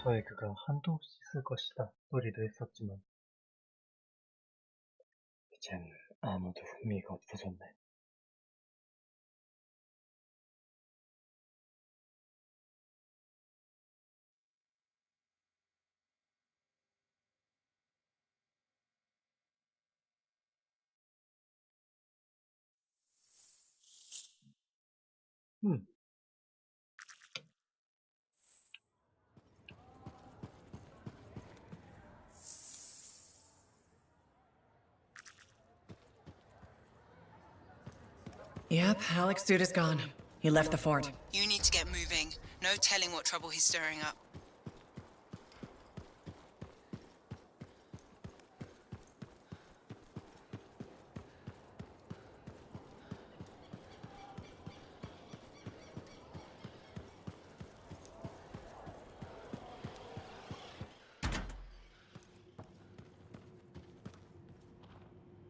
평소에 그가 한도 씻을 것이다 소리도 했었지만 이젠 아무도 흥미가 없어졌네. 음, Yep, Alex Dude is gone. He left the fort. You need to get moving. No telling what trouble he's stirring up.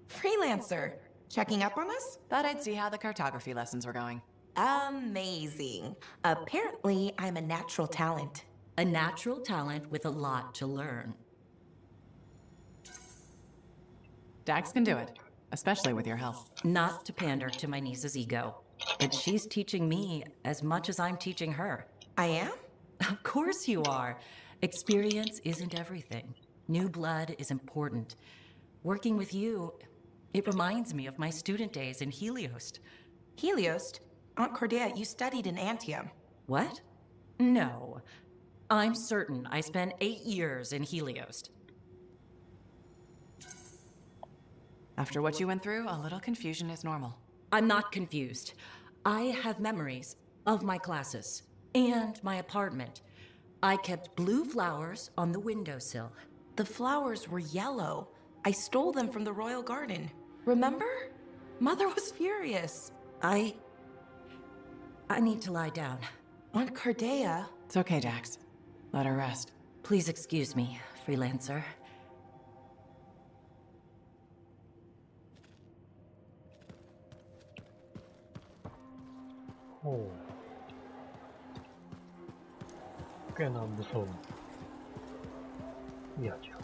Freelancer. Checking up on us? Thought I'd see how the cartography lessons were going. Amazing. Apparently, I'm a natural talent. A natural talent with a lot to learn. Dax can do it, especially with your help. Not to pander to my niece's ego, but she's teaching me as much as I'm teaching her. I am? Of course you are. Experience isn't everything. New blood is important. Working with you, it reminds me of my student days in Heliost. Heliost? Aunt Cordia, you studied in Anthem. What? No. I'm certain I spent 8 years in Heliost. After what you went through, a little confusion is normal. I'm not confused. I have memories of my classes and my apartment. I kept blue flowers on the windowsill. The flowers were yellow. I stole them from the royal garden. Remember? Mother was furious. I need to lie down. Aunt Cordia. It's okay, Dax. Let her rest. Please excuse me, freelancer. 오, 꽤나 무서운 이야기야.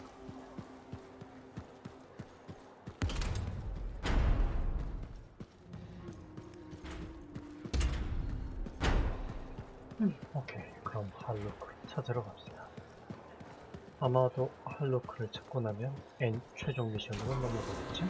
오케이. 그럼 할로크를 찾으러 갑시다. 아마도 할로크를 찾고 나면 최종 미션으로 넘어가겠지?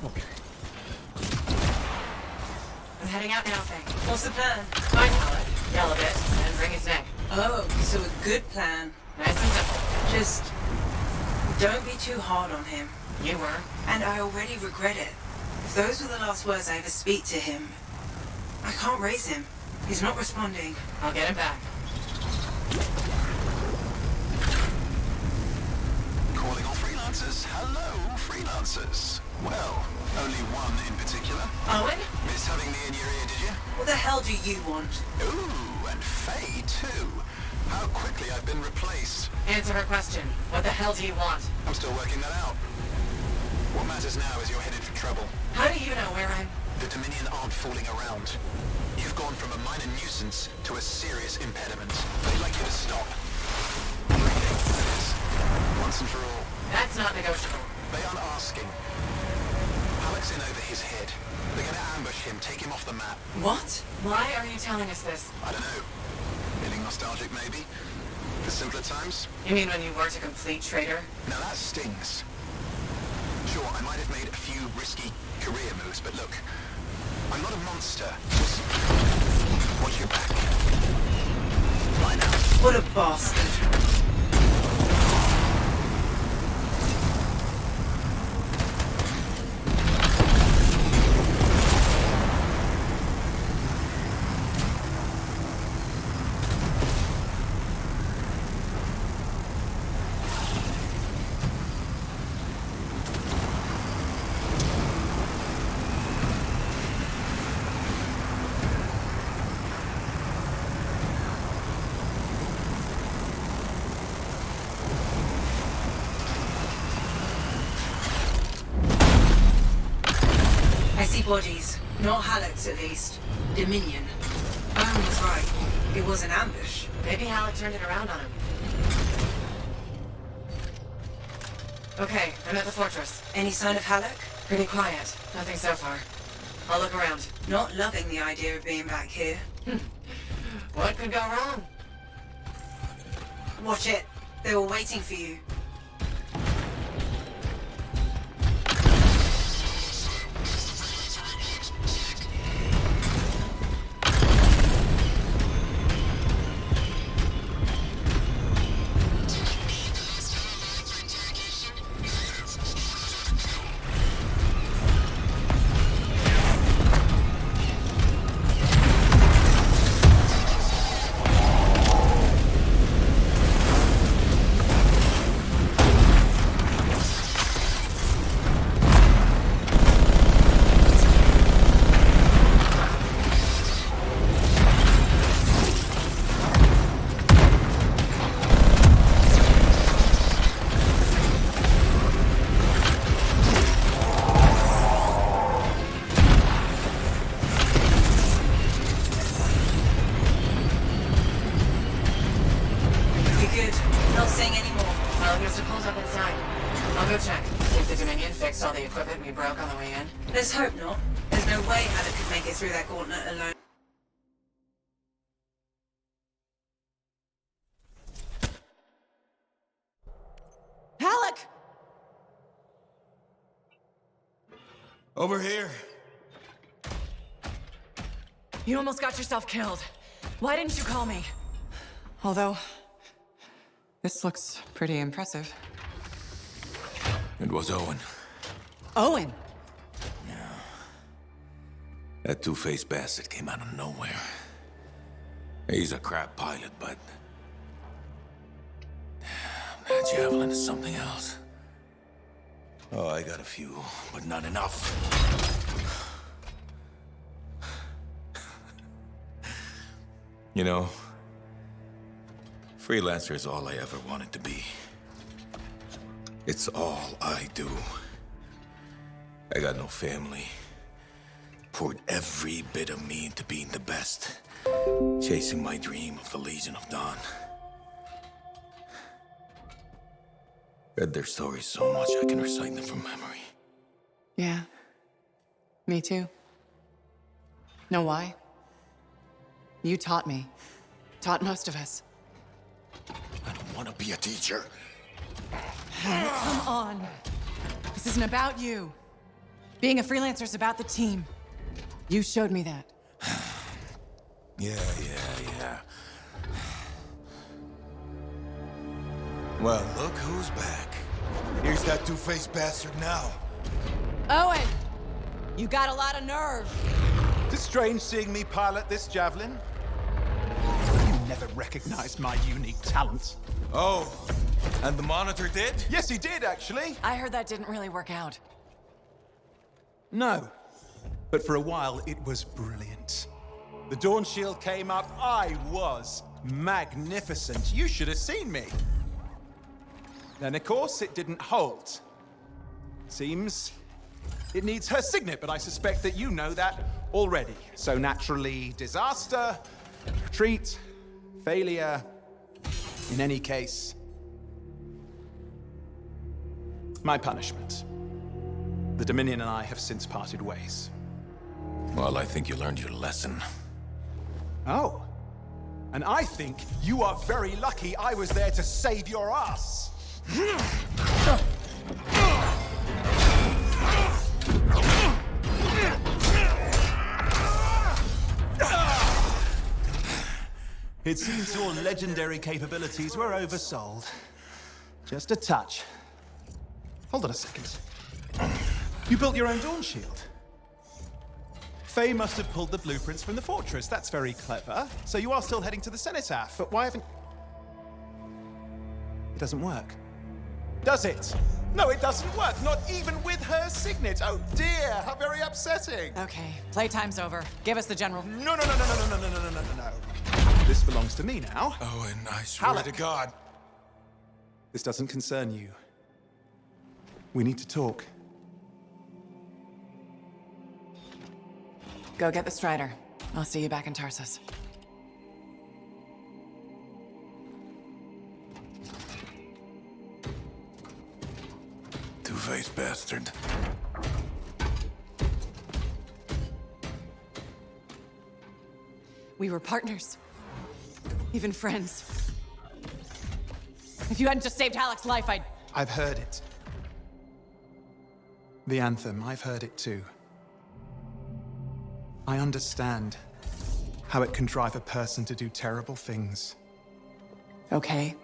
오케이. I'm heading out now, Faye. What's the plan? Find Alec, yell a bit, and bring his neck. Oh, so a good plan. Nice and simple. Just don't be too hard on him. You were. And I already regret it. If those were the last words I ever speak to him, I can't raise him. He's not responding. I'll get him back. Calling all freelancers. Hello, freelancers. Well, only one in particular. Owen? Missed having me in your ear, did you? What the hell do you want? Ooh, and Faye, too. How quickly I've been replaced. Answer her question. What the hell do you want? I'm still working that out. What matters now is you're headed for trouble. How do you know where I'm... The Dominion aren't fooling around. You've gone from a minor nuisance to a serious impediment. They'd like you to stop. Breathing, that is. Once and for all. That's not negotiable. They aren't asking. Alex in over his head. They're gonna ambush him, take him off the map. What? Why are you telling us this? I don't know. It nostalgic, maybe. The simpler times? You mean when you weren't a complete traitor? Now that stings. Sure, I might have made a few risky career moves, but look, I'm not a monster. Just watch your back. Bye now. What a bastard. I see bodies. Not Halleck's, at least. Dominion. Owen was right. It was an ambush. Maybe Halleck turned it around on him. Okay, I'm at the fortress. Any sign of Halleck? Pretty quiet. Nothing so far. I'll look around. Not loving the idea of being back here. What could go wrong? Watch it. They were waiting for you. Fixed all the equipment we broke on the way in? Let's hope not. There's no way Halleck could make it through that gauntlet alone. Halleck! Over here. You almost got yourself killed. Why didn't you call me? Although, this looks pretty impressive. It was Owen. Owen! Yeah. That two-faced bastard came out of nowhere. He's a crap pilot, but... that javelin is something else. Oh, I got a few, but not enough. You know, freelancer is all I ever wanted to be. It's all I do. I got no family. Poured every bit of me into being the best. Chasing my dream of the Legion of Dawn. Read their stories so much I can recite them from memory. Yeah. Me too. Know why? You taught me. Taught most of us. I don't want to be a teacher. Come on. This isn't about you. Being a freelancer is about the team. You showed me that. Yeah. Well, look who's back. Here's that two-faced bastard now. Owen! You got a lot of nerve. It's strange seeing me pilot this javelin. You never recognized my unique talent. Oh, and the Monitor did? Yes, he did, actually. I heard that didn't really work out. No. But for a while, it was brilliant. The Dawn Shield came up. I was magnificent. You should have seen me. Then, of course, it didn't hold. Seems it needs her signet, but I suspect that you know that already. So naturally, disaster, retreat, failure. In any case, my punishment. The Dominion and I have since parted ways. Well, I think you learned your lesson. Oh. And I think you are very lucky I was there to save your ass. It seems your legendary capabilities were oversold. Just a touch. Hold on a second. You built your own dawn shield. Faye must have pulled the blueprints from the fortress. That's very clever. So you are still heading to the cenotaph, but why haven't... It doesn't work. Does it? No, it doesn't work. Not even with her signet. Oh dear, how very upsetting. Okay, playtime's over. Give us the general. No. This belongs to me now. Oh, and I swear to God. This doesn't concern you. We need to talk. Go get the Strider. I'll see you back in Tarsus. Two-faced bastard. We were partners. Even friends. If you hadn't just saved Halleck's life, I've heard it. The Anthem, I've heard it too. I understand how it can drive a person to do terrible things. Okay.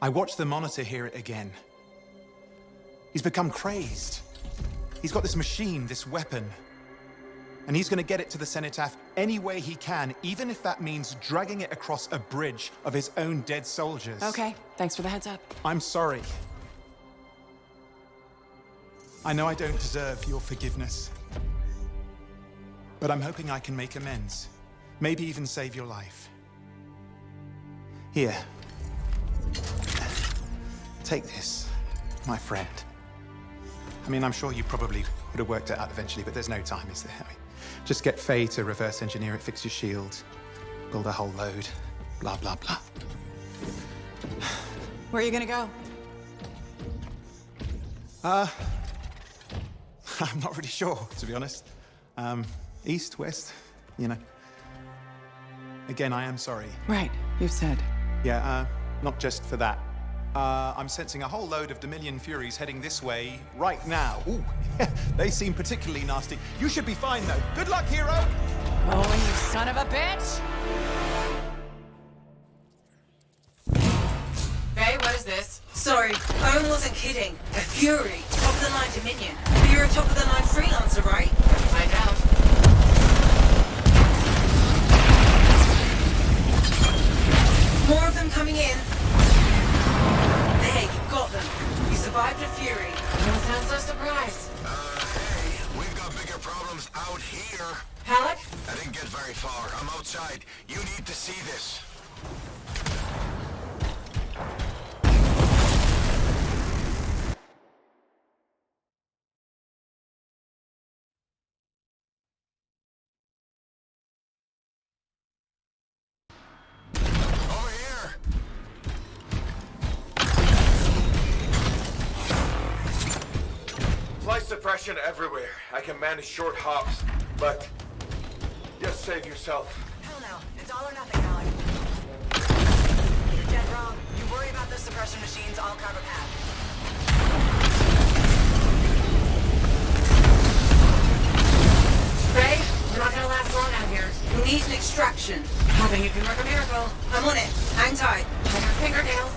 I watched the Monitor hear it again. He's become crazed. He's got this machine, this weapon. And he's gonna get it to the Cenotaph any way he can, even if that means dragging it across a bridge of his own dead soldiers. Okay, thanks for the heads up. I'm sorry. I know I don't deserve your forgiveness. But I'm hoping I can make amends. Maybe even save your life. Here. Take this, my friend. I mean, I'm sure you probably would have worked it out eventually, but there's no time, is there? I mean, just get Faye to reverse engineer it, fix your shield, build a whole load, blah, blah, blah. Where are you gonna go? I'm not really sure, to be honest. East, west, you know. Again, I am sorry. Right, you said. Yeah, not just for that. I'm sensing a whole load of Dominion Furies heading this way right now. Ooh, they seem particularly nasty. You should be fine, though. Good luck, hero! Oh, you son of a bitch! Faye, what is this? Sorry, Owen wasn't kidding. A Fury, top-of-the-line Dominion. But you're a top-of-the-line freelancer, right? Find out. More of them coming in. There, you got them. You survived a Fury. You don't sound so surprised. Hey, we've got bigger problems out here. Halleck? I didn't get very far. I'm outside. You need to see this. Over here. Flight suppression everywhere. I can manage short hops, but just save yourself. Hell no. It's all or nothing, Alec. You're dead wrong. You worry about the suppression machines, I'll carve a path. Faye, we're not gonna last long out here. We need an extraction. Hoping you can work a miracle. I'm on it. Hang tight. Hold your fingernails.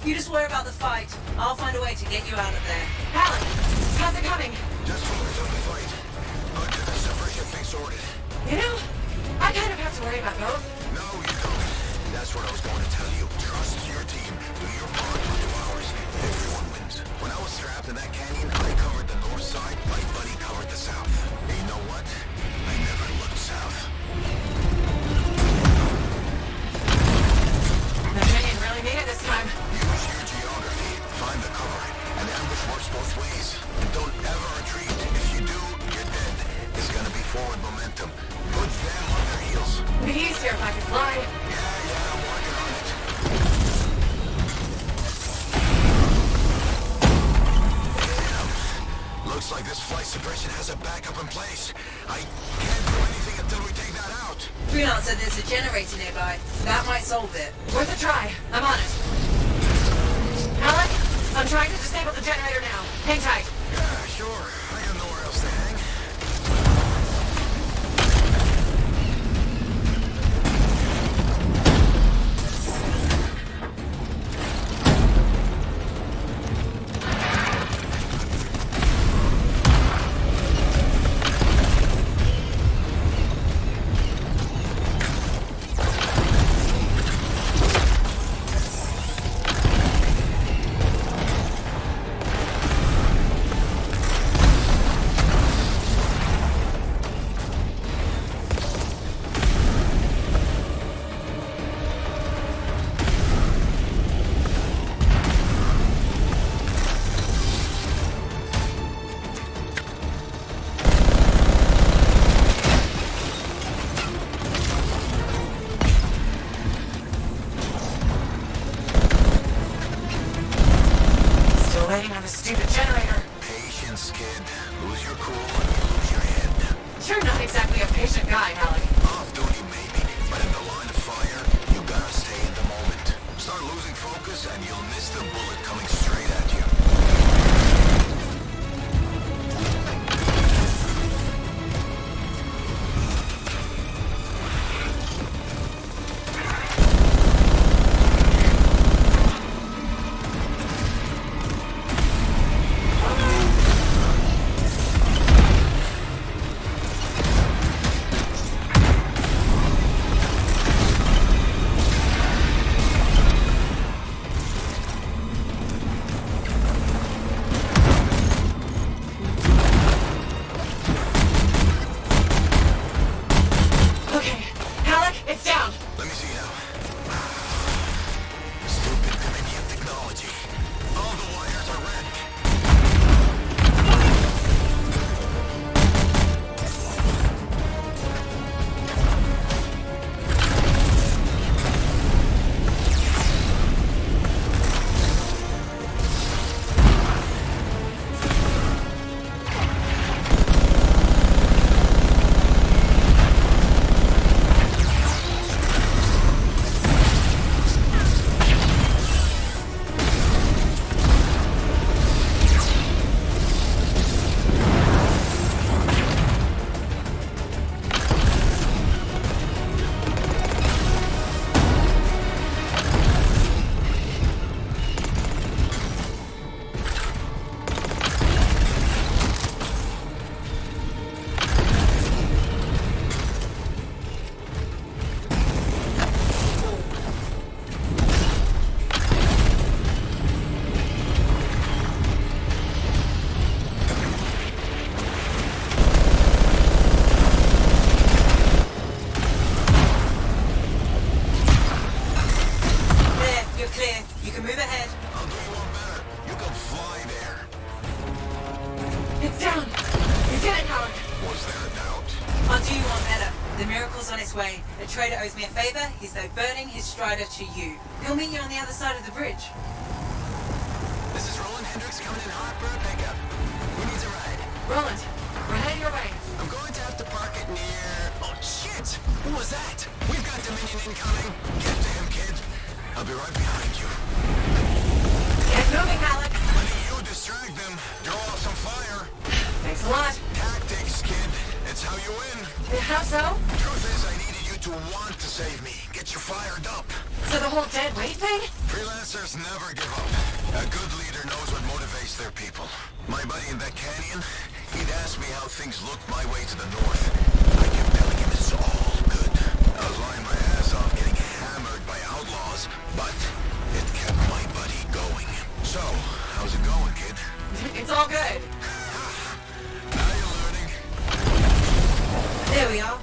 You just worry about the fight. I'll find a way to get you out of there. Alec, how's it coming? Just focus on the fight. I'll get the separation thing sorted. You know, I kind of have to worry about both. No, you don't. That's what I was going to tell you. Trust your team. Do your part, we'll do ours. Everyone wins. When I was trapped in that canyon, I covered the north side. My buddy covered the south. And you know what? I never looked south. The canyon really made it this time. Use your geography. Find the cover. And the ambush works both ways. And don't ever retreat. If you do, you're dead. It's gonna be forward momentum. Put them on their heels. It'd be easier if I could fly. Yeah, I'm working on it. Damn. Looks like this flight suppression has a backup in place. I can't do anything until we take that out. Freelancer, there's a generator nearby. That might solve it. Worth a try. I'm on it. Alec, I'm trying to disable the generator now. Hang tight. Yeah, sure. I got nowhere else to hang. Waiting on the stupid generator. Patience, kid. Lose your cool and you lose your head. You're not exactly a patient guy, Alec. Off duty, maybe, but in the line of fire, you gotta stay in the moment. Start losing focus and you'll miss the bullet coming straight at you. The miracle's on its way. A trader owes me a favor. He's diverting his strider to you. He'll meet you on the other side of the bridge. This is Roland Hendricks coming in hot for a pickup. Who needs a ride? Roland, we're heading your way. I'm going to have to park it near... Oh, shit! Who was that? We've got Dominion incoming. Get to him, kid. I'll be right behind you. Get moving, Alec. Letting you distract them. Draw off some fire. Thanks a lot. Tactics, kid. It's how you win. How so? Truth is, I needed you to want to save me. Get you fired up. So the whole dead weight thing? Freelancers never give up. A good leader knows what motivates their people. My buddy in that canyon, he'd asked me how things looked my way to the north. I kept telling him it's all good. I was lying my ass off getting hammered by outlaws, but it kept my buddy going. So, how's it going, kid? It's all good. Now you're learning. There we are.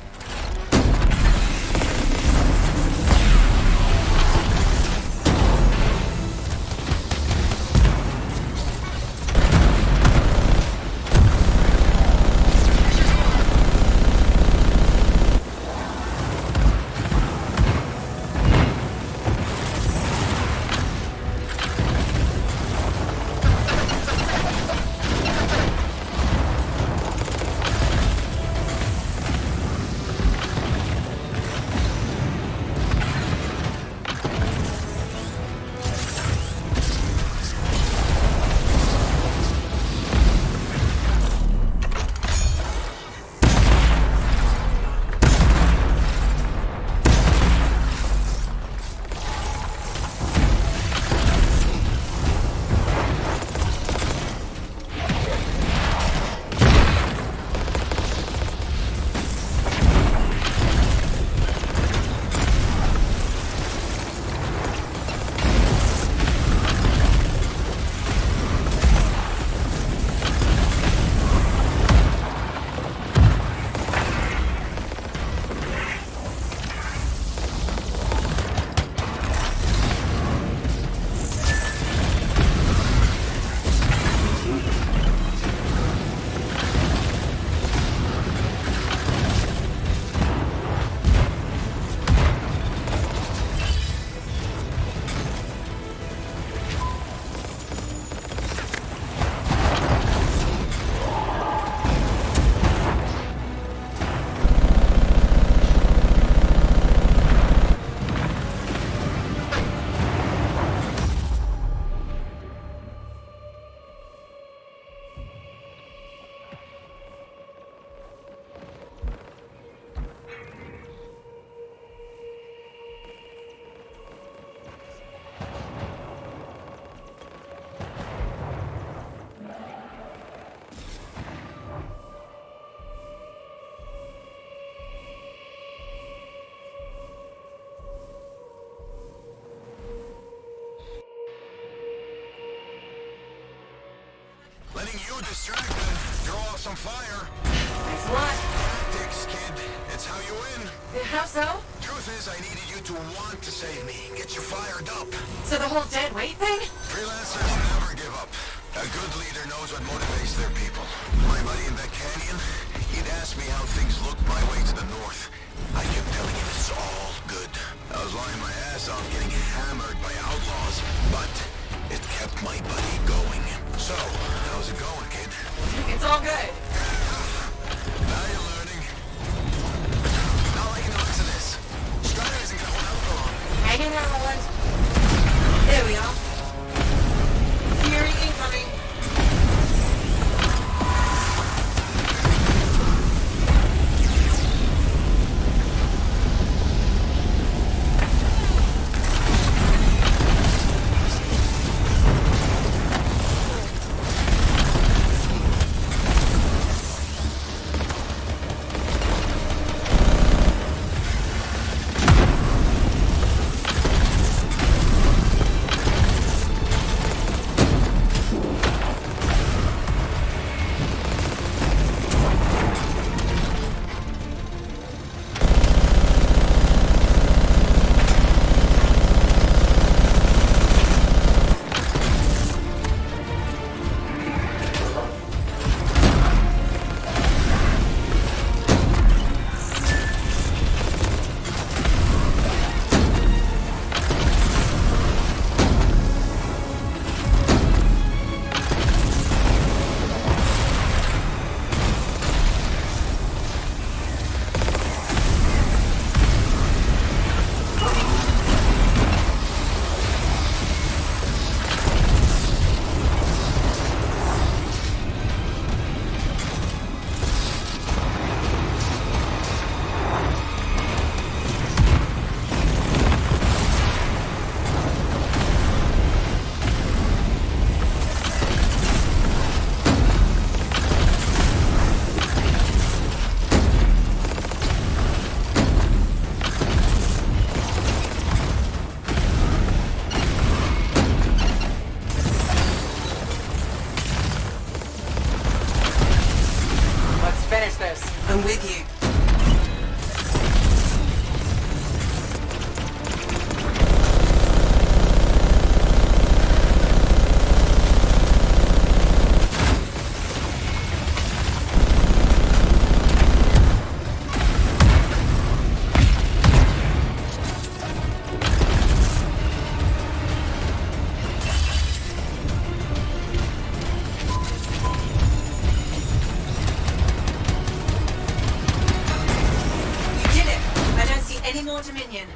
Letting you distract them, throw off some fire. Thanks a lot. Tactics, kid. It's how you win. How so? Truth is, I needed you to want to save me, get you fired up. So the whole dead weight thing? Freelancers never give up. A good leader knows what motivates their people. My buddy in that canyon, he'd asked me how things looked my way to the north. I kept telling him it's all good. I was lying my ass off getting hammered by outlaws, but it kept my buddy going. So, how's it going, kid? It's all good. Now you're learning. Not liking the looks of this. Strider isn't gonna hold out for long. Hang in there, Roland. There we are. Fury incoming. I'm with you. Any more Dominion?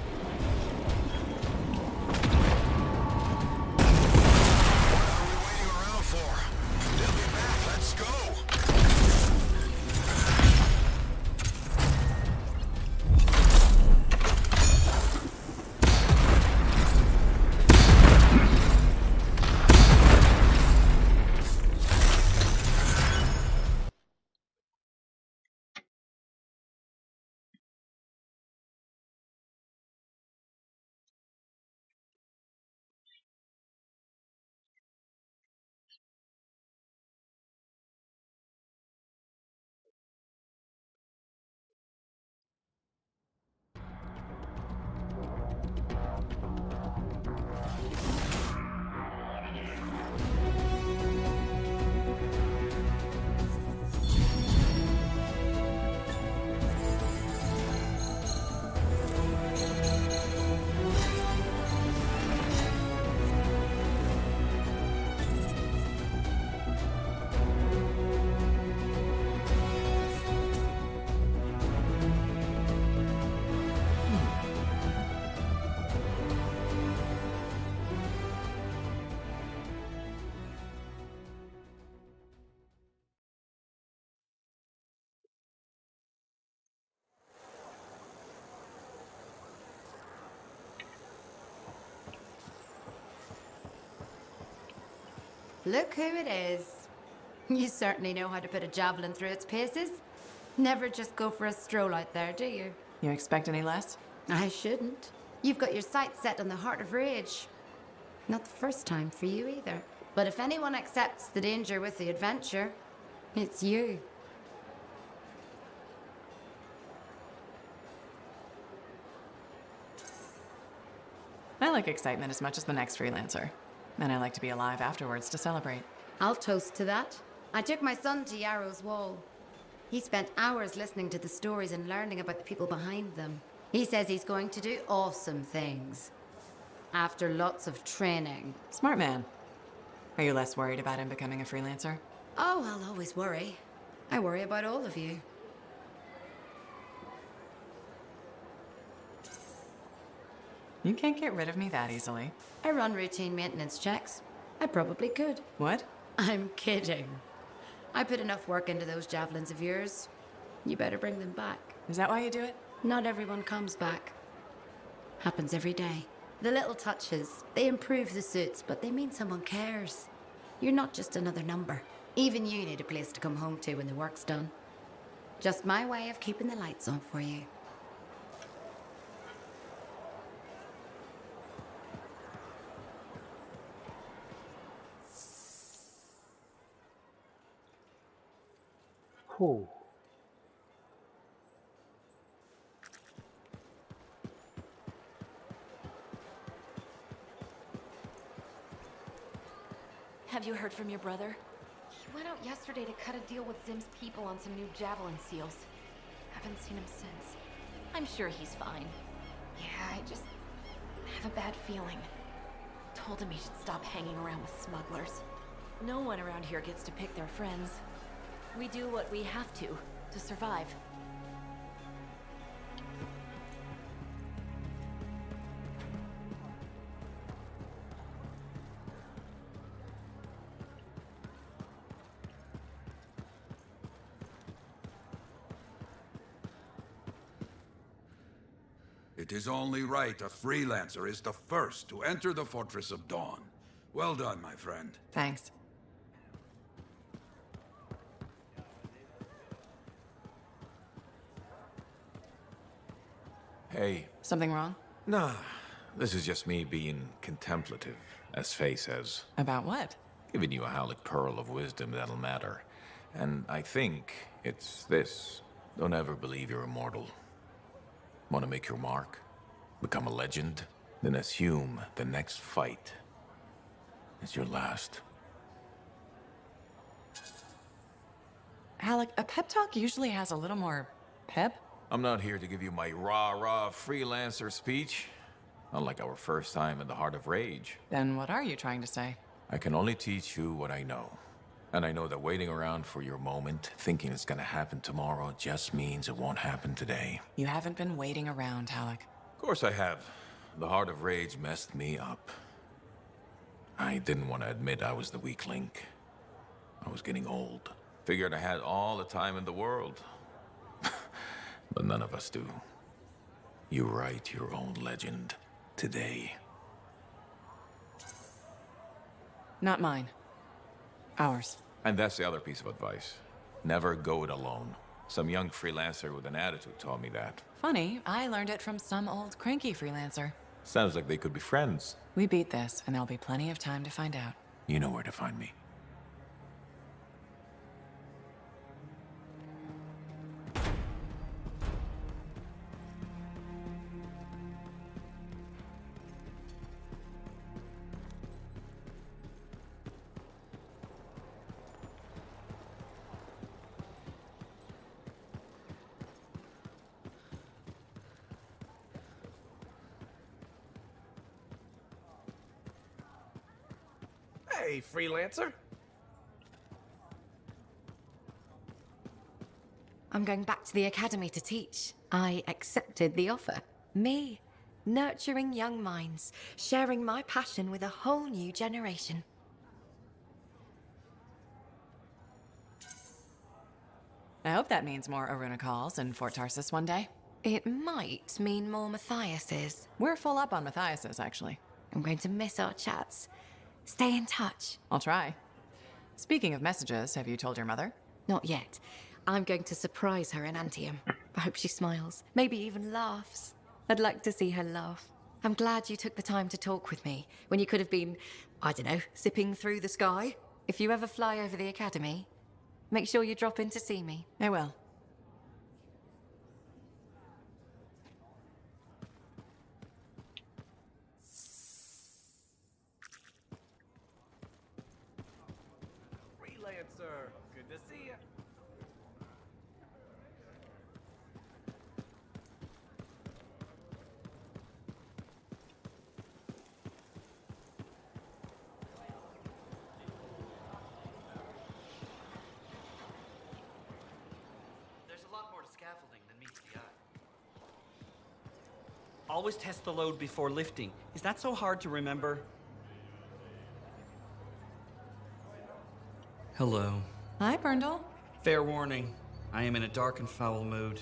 What are we waiting around for? They'll be back. Let's go. Look who it is. You certainly know how to put a javelin through its paces. Never just go for a stroll out there, do you? You expect any less? I shouldn't. You've got your sights set on the Heart of Rage. Not the first time for you either. But if anyone accepts the danger with the adventure, it's you. I like excitement as much as the next freelancer. And I like to be alive afterwards to celebrate. I'll toast to that. I took my son to Yarrow's Wall. He spent hours listening to the stories and learning about the people behind them. He says he's going to do awesome things. After lots of training. Smart man. Are you less worried about him becoming a freelancer? Oh, I'll always worry. I worry about all of you. You can't get rid of me that easily. I run routine maintenance checks. I probably could. What? I'm kidding. I put enough work into those javelins of yours. You better bring them back. Is that why you do it? Not everyone comes back. Happens every day. The little touches, they improve the suits, but they mean someone cares. You're not just another number. Even you need a place to come home to when the work's done. Just my way of keeping the lights on for you. Whew. Have you heard from your brother? He went out yesterday to cut a deal with Zim's people on some new javelin seals. Haven't seen him since. I'm sure he's fine. Yeah, I just have a bad feeling. Told him he should stop hanging around with smugglers. No one around here gets to pick their friends. We do what we have to survive. It is only right a freelancer is the first to enter the Fortress of Dawn. Well done, my friend. Thanks. Hey. Something wrong? Nah, this is just me being contemplative, as Faye says. About what? Giving you a Howlick pearl of wisdom that'll matter. And I think it's this. Don't ever believe you're immortal. Want to make your mark? Become a legend? Then assume the next fight is your last. Alec, a pep talk usually has a little more pep. I'm not here to give you my rah-rah freelancer speech. Unlike our first time in the Heart of Rage. Then what are you trying to say? I can only teach you what I know. And I know that waiting around for your moment, thinking it's gonna happen tomorrow, just means it won't happen today. You haven't been waiting around, Alec. Of course I have. The Heart of Rage messed me up. I didn't want to admit I was the weak link. I was getting old. Figured I had all the time in the world. But none of us do. You write your own legend today. Not mine. Ours. And that's the other piece of advice. Never go it alone. Some young freelancer with an attitude taught me that. Funny, I learned it from some old cranky freelancer. Sounds like they could be friends. We beat this, and there'll be plenty of time to find out. You know where to find me. Hey, freelancer. I'm going back to the academy to teach. I accepted the offer. Me, nurturing young minds, sharing my passion with a whole new generation. I hope that means more Aruna calls in Fort Tarsis one day. It might mean more Matthias's. We're full up on Matthias's, actually. I'm going to miss our chats. Stay in touch. I'll try. Speaking of messages, have you told your mother? Not yet. I'm going to surprise her in Anthem. I hope she smiles, maybe even laughs. I'd like to see her laugh. I'm glad you took the time to talk with me when you could have been, I don't know, zipping through the sky. If you ever fly over the academy, make sure you drop in to see me. I will. Freelancer, good to see you. There's a lot more to scaffolding than meets the eye. Always test the load before lifting. Is that so hard to remember? Hello. Hi, Brundle. Fair warning. I am in a dark and foul mood.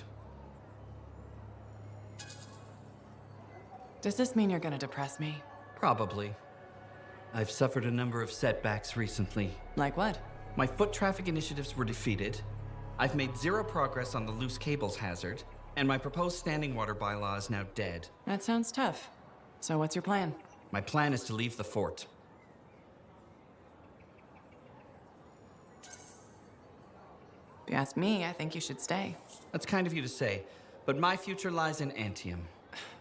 Does this mean you're gonna depress me? Probably. I've suffered a number of setbacks recently. Like what? My foot traffic initiatives were defeated. I've made zero progress on the loose cables hazard, and my proposed standing water bylaw is now dead. That sounds tough. So what's your plan? My plan is to leave the fort. If you ask me, I think you should stay. That's kind of you to say, but my future lies in Anthem.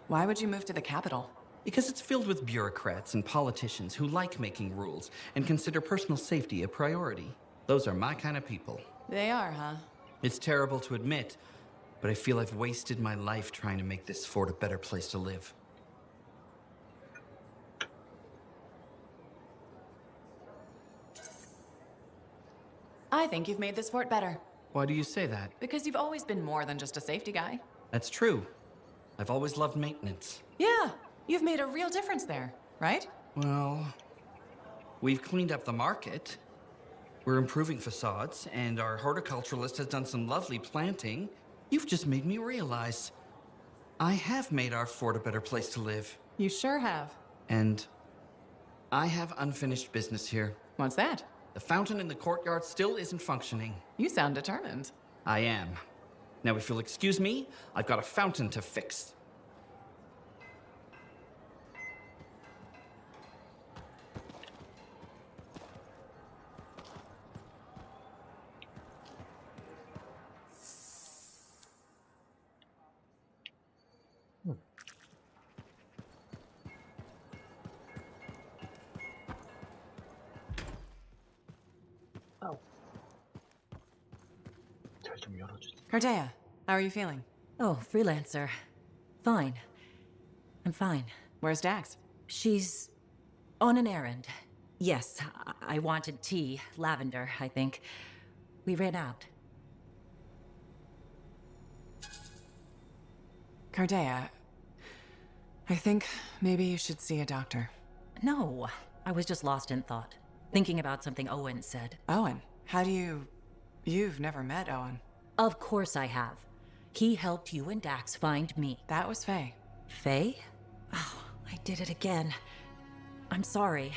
Why would you move to the capital? Because it's filled with bureaucrats and politicians who like making rules and consider personal safety a priority. Those are my kind of people. They are, huh? It's terrible to admit, but I feel I've wasted my life trying to make this fort a better place to live. I think you've made this fort better. Why do you say that? Because you've always been more than just a safety guy. That's true. I've always loved maintenance. Yeah, you've made a real difference there, right? Well, we've cleaned up the market. We're improving facades, and our horticulturalist has done some lovely planting. You've just made me realize I have made our fort a better place to live. You sure have. And I have unfinished business here. What's that? The fountain in the courtyard still isn't functioning. You sound determined. I am. Now, if you'll excuse me, I've got a fountain to fix. 잘 좀 열어주세요. Cardea, how are you feeling? Oh, freelancer. Fine. I'm fine. Where's Dax? She's on an errand. Yes, I wanted tea. Lavender, I think. We ran out. Cardea, I think maybe you should see a doctor. No, I was just lost in thought. Thinking about something Owen said. Owen? How do you... You've never met Owen. Of course I have. He helped you and Dax find me. That was Faye. Faye? Oh, I did it again. I'm sorry.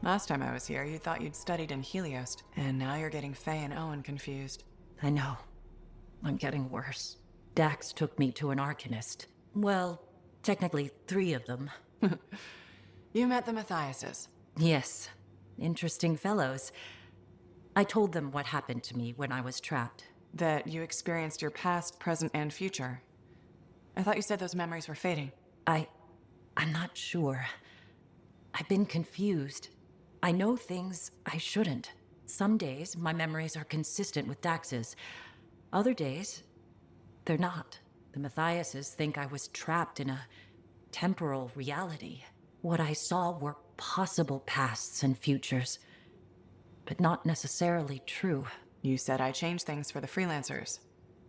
Last time I was here, you thought you'd studied in Helios, and now you're getting Faye and Owen confused. I know. I'm getting worse. Dax took me to an Arcanist. Well, technically 3 of them. You met the Matthiases. Yes. Interesting fellows. I told them what happened to me when I was trapped. That you experienced your past, present, and future. I thought you said those memories were fading. I'm not sure. I've been confused. I know things I shouldn't. Some days, my memories are consistent with Dax's. Other days, they're not. The Matthiases think I was trapped in a temporal reality. What I saw were possible pasts and futures, but not necessarily true. You said I changed things for the freelancers,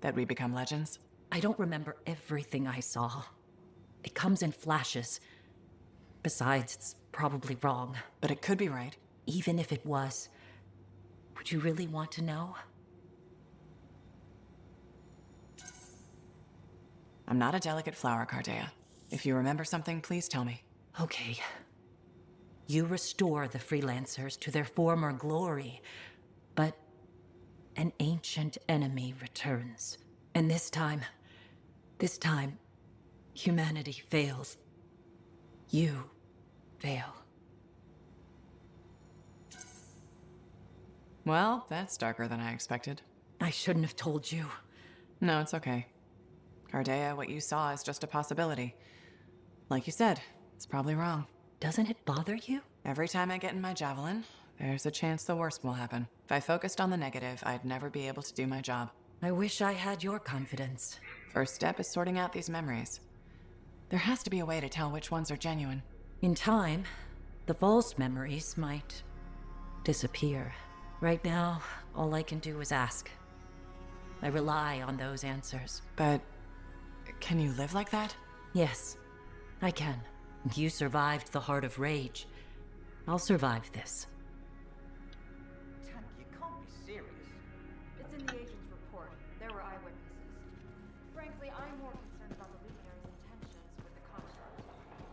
that we become legends. I don't remember everything I saw. It comes in flashes. Besides, it's probably wrong. But it could be right. Even if it was, would you really want to know? I'm not a delicate flower, Cardea. If you remember something, please tell me. Okay. You restore the freelancers to their former glory, but an ancient enemy returns. And this time, humanity fails. You fail. Well, that's darker than I expected. I shouldn't have told you. No, it's okay. Cardea, what you saw is just a possibility. Like you said, it's probably wrong. Doesn't it bother you? Every time I get in my javelin, there's a chance the worst will happen. If I focused on the negative, I'd never be able to do my job. I wish I had your confidence. First step is sorting out these memories. There has to be a way to tell which ones are genuine. In time, the false memories might disappear. Right now, all I can do is ask. I rely on those answers. But can you live like that? Yes, I can. You survived the Heart of Rage. I'll survive this. Tank, you can't be serious. It's in the agent's report. There were eyewitnesses. Frankly, I'm more concerned about the Legionaries' intentions with the construct.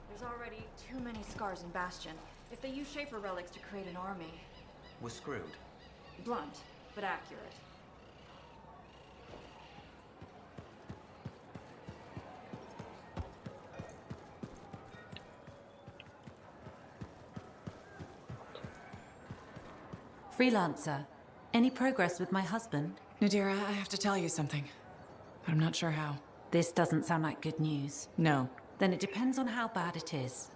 There's already too many scars in Bastion. If they use Schaefer relics to create an army... We're screwed. Blunt, but accurate. Freelancer, any progress with my husband? Nadira, I have to tell you something. But I'm not sure how. This doesn't sound like good news. No. Then it depends on how bad it is.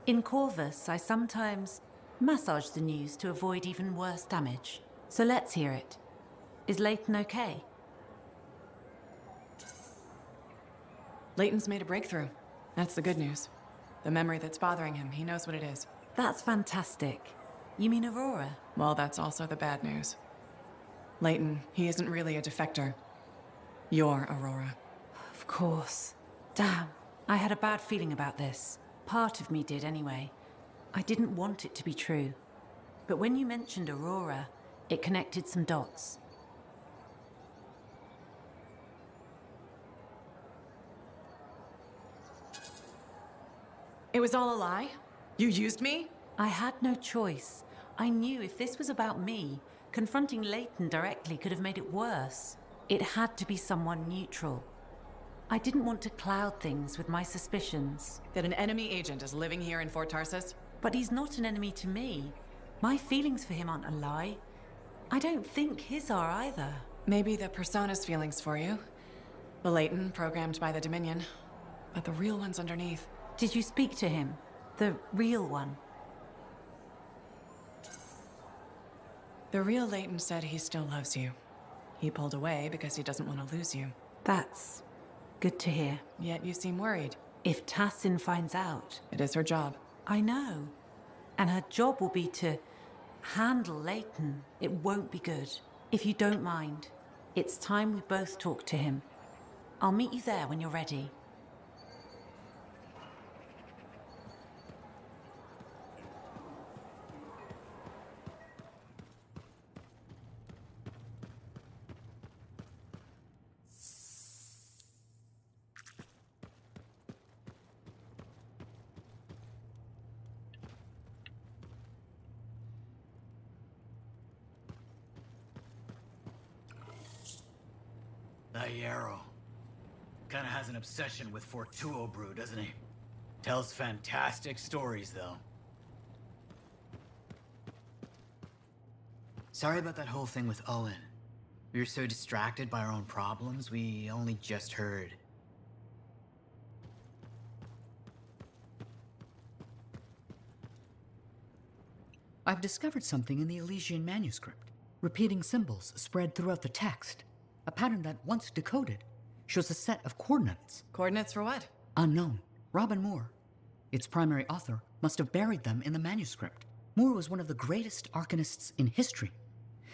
In Corvus, I sometimes massage the news to avoid even worse damage. So let's hear it. Is Leighton okay? Leighton's made a breakthrough. That's the good news. The memory that's bothering him, he knows what it is. That's fantastic. You mean Aurora? Well, that's also the bad news. Leighton, he isn't really a defector. You're Aurora. Of course. Damn, I had a bad feeling about this. Part of me did anyway. I didn't want it to be true. But when you mentioned Aurora, it connected some dots. It was all a lie? You used me? I had no choice. I knew if this was about me, confronting Leighton directly could have made it worse. It had to be someone neutral. I didn't want to cloud things with my suspicions. That an enemy agent is living here in Fort Tarsus? But he's not an enemy to me. My feelings for him aren't a lie. I don't think his are either. Maybe the Persona's feelings for you. The Leighton, programmed by the Dominion. But the real one's underneath. Did you speak to him? The real one? The real Leighton said he still loves you. He pulled away because he doesn't want to lose you. That's good to hear. Yet you seem worried. If Tassin finds out... It is her job. I know. And her job will be to handle Leighton. It won't be good. If you don't mind, it's time we both talk to him. I'll meet you there when you're ready. That Yarrow kinda has an obsession with Fortuo brew, doesn't he? Tells fantastic stories, though. Sorry about that whole thing with Owen. We were so distracted by our own problems, we only just heard. I've discovered something in the Elysian manuscript. Repeating symbols spread throughout the text. A pattern that, once decoded, shows a set of coordinates. Coordinates for what? Unknown. Robin Moore, its primary author, must have buried them in the manuscript. Moore was one of the greatest arcanists in history.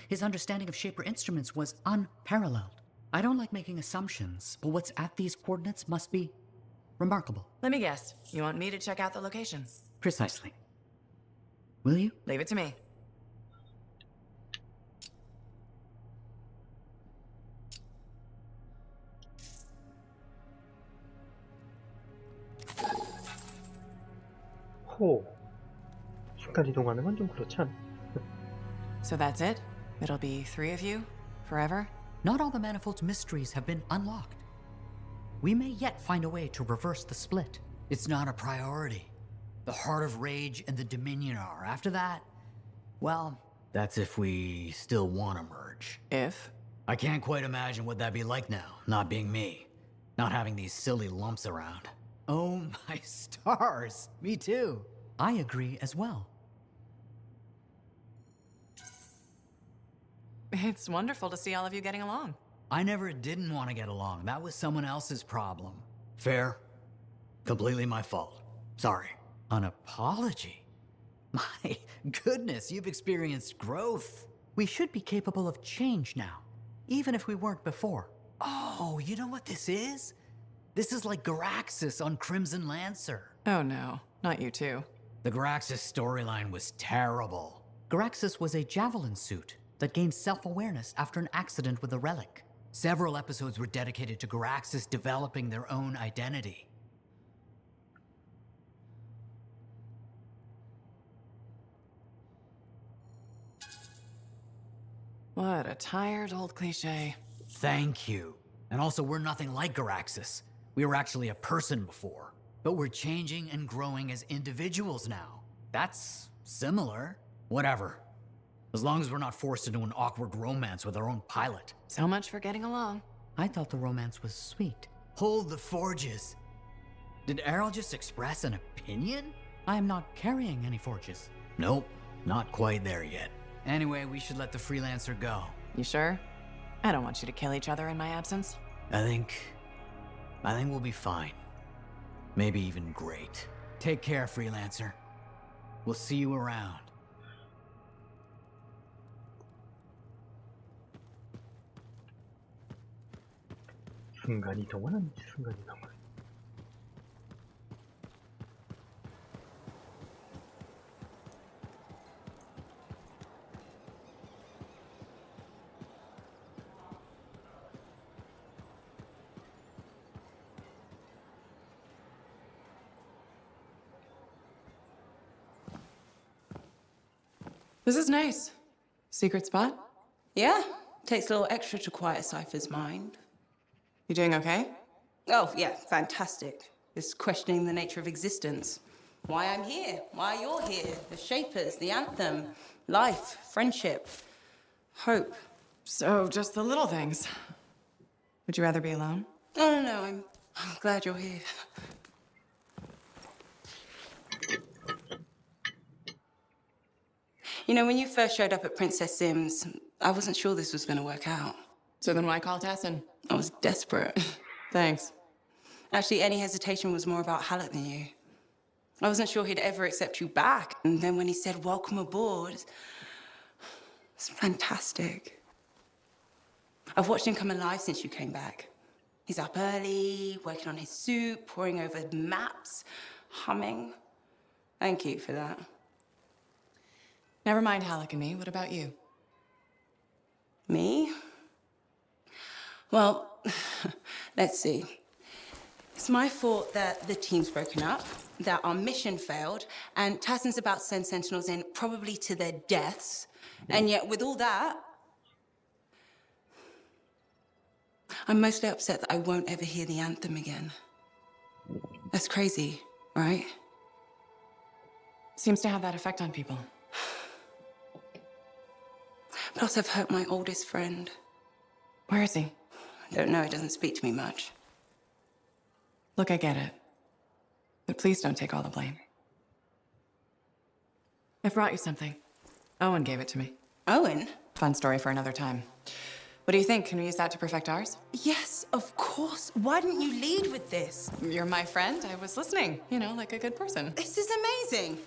His understanding of Shaper instruments was unparalleled. I don't like making assumptions, but what's at these coordinates must be remarkable. Let me guess. You want me to check out the location? Precisely. Will you? Leave it to me. 호. 순간 이동하는 건 좀 그렇지 않아? So that's it? It'll be 3 of you? Forever? Not all the Manifold's mysteries have been unlocked. We may yet find a way to reverse the split. It's not a priority. The Heart of Rage and the Dominion are. After that, well, that's if we still want to merge. If? I can't quite imagine what that'd be like now, not being me. Not having these silly lumps around. Oh my stars, me too. I agree as well. It's wonderful to see all of you getting along. I never didn't want to get along. That was someone else's problem. Fair. Completely my fault. Sorry. An apology? My goodness, you've experienced growth. We should be capable of change now, even if we weren't before. Oh, you know what this is? This is like Garaxus on Crimson Lancer. Oh no, not you too. The Garaxus storyline was terrible. Garaxus was a javelin suit that gained self-awareness after an accident with a relic. Several episodes were dedicated to Garaxus developing their own identity. What a tired old cliche. Thank you. And also, we're nothing like Garaxus. We were actually a person before. But we're changing and growing as individuals now. That's similar. Whatever. As long as we're not forced into an awkward romance with our own pilot. So much for getting along. I thought the romance was sweet. Hold the forges. Did Errol just express an opinion? I am not carrying any forges. Nope, not quite there yet. Anyway, we should let the freelancer go. You sure? I don't want you to kill each other in my absence. I think we'll be fine. Maybe even great. Take care, freelancer. We'll see you around. 순간 이동은 아니지, 순간 이동은. This is nice. Secret spot? Yeah, takes a little extra to quiet Cypher's mind. You doing okay? Oh, yeah, fantastic. Just questioning the nature of existence. Why I'm here, why you're here, the Shapers, the Anthem, life, friendship, hope. So, just the little things. Would you rather be alone? No, I'm glad you're here. You know, when you first showed up at Princess Sims, I wasn't sure this was going to work out. So then why call Tassin? I was desperate. Thanks. Actually, any hesitation was more about Halleck than you. I wasn't sure he'd ever accept you back. And then when he said, welcome aboard, it's fantastic. I've watched him come alive since you came back. He's up early, working on his suit, poring over maps, humming. Thank you for that. Never mind Halleck and me. What about you? Me? Well, let's see. It's my fault that the team's broken up, that our mission failed, and Tassin's about to send Sentinels in, probably to their deaths. And yet, with all that, I'm mostly upset that I won't ever hear the anthem again. That's crazy, right? Seems to have that effect on people. Plus, I've hurt my oldest friend. Where is he? I don't know, he doesn't speak to me much. Look, I get it. But please don't take all the blame. I've brought you something. Owen gave it to me. Owen? Fun story for another time. What do you think? Can we use that to perfect ours? Yes, of course. Why didn't you lead with this? You're my friend. I was listening, you know, like a good person. This is amazing.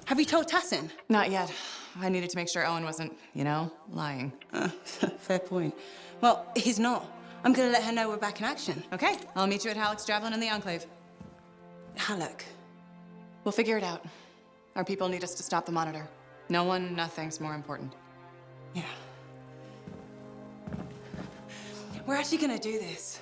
Have you told Tassin? Not yet. I needed to make sure Owen wasn't, you know, lying. Fair point. Well, he's not. I'm gonna let her know we're back in action. Okay, I'll meet you at Halleck's Javelin in the Enclave. Halleck? We'll figure it out. Our people need us to stop the Monitor. No one, nothing's more important. Yeah. We're actually gonna do this.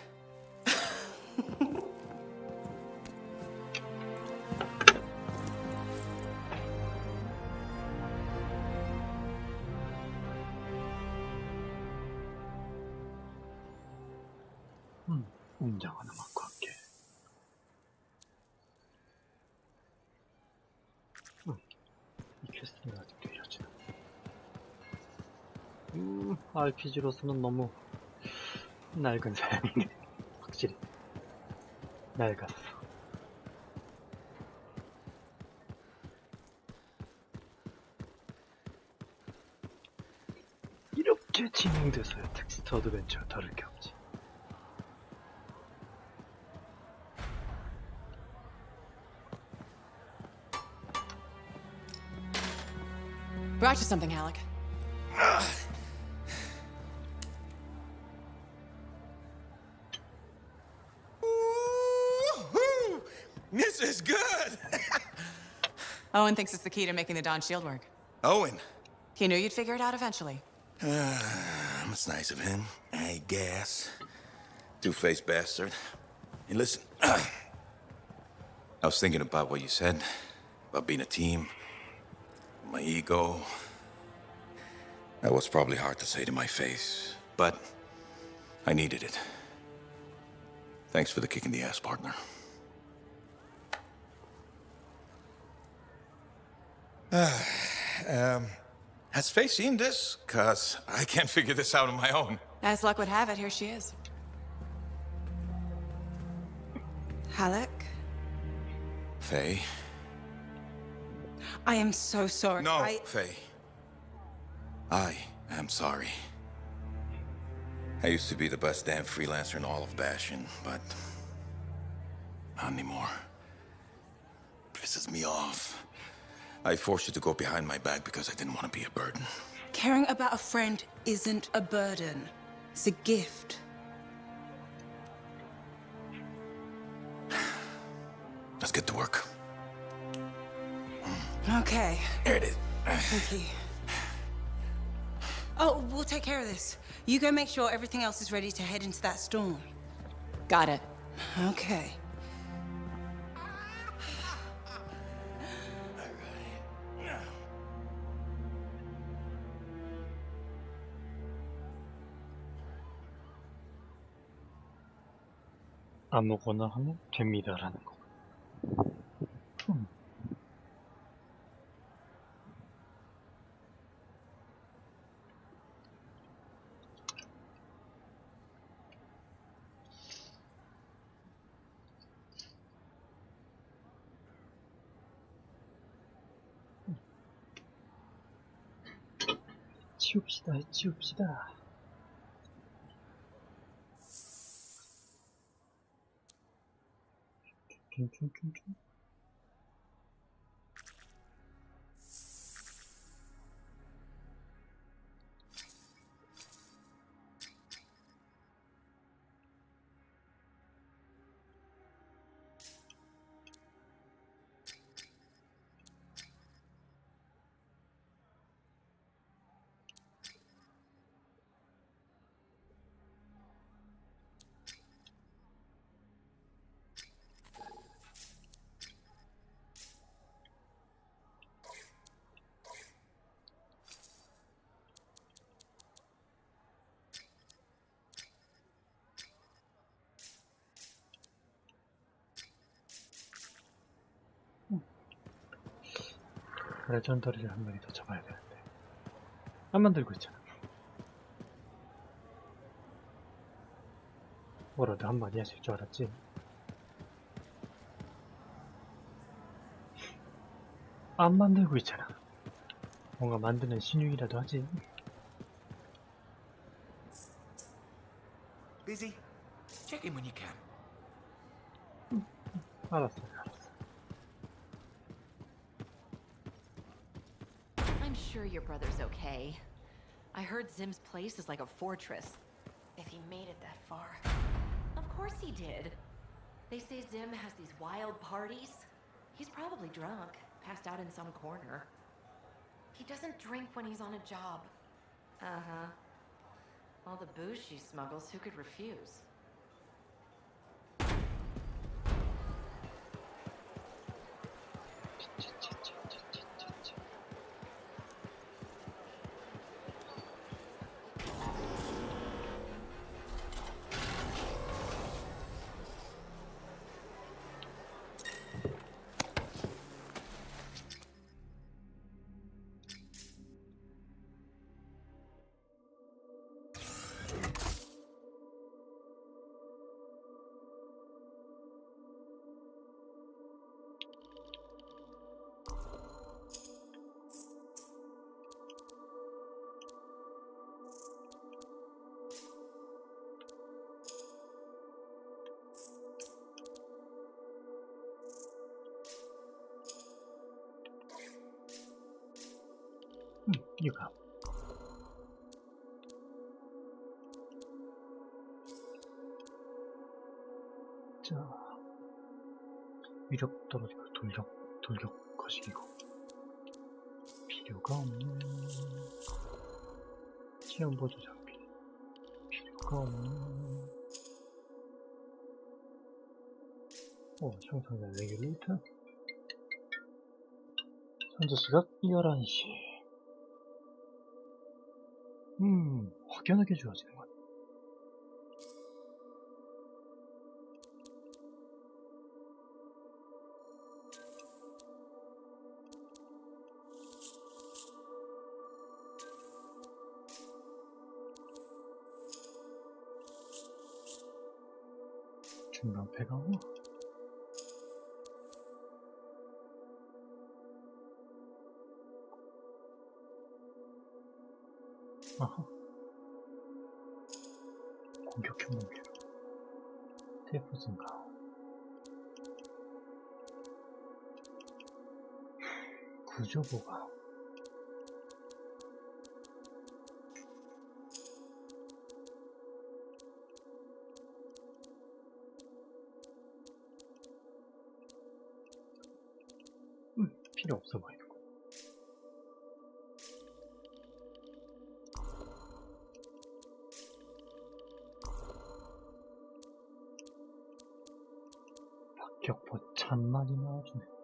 웅장한 음악과 함께. 이 퀘스트가 아직도 이어지나. RPG로서는 너무 낡은 사양이네. 확실히 낡았어. 이렇게 진행돼서야 텍스트 어드벤처가 다를 게 없지. Brought you something, Halleck. This is good! Owen thinks it's the key to making the Dawn shield work. Owen. He knew you'd figure it out eventually. That's nice of him, I guess. Two-faced bastard. Hey, listen. I was thinking about what you said, about being a team, my ego. That was probably hard to say to my face, but I needed it. Thanks for the kick in the ass, partner. Has Faye seen this? 'Cause I can't figure this out on my own. As luck would have it, here she is. Halleck? Faye? I am so sorry. No, Faye. I am sorry. I used to be the best damn freelancer in all of Bastion, but not anymore. Pisses me off. I forced you to go behind my back because I didn't want to be a burden. Caring about a friend isn't a burden. It's a gift. Let's get to work. Okay. Here it is. Thank you. Oh, we'll take care of this. You go make sure everything else is ready to head into that storm. Got it. Okay. 아무거나 하면 됩니다라는 거. 해치웁시다, 해치웁시다. 춤춤춤춤. 레전더리를 한 마리 더 잡아야 되는데 안 만들고 있잖아. 뭐라도 한 마디 하실 줄 알았지? 안 만들고 있잖아. 뭔가 만드는 신용이라도 하지. Busy? Check in when you can. 알았어요, 알았어. I'm sure your brother's okay. I heard Zim's place is like a fortress. If he made it that far. Of course he did. They say Zim has these wild parties. He's probably drunk, passed out in some corner. He doesn't drink when he's on a job. Uh-huh. All the booze she smuggles, who could refuse? 이거. 자, 위력 떨어지고 돌격 거시기고 필요가 없는 체험 보조 장비 필요가 없는 상상자 레귤레이터 현재 시각 11시. 확연하게 좋아지는 것. 중간 배가고 아하. 공격형 넘겨. 테이프 증가. 구조보가. 필요 없어 보이는 거. 박격포 참 많이 나와주네.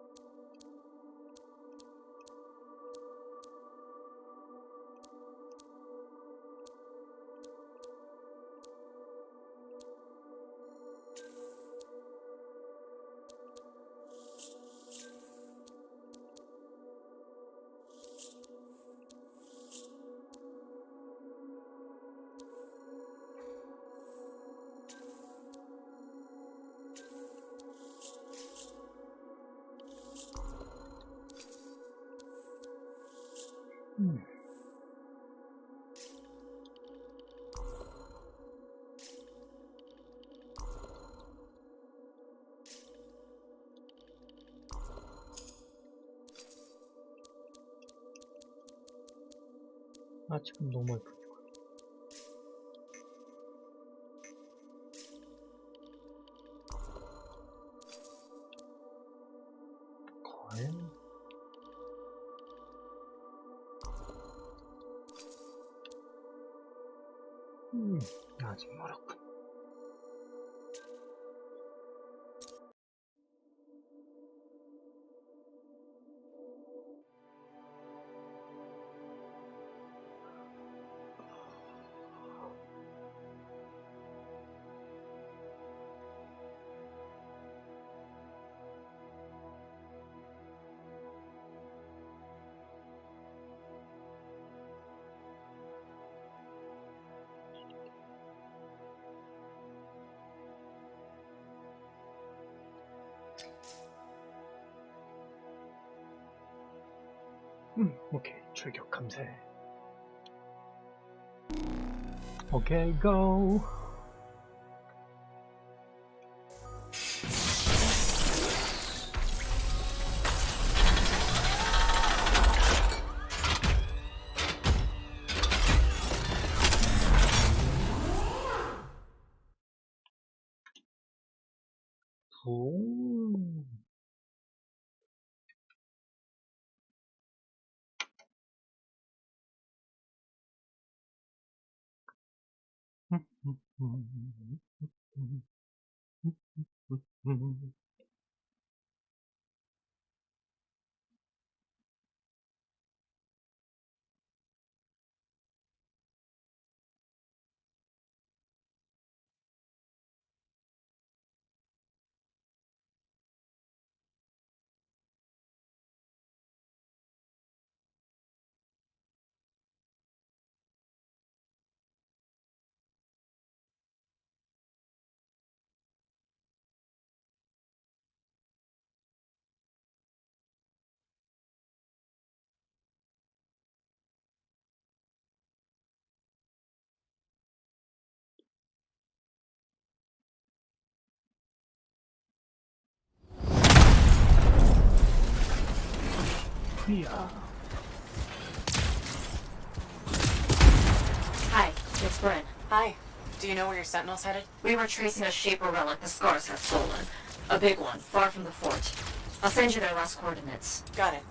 아, 지금 너무 예쁘. 거의. 아직 멀었군. 오케이. 출격 감세. 오케이, 고! 오. Yeah. Hi, it's Bryn. Hi. Do you know where your sentinel's headed? We were tracing a Shaper relic the Scars have stolen. A big one, far from the fort. I'll send you their last coordinates. Got it.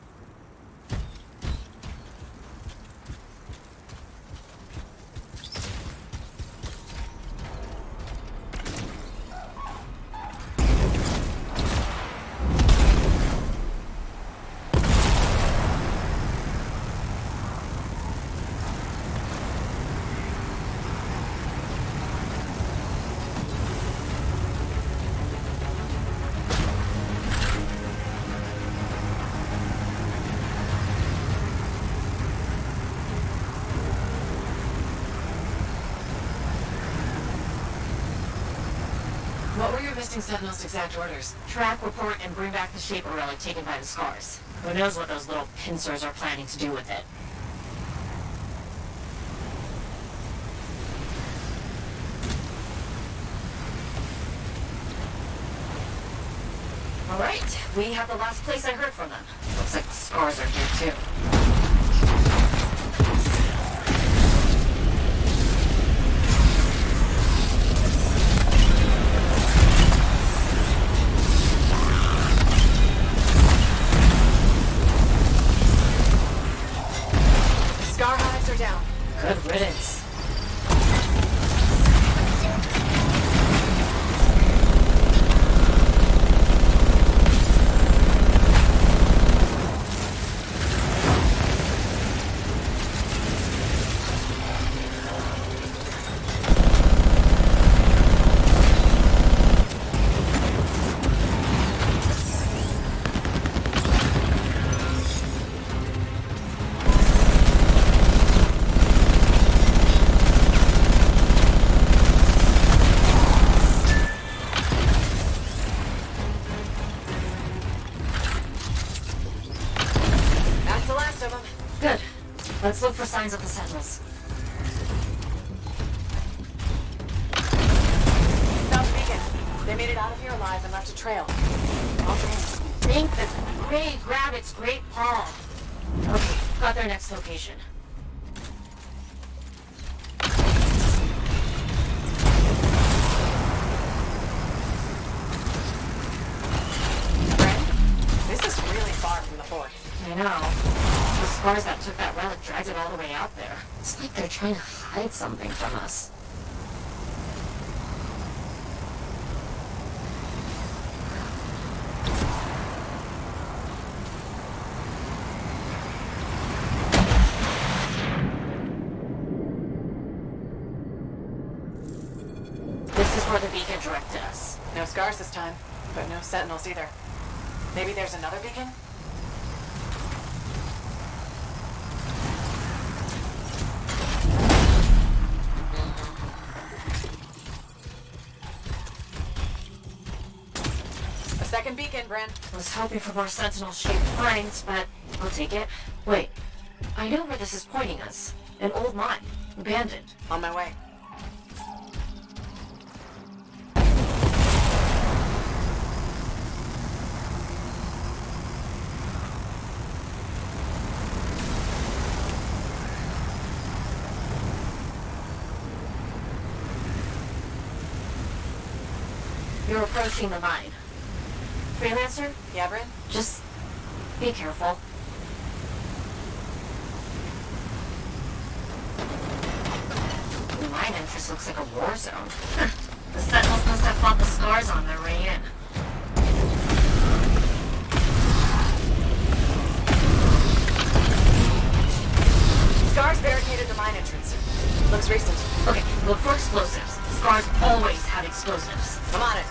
What were your missing Sentinel's exact orders? Track, report, and bring back the Shaper relic taken by the Scars. Who knows what those little pincers are planning to do with it? All right, we have the last place I heard from them. Looks like the Scars are here too. Scar hives are down. Good riddance. That's the last of them. Good. Let's look for signs of the Sentinels. Found the beacon. They made it out of here alive and left a trail. Think the Grey Grabbit's Great Paw. Okay, got their next location. is really far from the fort. I know. The scars that took that relic dragged it all the way out there. It's like they're trying to hide something from us. This is where the beacon directed us. No scars this time, but no sentinels either. Maybe there's another beacon? A second beacon, Bryn. I was hoping for more sentinel-shaped finds, but I'll take it. Wait, I know where this is pointing us. An old mine. Abandoned. On my way. You're approaching the mine. Freelancer? Yeah, Bryn? Just be careful. The mine entrance looks like a war zone. The sentinels must have fought the scars on their way in. Scars barricaded the mine entrance. Looks recent. Okay, look for explosives. Scars always have explosives. I'm on it.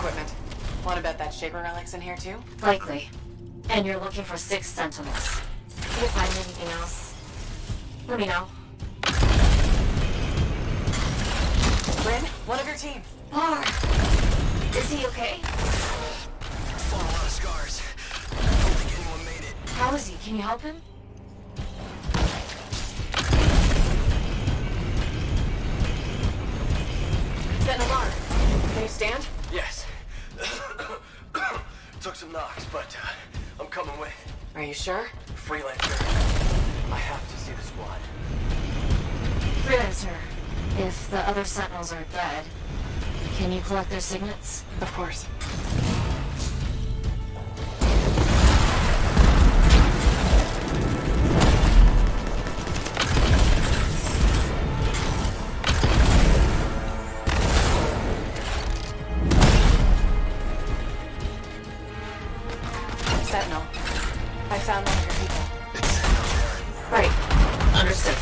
equipment. Want to bet that Shaper relic's in here too? Likely. And you're looking for 6 Sentinels. If you find anything else, let me know. Bryn, one of your team. Bar! Is he okay? Full a lot of scars. I don't think anyone made it. How is he? Can you help him? Sentinel Bar, can you stand? Yes. Took some knocks, but I'm coming with. Are you sure? Freelancer. I have to see the squad. Freelancer, if the other Sentinels are dead, can you collect their signets? Of course. Sentinel, I found one of your people. Right. Understood.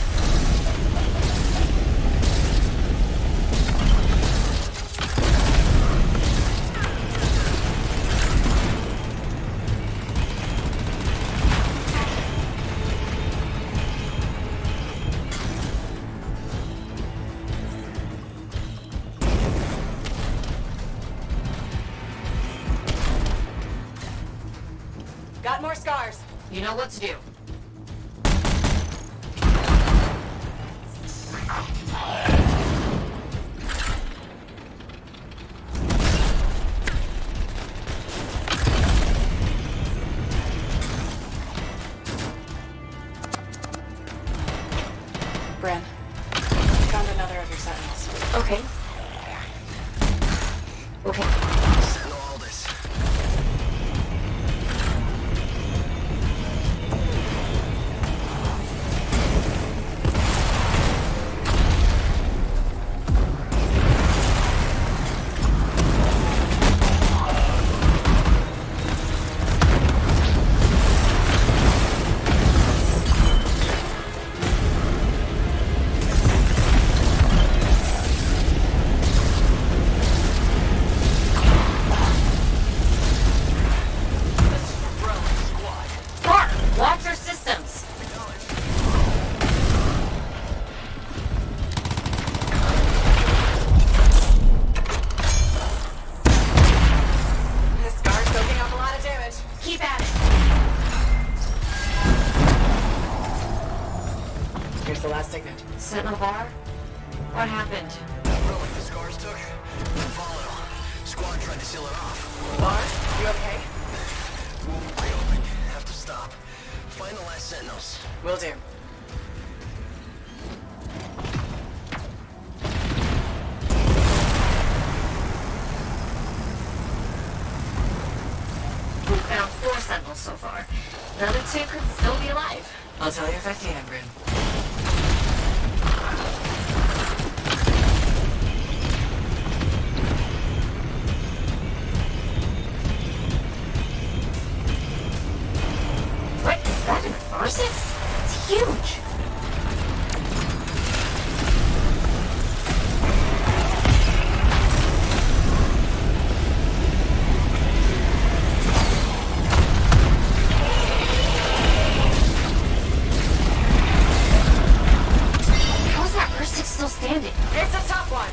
Got more scars. You know what to do. Bryn, found another of your Sentinels. Okay. Okay. Sentinel Aldous. Bar! Watch your systems! This scar's soaking up a lot of damage. Keep at it! Here's the last signet. Sentinel Bar? What happened? Relic the scars took? Volatile. Squad tried to seal it off. Bar, you okay? Wound reopened. Have to stop. Find the last Sentinels. Will do. We found 4 Sentinels so far. The other 2 could still be alive. I'll tell you if I see him, Bryn. What is that, an Ursix? It's huge! How is that Ursix still standing? It's a tough one.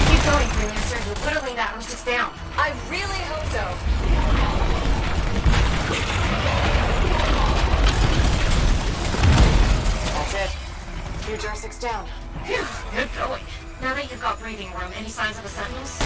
Keep going, Freelancer. You're whittling that Ursix down. I really hope so. That's it. Huge R6 down. Phew, good going. Now that you've got breathing room, any signs of the Sentinels?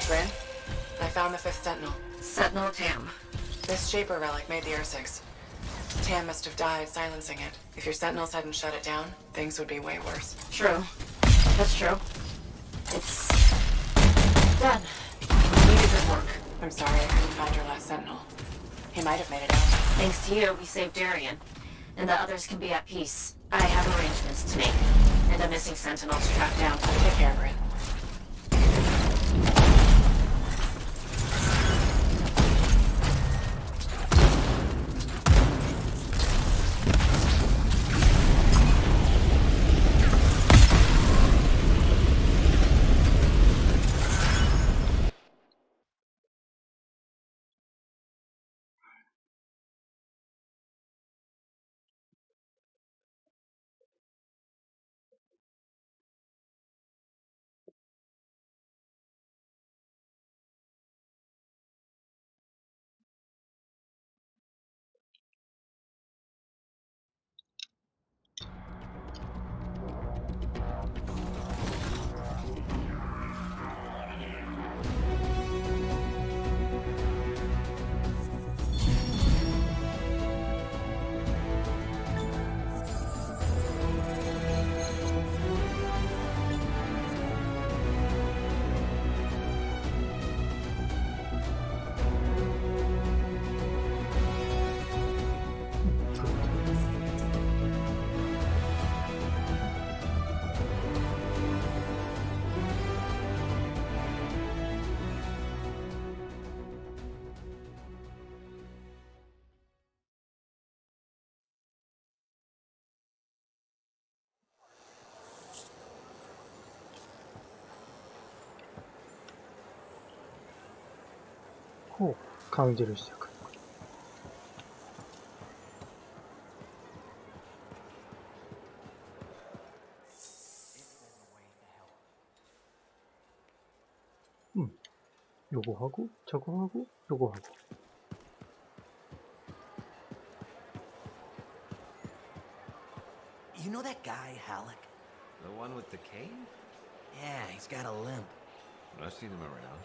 Bryn, I found the 5th Sentinel. Sentinel Tam. This Shaper relic made the Ursix. Tam must have died silencing it. If your Sentinels hadn't shut it down, things would be way worse. True. That's true. It's done. You did good work. I'm sorry I couldn't find your last sentinel. He might have made it out. Thanks to you, we saved Darien. And the others can be at peace. I have arrangements to make. And a missing sentinel to track down. Take care, Grit. 호 강제로 시작한 거. 요거 하고 저거 하고 요거 하고. You know that guy, Halleck? The one with the cane? Yeah, he's got a limp. I've seen him around.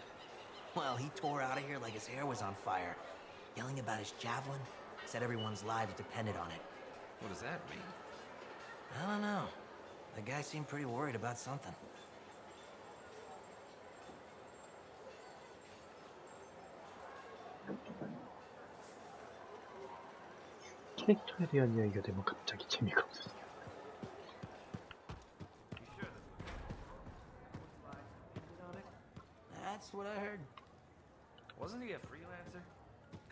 Well, he tore out of here like his hair was on fire. Yelling about his javelin, said everyone's lives depended on it. What does that mean? I don't know. The guy seemed pretty worried about something. 캐릭터에 대한 이야기가 되면 갑자기 재미가 없어요. That's what I heard. Wasn't he a freelancer?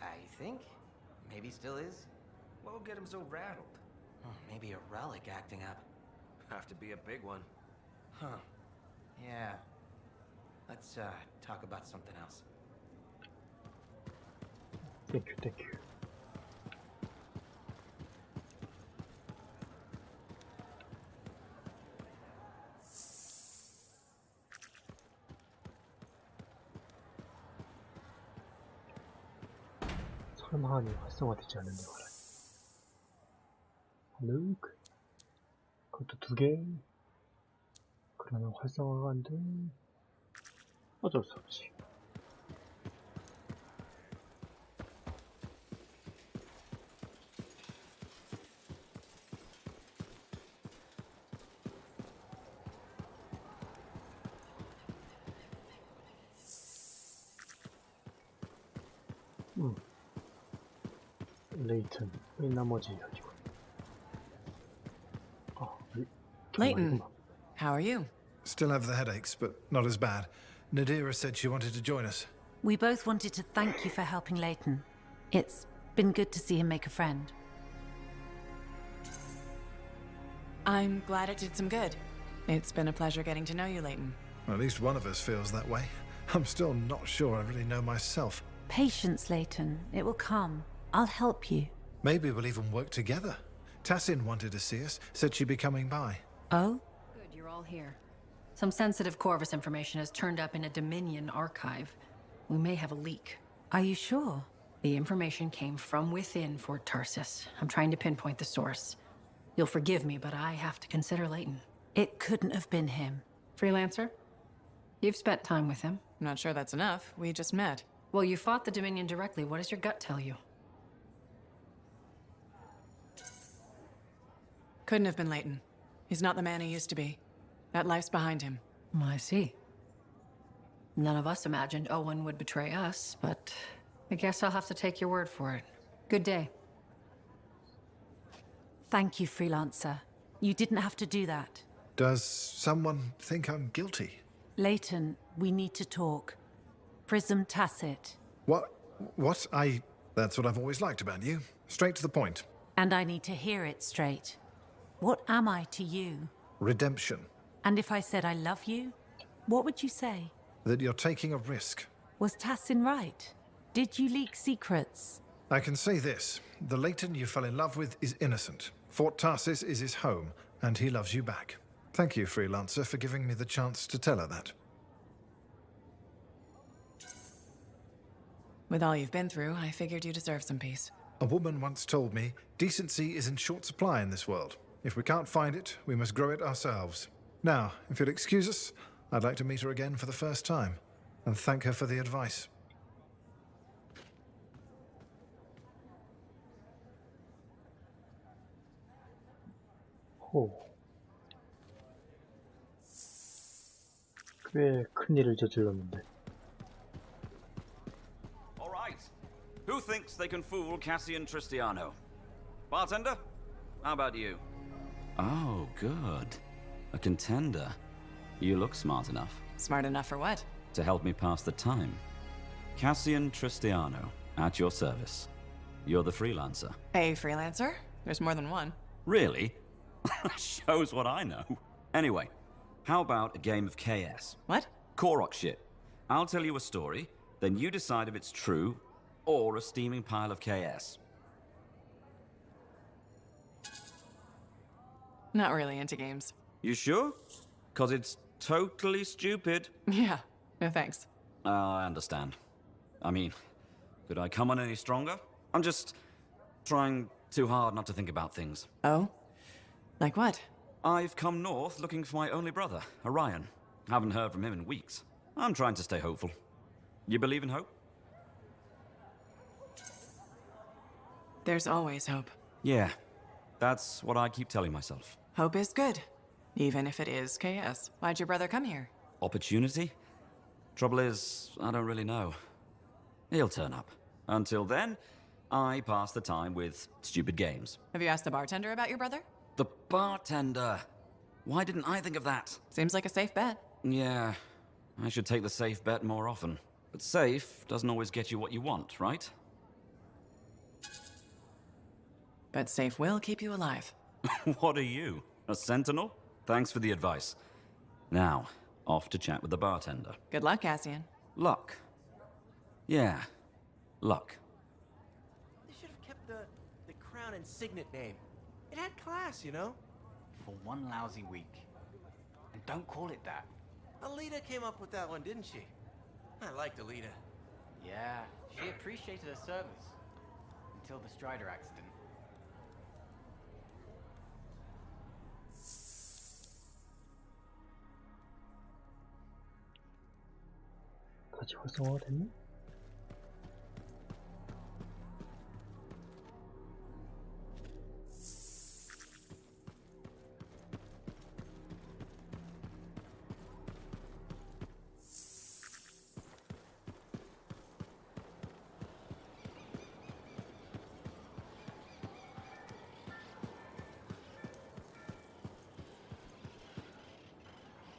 I think. Maybe still is. What would get him so rattled? Maybe a relic acting up. Have to be a big one. Huh. Yeah. Let's, talk about something else. Thank you, thank you. 설마 하니 활성화되지 않는데 말이야. 루크. 그것도 2개. 그러면 활성화가 안 돼. 어쩔 수 없지. 레이튼의 나머지 이야기고. Layton, how are you? Still have the headaches, but not as bad. Nadira said she wanted to join us. We both wanted to thank you for helping Layton. It's been good to see him make a friend. I'm glad it did some good. It's been a pleasure getting to know you, Layton. At least one of us feels that way. I'm still not sure I really know myself. Patience, Layton. It will come. I'll help you. Maybe we'll even work together. Tassin wanted to see us, said she'd be coming by. Oh? Good, you're all here. Some sensitive Corvus information has turned up in a Dominion archive. We may have a leak. Are you sure? The information came from within Fort Tarsus. I'm trying to pinpoint the source. You'll forgive me, but I have to consider Layton. It couldn't have been him. Freelancer? You've spent time with him. I'm not sure that's enough. We just met. Well, you fought the Dominion directly. What does your gut tell you? Couldn't have been Layton. He's not the man he used to be. That life's behind him. I see. None of us imagined Owen would betray us, but I guess I'll have to take your word for it. Good day. Thank you, Freelancer. You didn't have to do that. Does someone think I'm guilty? Leighton, we need to talk. Prism tacit. What? That's what I've always liked about you. Straight to the point. And I need to hear it straight. What am I to you? Redemption. And if I said I love you, what would you say? That you're taking a risk. Was Tassin right? Did you leak secrets? I can say this. The Leighton you fell in love with is innocent. Fort Tarsis is his home, and he loves you back. Thank you, Freelancer, for giving me the chance to tell her that. With all you've been through, I figured you deserve some peace. A woman once told me, decency is in short supply in this world. If we can't find it, we must grow it ourselves. Now, if you'll excuse us, I'd like to meet her again for the first time, and thank her for the advice. 호. 꽤 큰일을 저질렀는데. All right. Who thinks they can fool Cassian Tristiano? Bartender? How about you? Oh, good. A contender. You look smart enough. Smart enough for what? To help me pass the time. Cassian Tristiano, at your service. You're the freelancer. A freelancer? There's more than one. Really? Shows what I know. Anyway, how about a game of KS? What? Korok shit. I'll tell you a story, then you decide if it's true or a steaming pile of KS. Not really into games. You sure? 'Cause it's totally stupid. Yeah, no thanks. I understand. I mean, could I come on any stronger? I'm just trying too hard not to think about things. Oh? Like what? I've come north looking for my only brother, Orion. Haven't heard from him in weeks. I'm trying to stay hopeful. You believe in hope? There's always hope. Yeah, that's what I keep telling myself. Hope is good, even if it is KS. Why'd your brother come here? Opportunity? Trouble is, I don't really know. He'll turn up. Until then, I pass the time with stupid games. Have you asked the bartender about your brother? The bartender. Why didn't I think of that? Seems like a safe bet. Yeah, I should take the safe bet more often. But safe doesn't always get you what you want, right? But safe will keep you alive. What are you? A sentinel? Thanks for the advice. Now, off to chat with the bartender. Good luck, Cassian. Luck. Yeah, luck. They should have kept the crown and signet name. It had class, you know? For one lousy week. And don't call it that. Alita came up with that one, didn't she? I liked Alita. Yeah, she appreciated her service. Until the Strider accident. 다시 활성화가 됐네?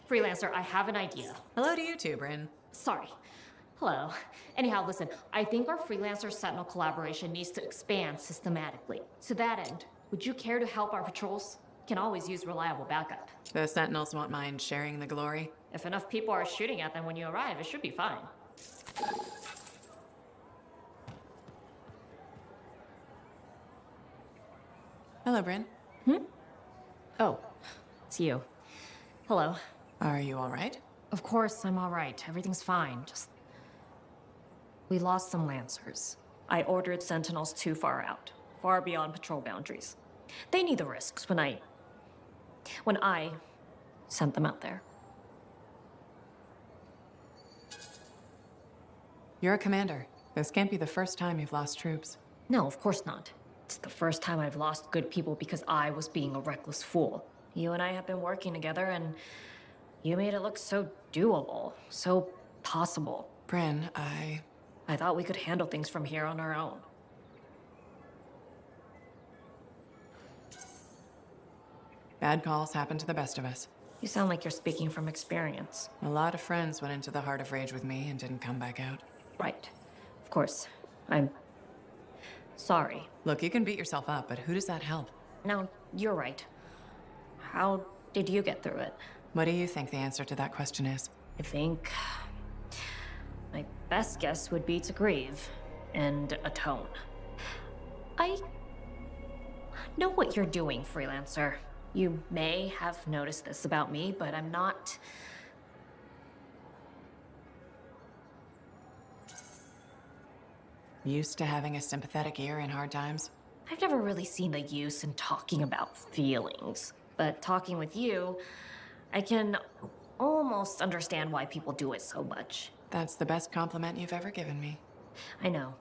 Freelancer, I have an idea. Hello to you too, Bryn. Sorry. Hello. Anyhow, listen, I think our Freelancer Sentinel collaboration needs to expand systematically. To that end, would you care to help our patrols? Can always use reliable backup. The Sentinels won't mind sharing the glory. If enough people are shooting at them when you arrive, it should be fine. Hello, Bryn. Oh, it's you. Hello. Are you all right? Of course, I'm all right. Everything's fine. Just... we lost some Lancers. I ordered Sentinels too far out, far beyond patrol boundaries. They need the risks when I sent them out there. You're a commander. This can't be the first time you've lost troops. No, of course not. It's the first time I've lost good people because I was being a reckless fool. You and I have been working together, and you made it look so doable, so possible. Bryn, I thought we could handle things from here on our own. Bad calls happen to the best of us. You sound like you're speaking from experience. A lot of friends went into the Heart of Rage with me and didn't come back out. Right. Of course. I'm sorry. Look, you can beat yourself up, but who does that help? No, you're right. How did you get through it? What do you think the answer to that question is? I think my best guess would be to grieve and atone. I know what you're doing, freelancer. You may have noticed this about me, but I'm not... Used to having a sympathetic ear in hard times? I've never really seen the use in talking about feelings. But talking with you, I can almost understand why people do it so much. That's the best compliment you've ever given me. I know.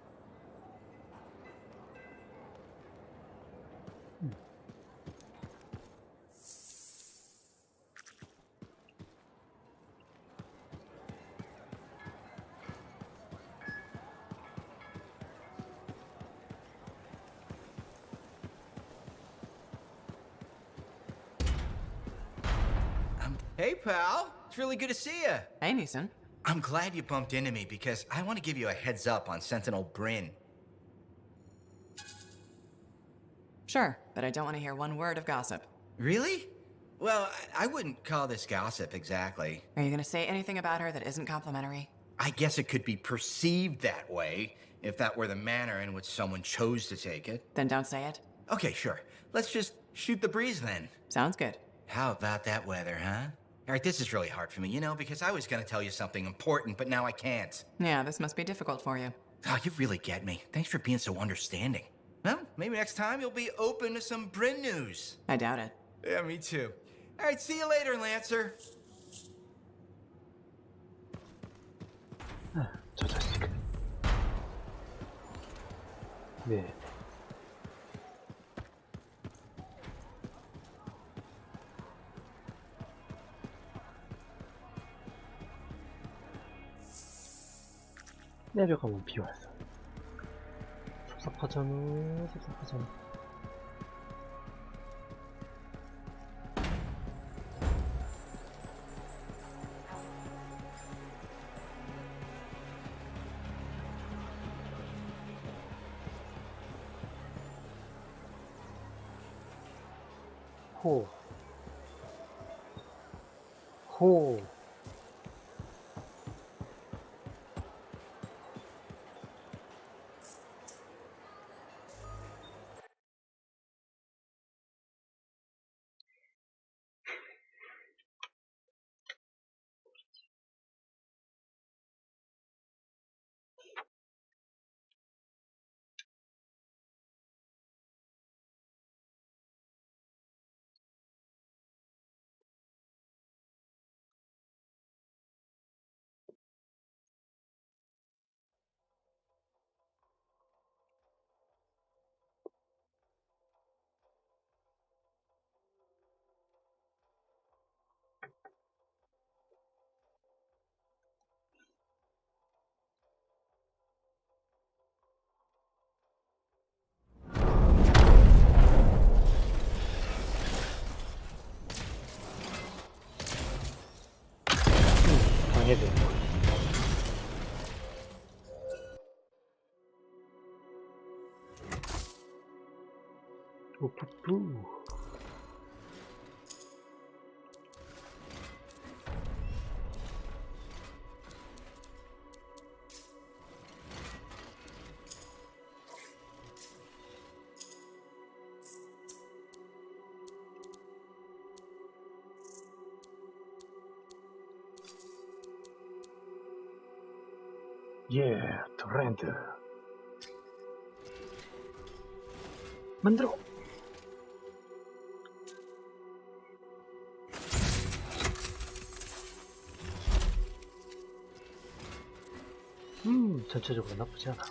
Hey, pal. It's really good to see you. Hey, Neeson. I'm glad you bumped into me because I want to give you a heads up on Sentinel Bryn. Sure, but I don't want to hear one word of gossip. Really? Well, I wouldn't call this gossip exactly. Are you going to say anything about her that isn't complimentary? I guess it could be perceived that way if that were the manner in which someone chose to take it. Then don't say it. Okay, sure. Let's just shoot the breeze then. Sounds good. How about that weather, huh? All right, this is really hard for me, you know, because I was going to tell you something important, but now I can't. Yeah, this must be difficult for you. Oh, you really get me. Thanks for being so understanding. Well, maybe next time you'll be open to some Bryn news. I doubt it. Yeah, me too. All right, see you later, Lancer. 저 자식. 네. 내려가면 비 왔어. 섭섭하잖아, 섭섭하잖아. 호. 호. 방해돼. 우푸푸. 예, 트렌드. 만들어. 전체적으로 나쁘지 않아.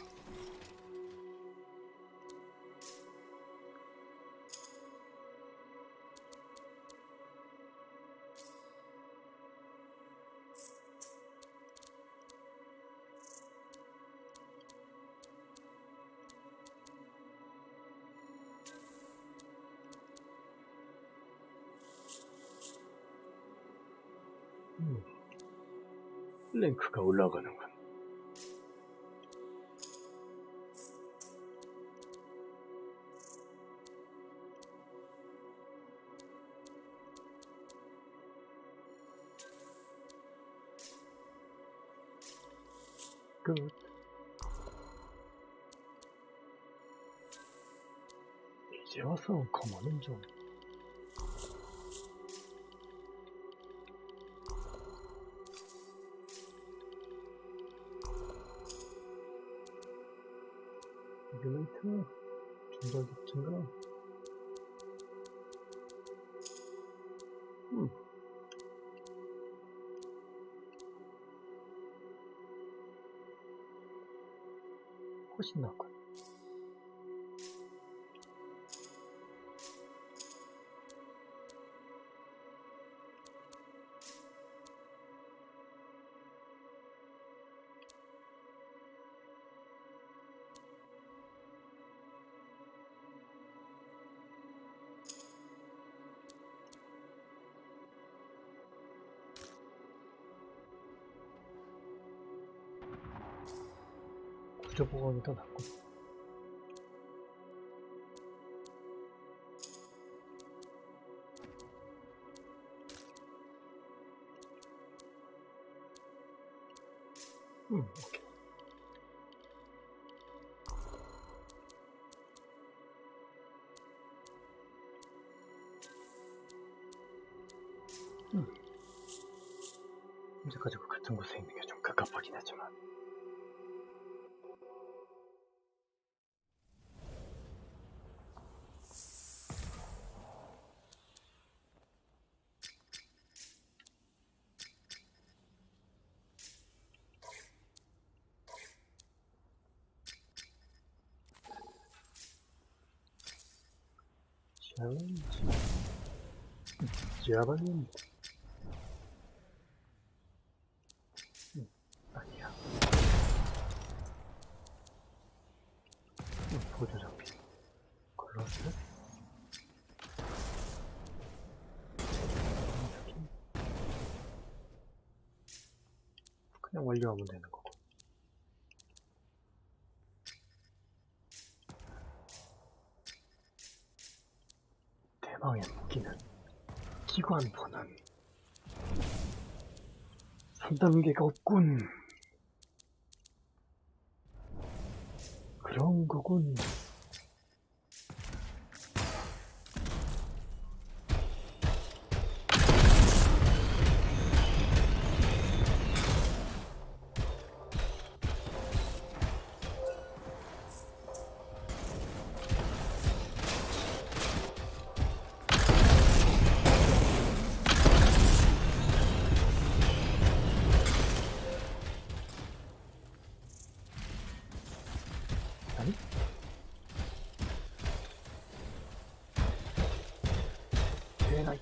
랭크가 올라가는군. 끝. 이제 와서 검언은 좀. 이그레이트 중간 증가. 훨씬 낫군. 구조보건이 더 낫군. 오케이. 이제까지 같은 곳에 있는 게 좀 가깝긴 하지만. 챌린지. 지하방인. 아니야. 보조 장비. 글러스. 그냥 완료하면 되는 거고. 대망의 무기는 기관포는 3단계가 없군. 그런 거군. 아니? 대나이.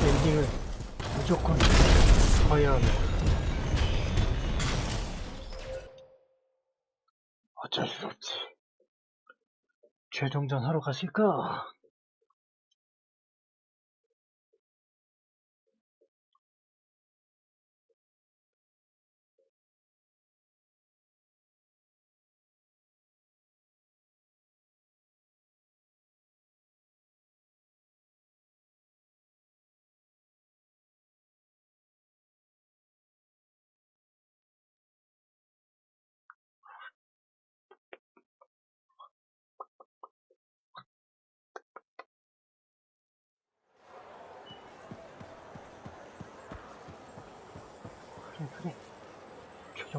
엔딩을 무조건 봐야 하는 거야. 어쩔 수 없지. 최종전 하러 가실까?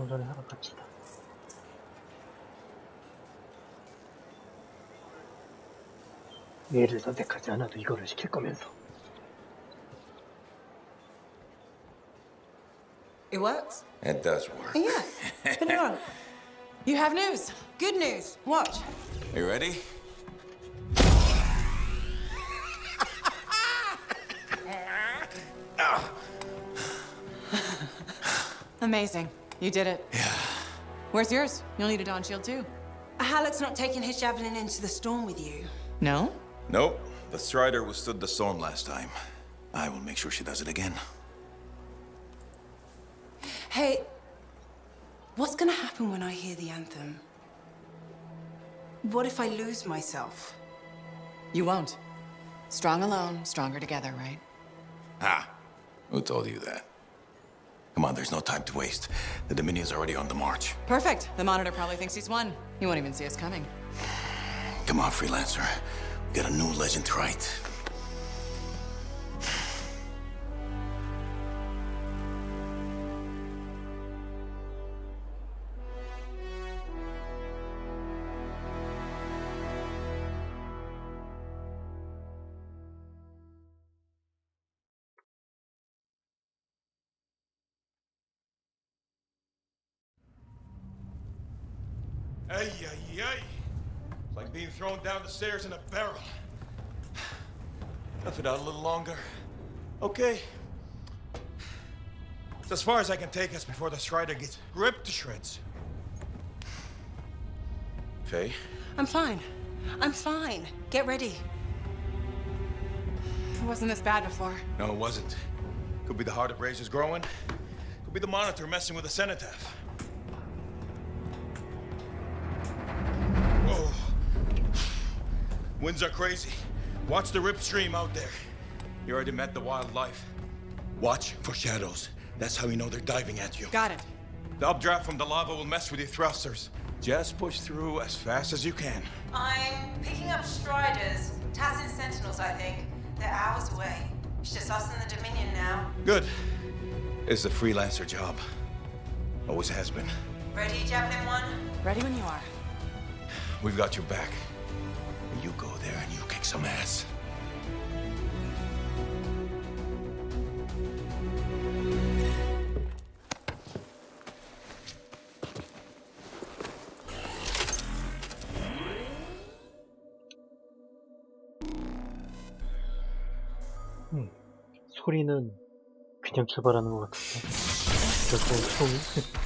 결정전에 하러 갑시다. 얘를 선택하지 않아도 이거를 시킬 거면서. It works? It does work. Yeah. Put it on. You have news. Good news. Watch. You ready? Amazing. You did it. Yeah. Where's yours? You'll need a dawn shield too. Halleck's not taking his javelin into the storm with you. No? Nope. The Strider withstood the storm last time. I will make sure she does it again. Hey, what's gonna happen when I hear the anthem? What if I lose myself? You won't. Strong alone, stronger together, right? Ha! Who told you that? Come on, there's no time to waste. The Dominion's already on the march. Perfect. The Monitor probably thinks he's won. He won't even see us coming. Come on, Freelancer. We got a new legend to write. Ay, ay, ay. It's like being thrown down the stairs in a barrel. Tough it out a little longer. Okay. It's as far as I can take us before the Strider gets ripped to shreds. Faye? I'm fine. I'm fine. Get ready. It wasn't this bad before. No, it wasn't. Could be the heart of Razor's growing. Could be the Monitor messing with the cenotaph. Whoa. Winds are crazy. Watch the rip stream out there. You already met the wildlife. Watch for shadows. That's how you know they're diving at you. Got it. The updraft from the lava will mess with your thrusters. Just push through as fast as you can. I'm picking up Striders. Tassin Sentinels, I think. They're hours away. It's just us and the Dominion now. Good. It's a freelancer job. Always has been. Ready, Javelin 1? Ready when you are. We've got your back. You go there and you kick some ass. 소리는 그냥 출발하는 것 같은데. 결국 총이.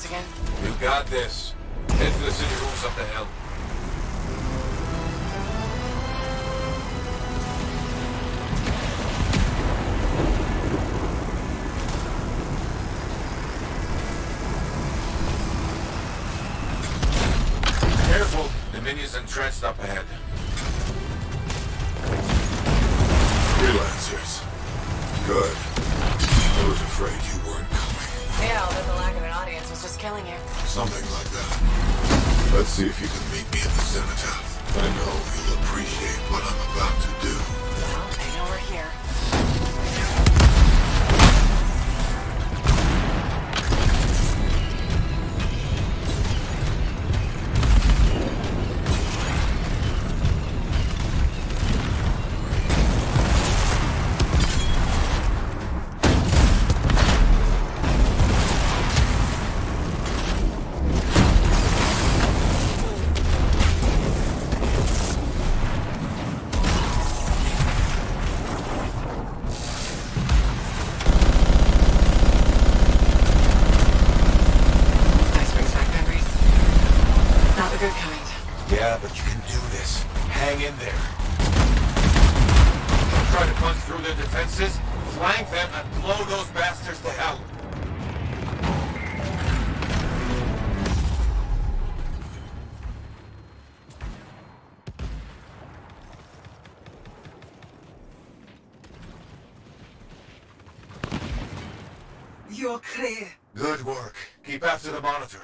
Again. You got this. Head to the city rooms up the hill. Careful. The minions entrenched up ahead. Freelancers. Good. I was afraid you weren't coming. Yeah, I'll bet the lack of an audience was just killing you. Something like that. Let's see if you can meet me at the cenotaph. I know you'll appreciate what I'm about to do. Well, I know we're here. through their defenses, flank them, and blow those bastards to hell. You're clear. Good work. Keep after the monitor.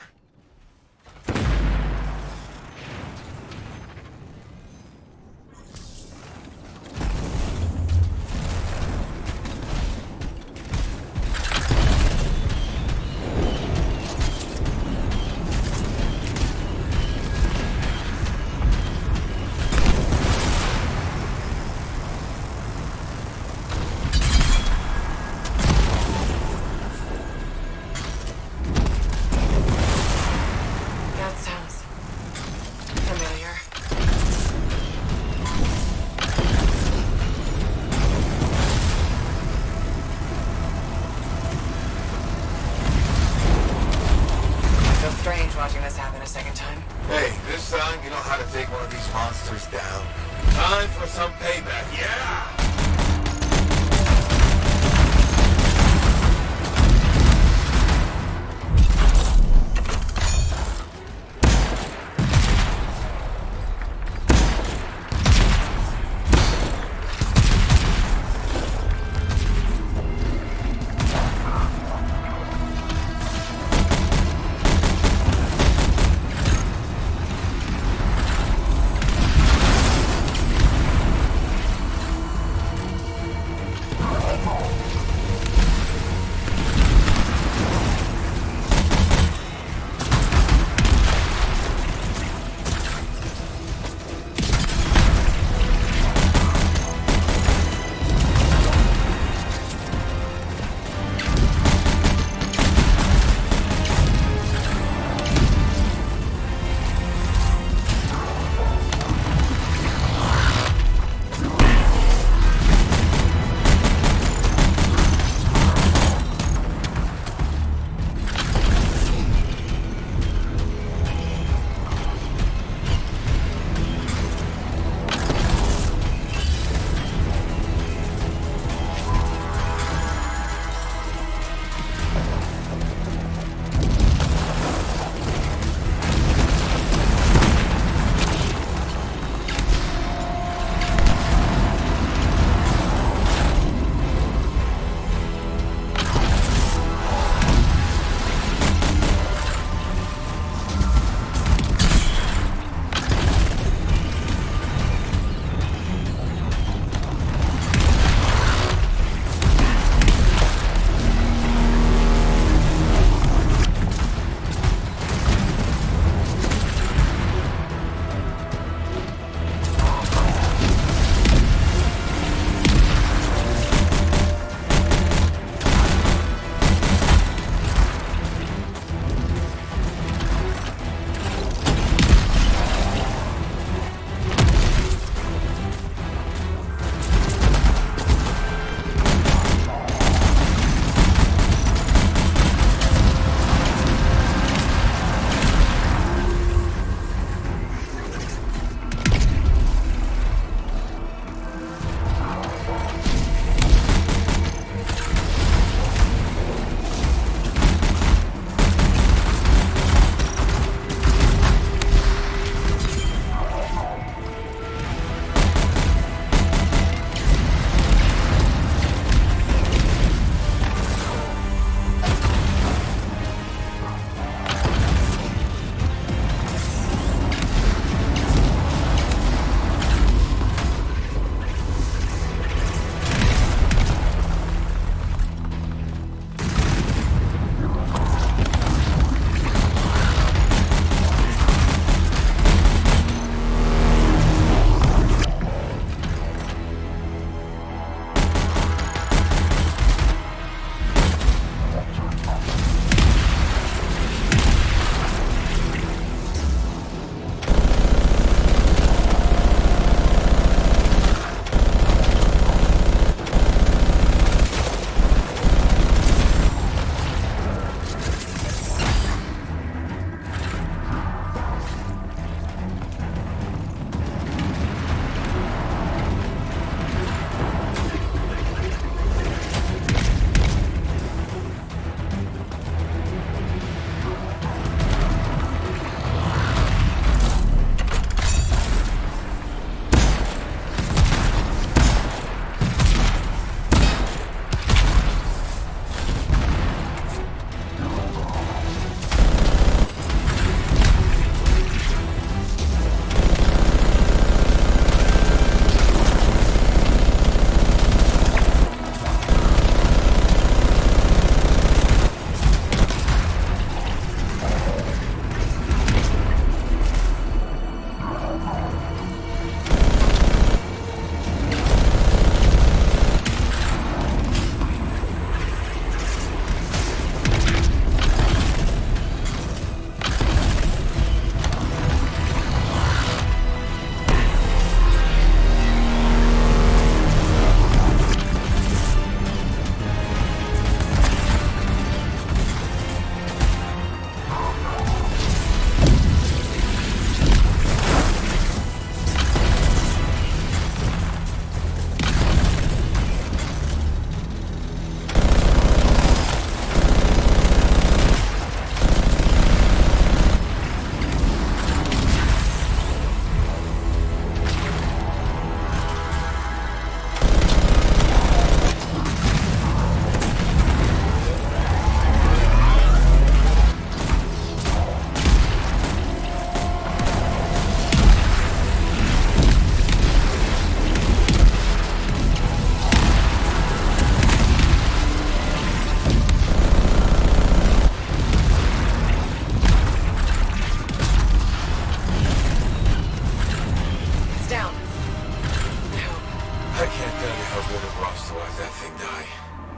I can't tell you how good it was to watch that thing die.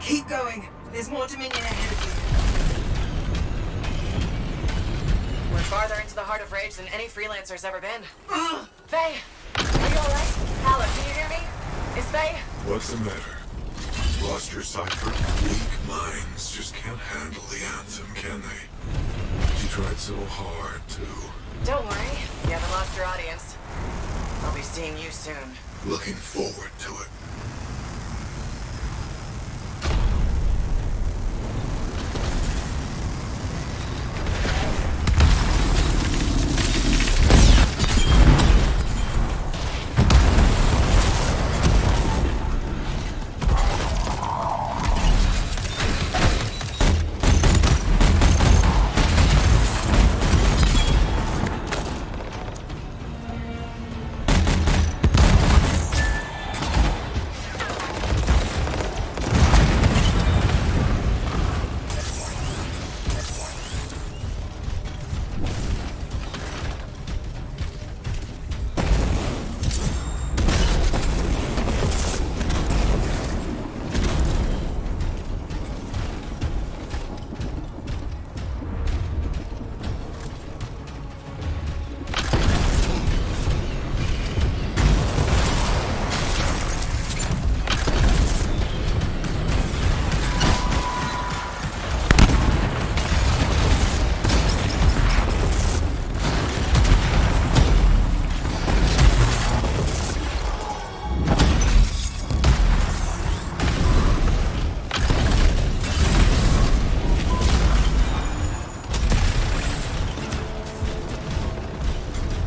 Keep going. There's more Dominion ahead of you. We're farther into the heart of Rage than any freelancer's ever been. Faye, are you alright? Alan, can you hear me? Is Faye? What's the matter? Lost your cipher? Weak minds just can't handle the Anthem, can they? She tried so hard to. Don't worry, you haven't lost your audience. I'll be seeing you soon. Looking forward to it.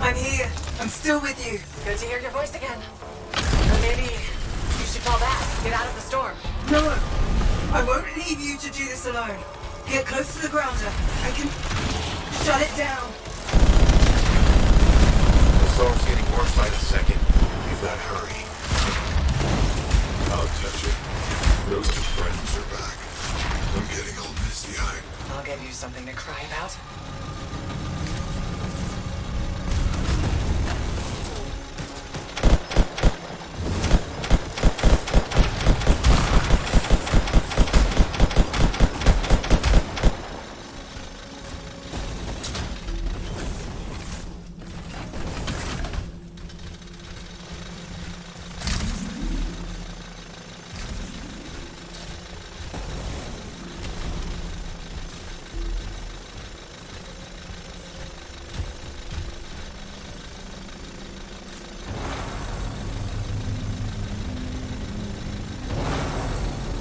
I'm here. I'm still with you. Good to hear your voice again. Or maybe you should fall back. Get out of the storm. No, I won't leave you to do this alone. Get close to the grounder. I can shut it down. The storm's getting worse by the second. You've got to hurry. I'll touch it. Those two friends are back. I'm getting all misty-eyed. I'll give you something to cry about.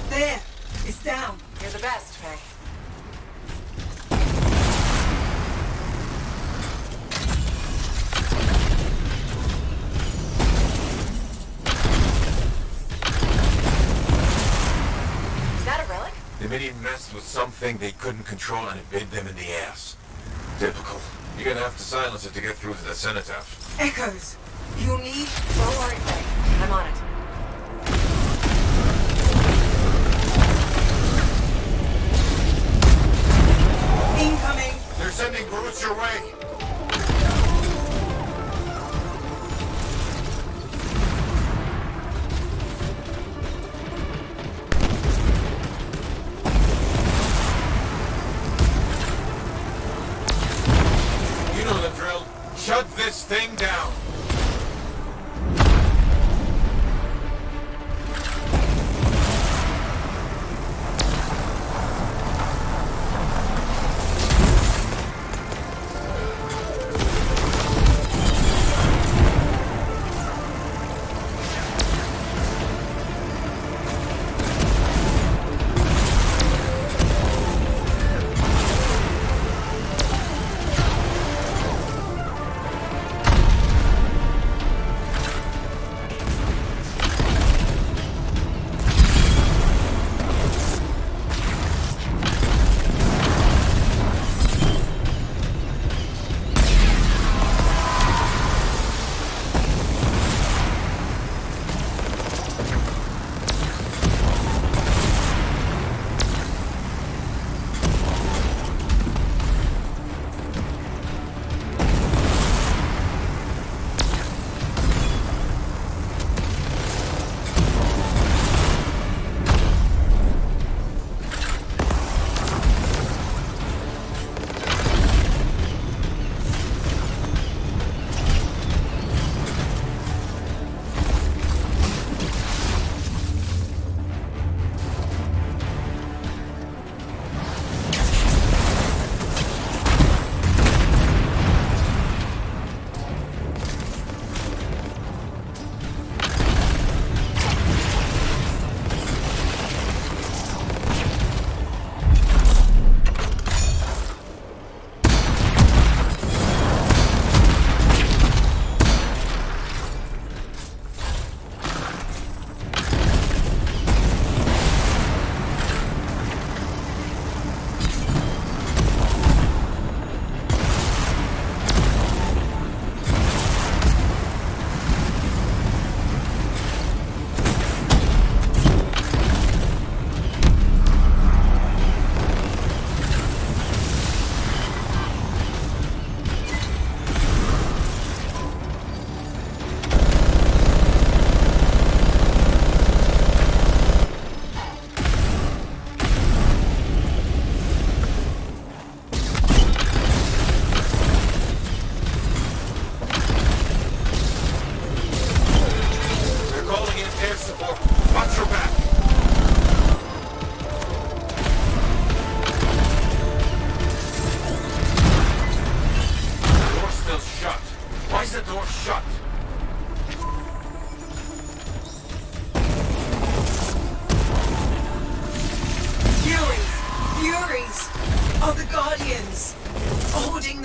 There. It's down. You're the best, Faye. Is that a relic? The Dominion messed with something they couldn't control and it bit them in the ass. Typical. You're gonna have to silence it to get through to the cenotaph. Echoes. You'll need. Don't worry, Faye. I'm on it. Incoming. They're sending brutes your way. You know the drill. Shut this thing down.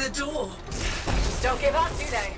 the door. Just don't give up, do they?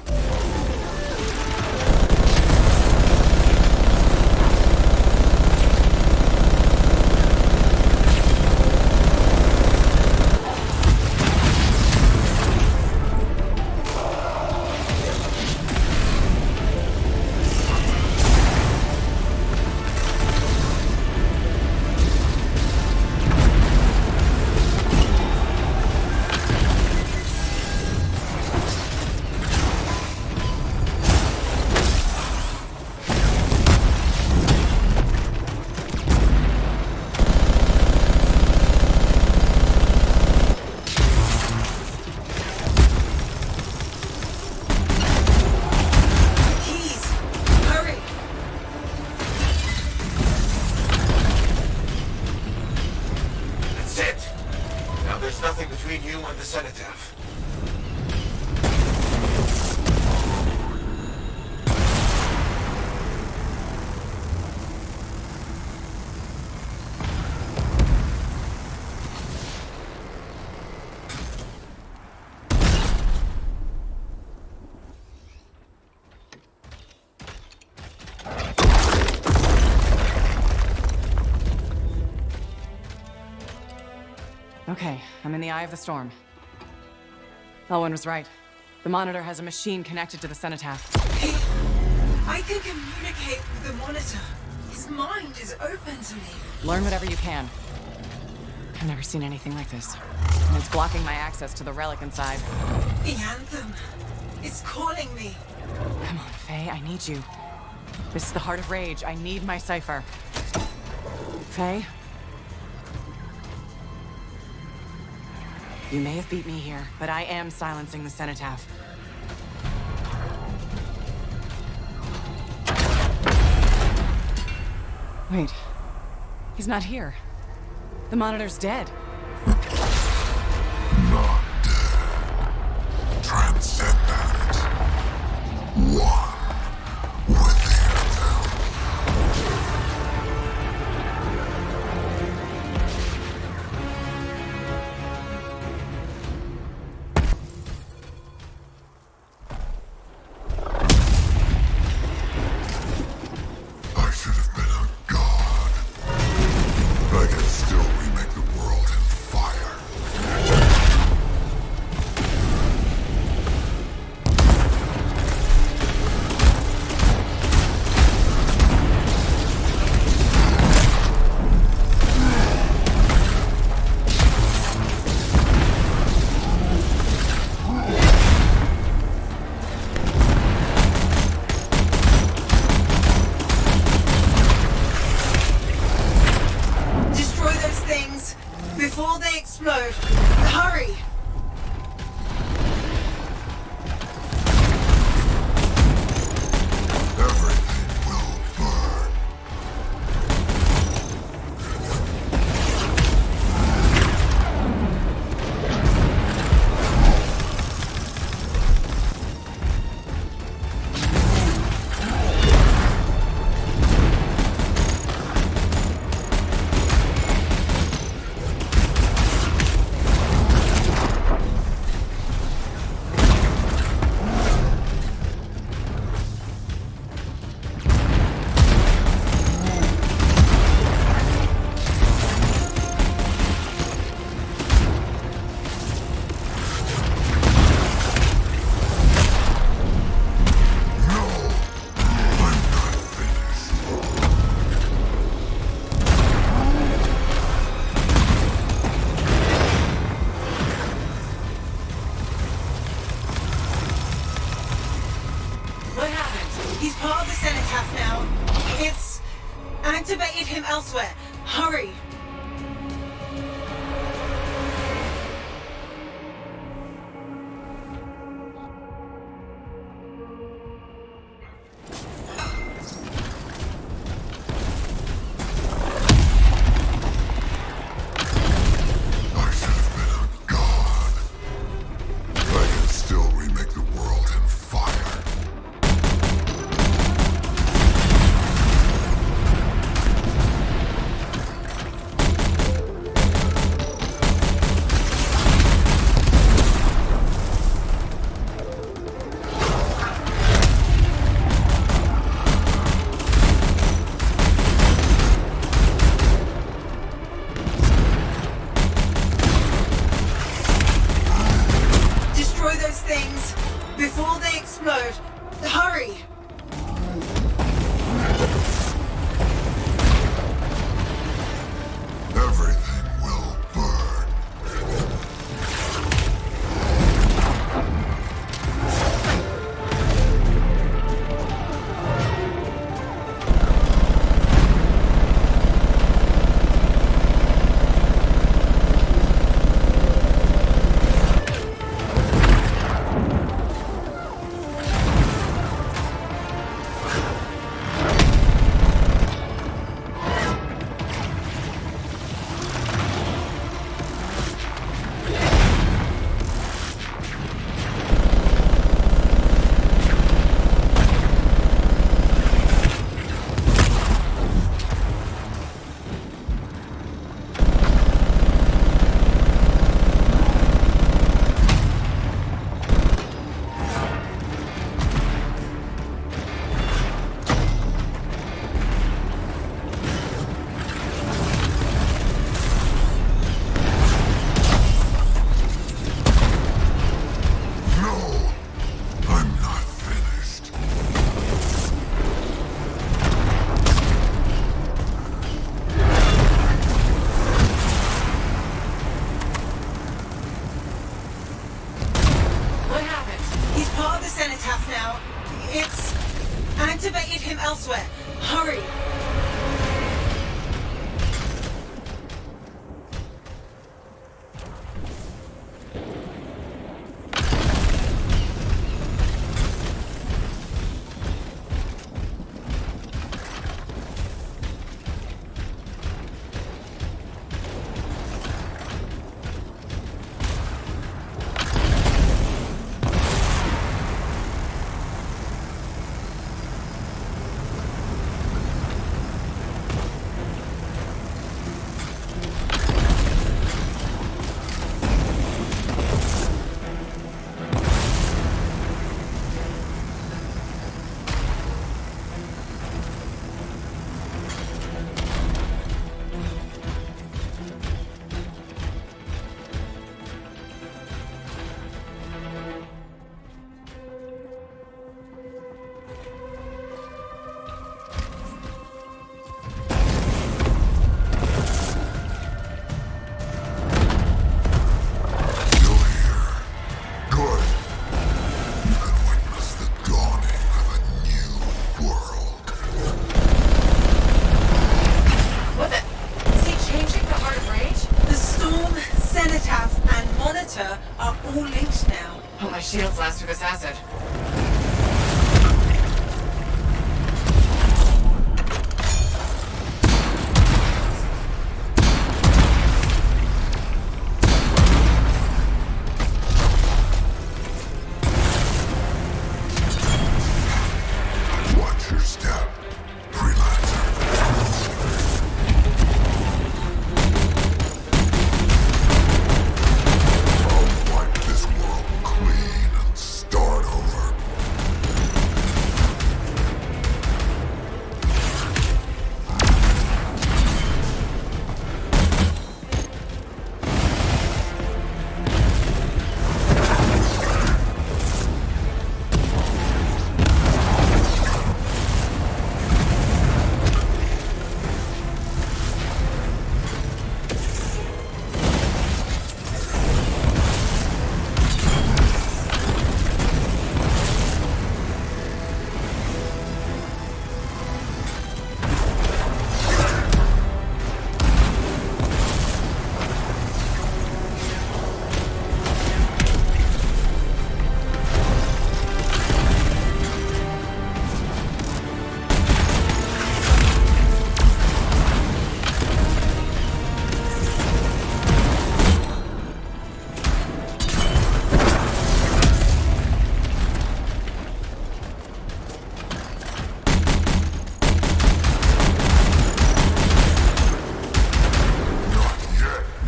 Okay, I'm in the eye of the storm. Elwyn was right. The monitor has a machine connected to the cenotaph. I can communicate with the monitor. His mind is open to me. Learn whatever you can. I've never seen anything like this. And it's blocking my access to the relic inside. The Anthem. It's calling me. Come on, Faye, I need you. This is the heart of rage. I need my cipher. Faye? You may have beat me here, but I am silencing the cenotaph. Wait. He's not here. The monitor's dead. Not dead. Transcendent. One with the Anthem. I should have been a god. I can still remake the world in fire. Destroy those things before they explode. Hurry! Everything will burn. What happened? He's part of the cenotaph now. It's activated him elsewhere. Hurry! I should have been a god. I can still remake the world in fire. shields last through this acid. Watch your step, freelancer. I'll wipe this world clean and start over.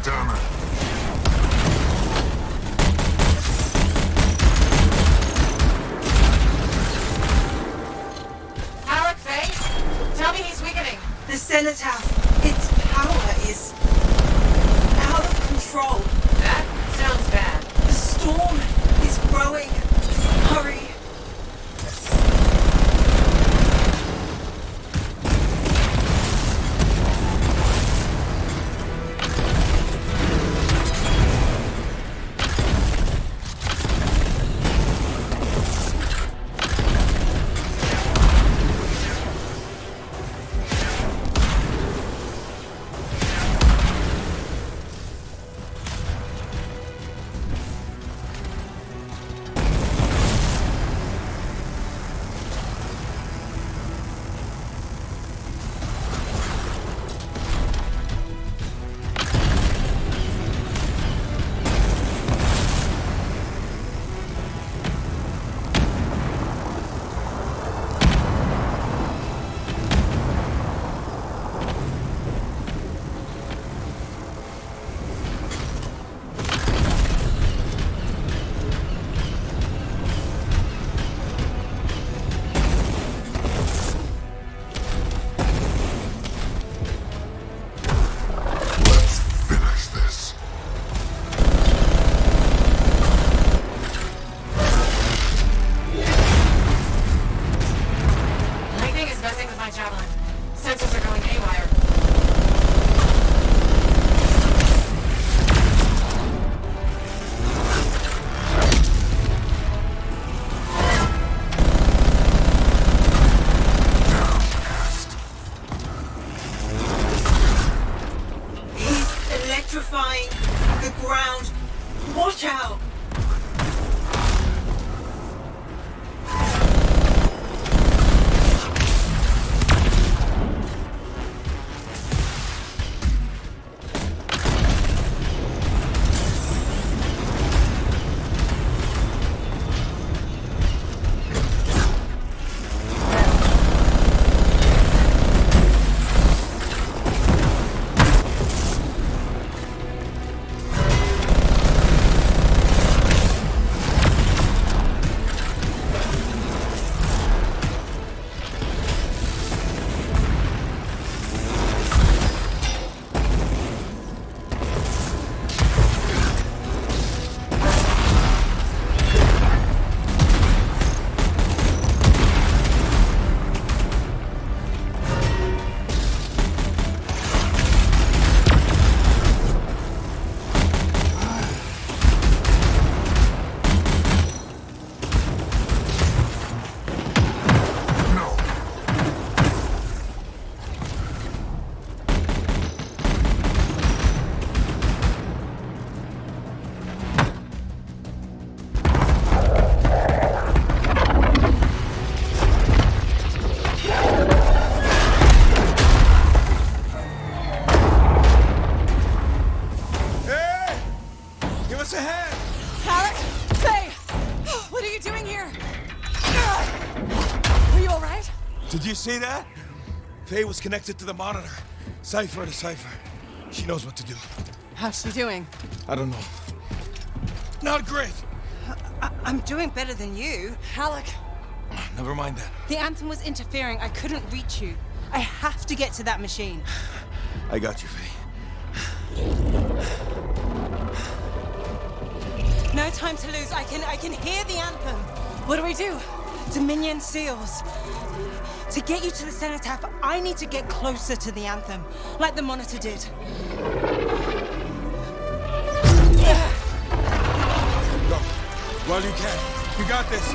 Damn it. Alec, Faye? Tell me he's weakening. The cenotaph, its power is out of control. That sounds bad. The storm is growing. Hurry. Finish this. Lightning is messing with my javelin. Sensors are going haywire. He's electrifying the ground. Watch out. see that? Faye was connected to the monitor. Cipher to cipher. She knows what to do. How's she doing? I don't know. Not great. I'm doing better than you. Halleck. Never mind that. The Anthem was interfering. I couldn't reach you. I have to get to that machine. I got you, Faye. No time to lose. I can hear the Anthem. What do we do? Dominion seals. To get you to the cenotaph, I need to get closer to the Anthem, like the monitor did. Go. Well, you can. You got this.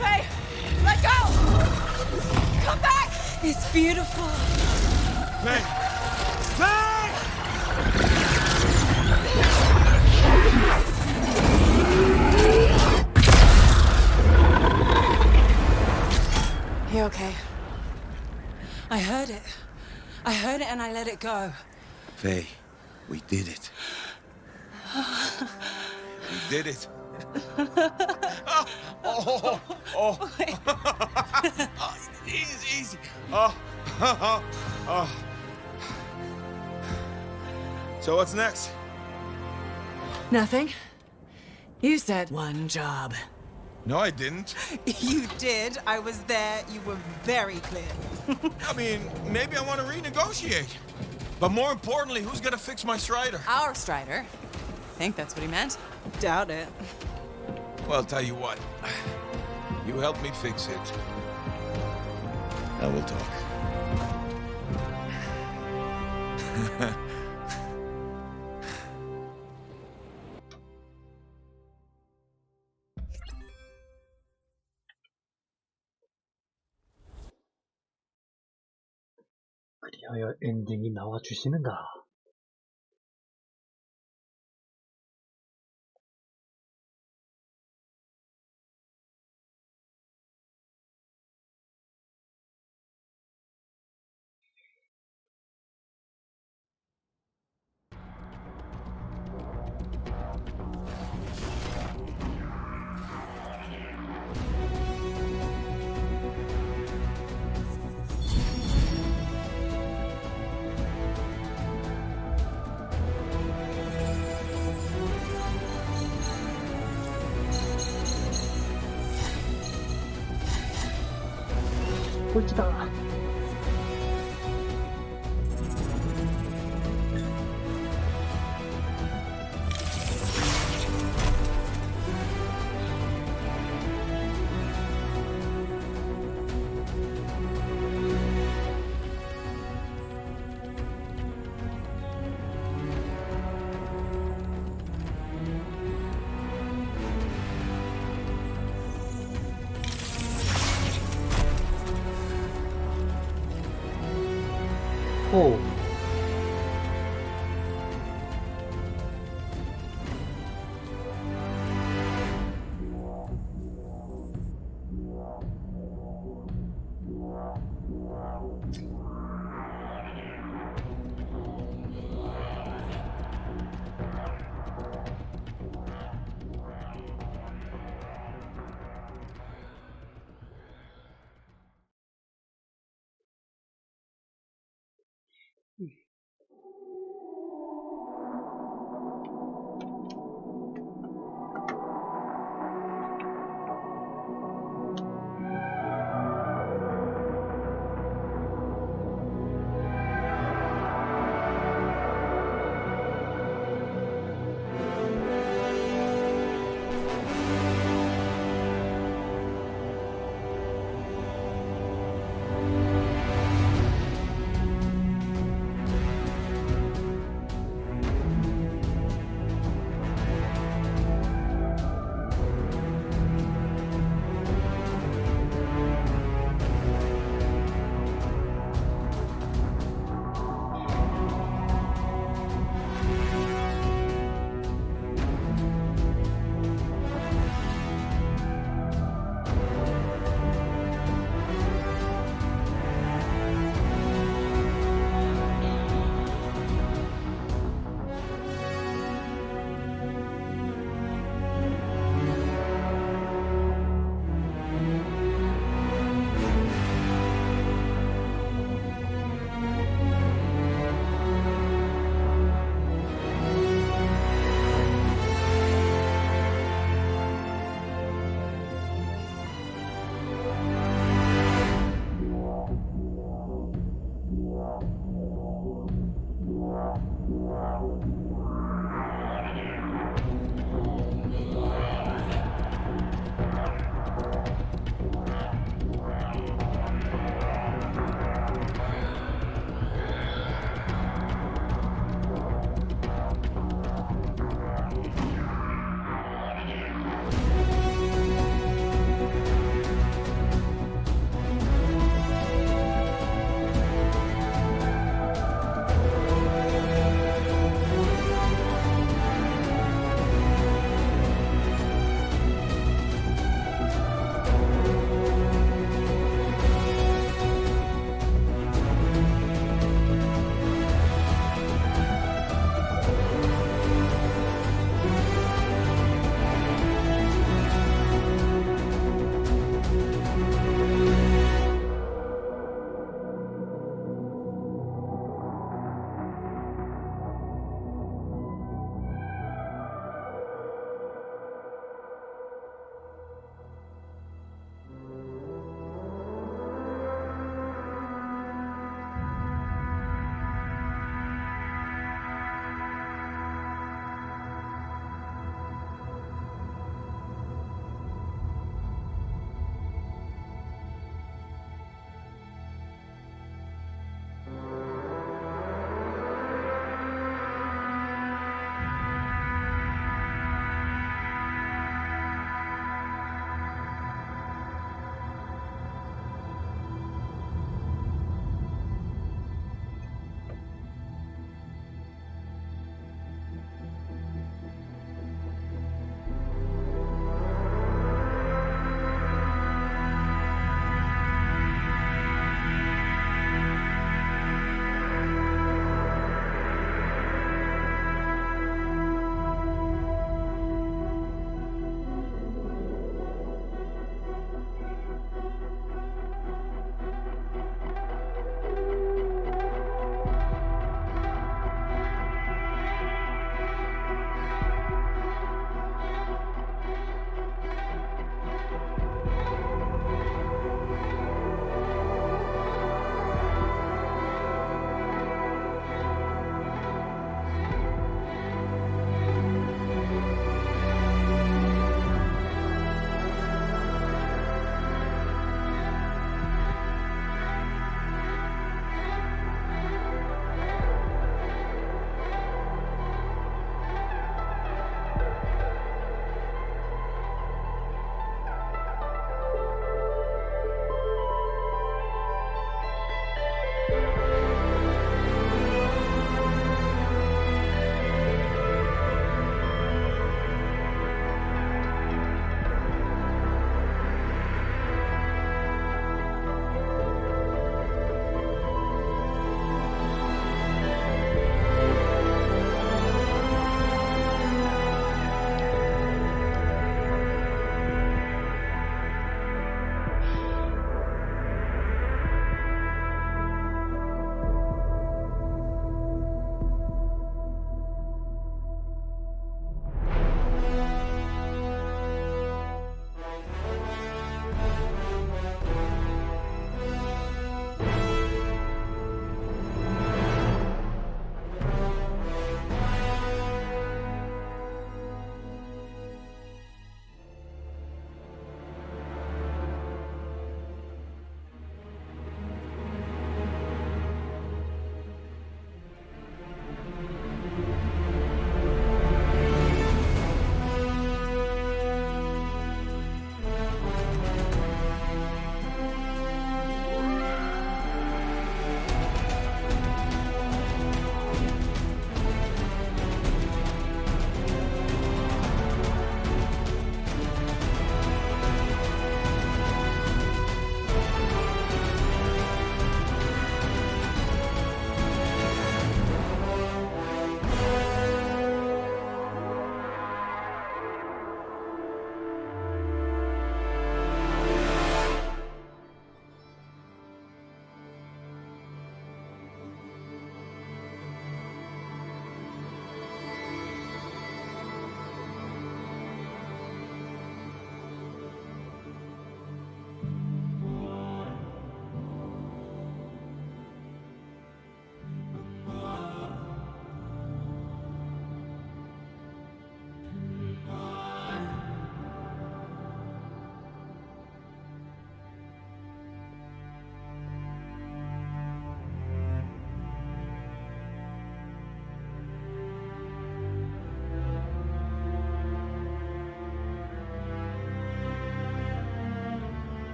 Hey, let go! Come back! It's beautiful. Faye! Faye! You okay? I heard it. I heard it and I let it go. Faye, we did it. We did it. Oh. Easy. Oh. So what's next? Nothing. You said one job. No, I didn't. You did. I was there. You were very clear. I mean, maybe I want to renegotiate. But more importantly, who's gonna fix my Strider? Our Strider. I think that's what he meant. Doubt it. Well, I'll tell you what. You help me fix it. And we'll talk. 그리하여 엔딩이 나와주시는가. 꼴찌다. 오.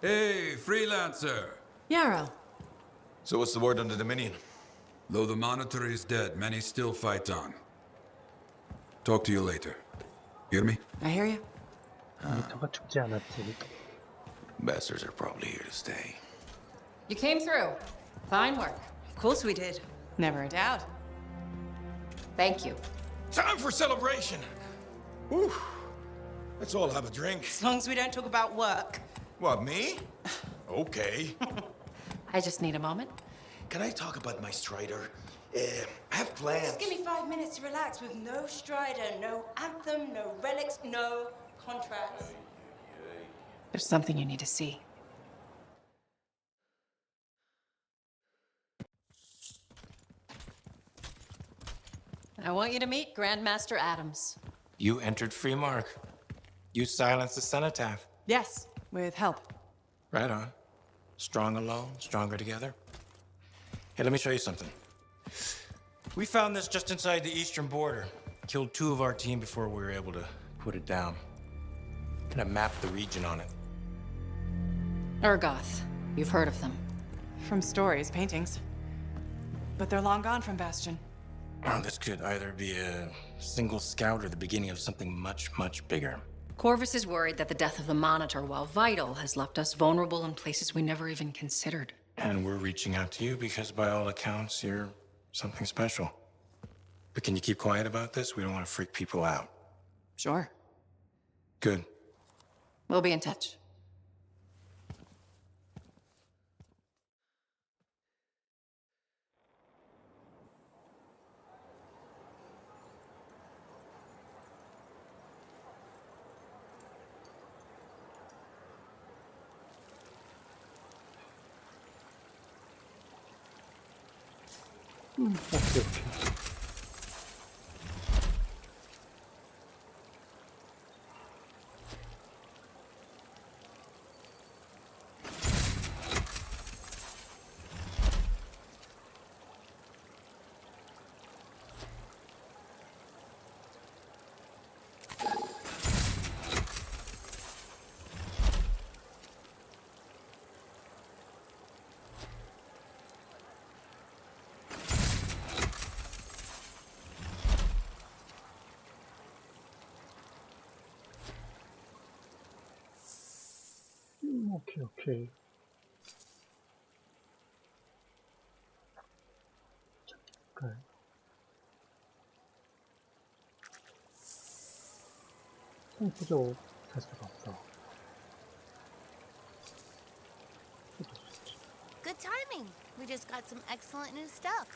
Hey, freelancer! Yarrow. So what's the word on the Dominion? Though the Monitor is dead, many still fight on. Talk to you later. Hear me? I hear you. 모니터가 죽지 않았지. Bastards are probably here to stay. You came through. Fine work. Of course we did. Never a doubt. Thank you. Time for celebration! Whew. Let's all have a drink. As long as we don't talk about work. What, me? Okay. I just need a moment. Can I talk about my Strider? I have plans. Just give me 5 minutes to relax with no Strider, no Anthem, no relics, no contracts. There's something you need to see. I want you to meet Grandmaster Adams. You entered Freemark. You silenced the Cenotaph. Yes, with help. Right on. Strong alone, stronger together. Hey, let me show you something. We found this just inside the eastern border. Killed 2 of our team before we were able to put it down. And I mapped the region on it. Urgoth. You've heard of them. From stories, paintings. But they're long gone from Bastion. Oh, this could either be a single scout or the beginning of something much, much bigger. Corvus is worried that the death of the Monitor, while vital, has left us vulnerable in places we never even considered. And we're reaching out to you because by all accounts, you're something special. But can you keep quiet about this? We don't want to freak people out. Sure. Good. We'll be in touch. 오케이, 오케이. 오케이, 오케이. 잠깐. 부족 살 수가 없어. Good timing. We just got some excellent new stuff.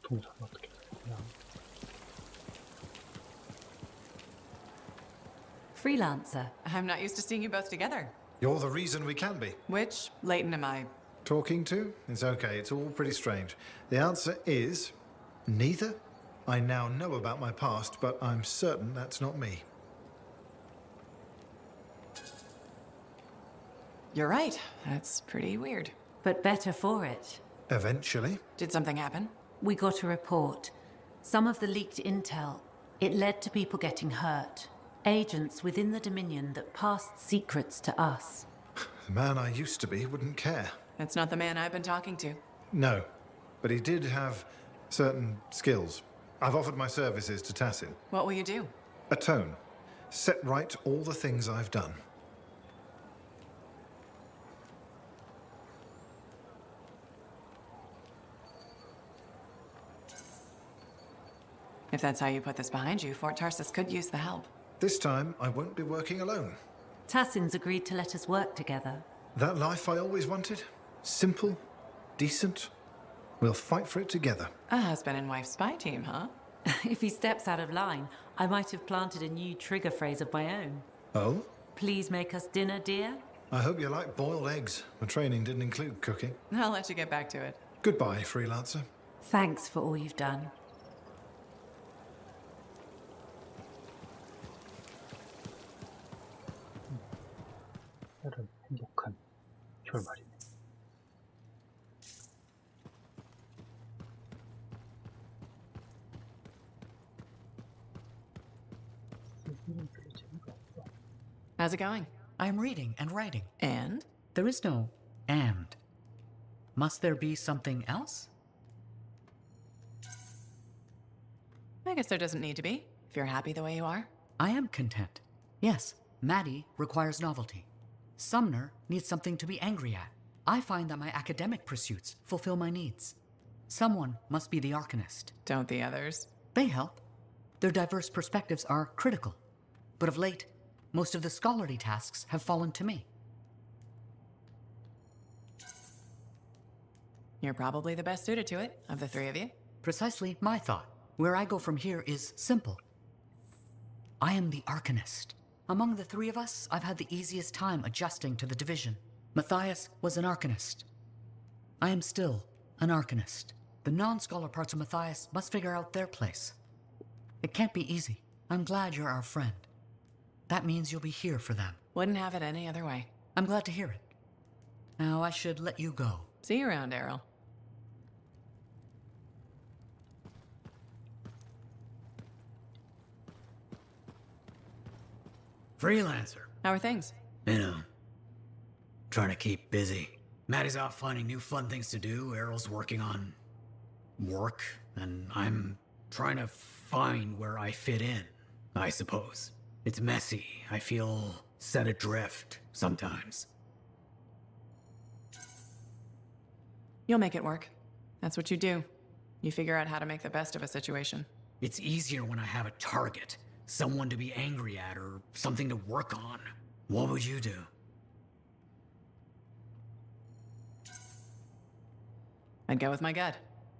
동선 어떻게 그냥 Freelancer. I'm not used to seeing you both together. You're the reason we can be. Which Leighton am I? Talking to? It's okay, it's all pretty strange. The answer is neither. I now know about my past, but I'm certain that's not me. You're right. That's pretty weird. But better for it. Eventually. Did something happen? We got a report. Some of the leaked intel, it led to people getting hurt. Agents within the Dominion that passed secrets to us. The man I used to be wouldn't care. That's not the man I've been talking to. No, but he did have certain skills. I've offered my services to Tassin. What will you do? Atone. Set right all the things I've done. If that's how you put this behind you, Fort Tarsus could use the help. This time, I won't be working alone. Tassin's agreed to let us work together. That life I always wanted? Simple, decent. We'll fight for it together. A husband and wife spy team, huh? If he steps out of line, I might have planted a new trigger phrase of my own. Oh? Please make us dinner, dear. I hope you like boiled eggs. The training didn't include cooking. I'll let you get back to it. Goodbye, freelancer. Thanks for all you've done. 다른 행복한 결말이네. How's it going? I'm reading and writing. And? There is no and. Must there be something else? I guess there doesn't need to be, if you're happy the way you are. I am content. Yes, Maddie requires novelty. Sumner needs something to be angry at. I find that my academic pursuits fulfill my needs. Someone must be the Arcanist. Don't the others? They help. Their diverse perspectives are critical. But of late, most of the scholarly tasks have fallen to me. You're probably the best suited to it, of the three of you. Precisely my thought. Where I go from here is simple. I am the Arcanist. Among the three of us, I've had the easiest time adjusting to the division. Matthias was an Arcanist. I am still an Arcanist. The non-scholar parts of Matthias must figure out their place. It can't be easy. I'm glad you're our friend. That means you'll be here for them. Wouldn't have it any other way. I'm glad to hear it. Now I should let you go. See you around, Errol. Freelancer. How are things? You know, trying to keep busy. Maddie's out finding new fun things to do. Errol's working on work, and I'm trying to find where I fit in, I suppose. It's messy. I feel set adrift sometimes. You'll make it work. That's what you do. You figure out how to make the best of a situation. It's easier when I have a target, someone to be angry at or something to work on. What would you do? I'd go with my gut.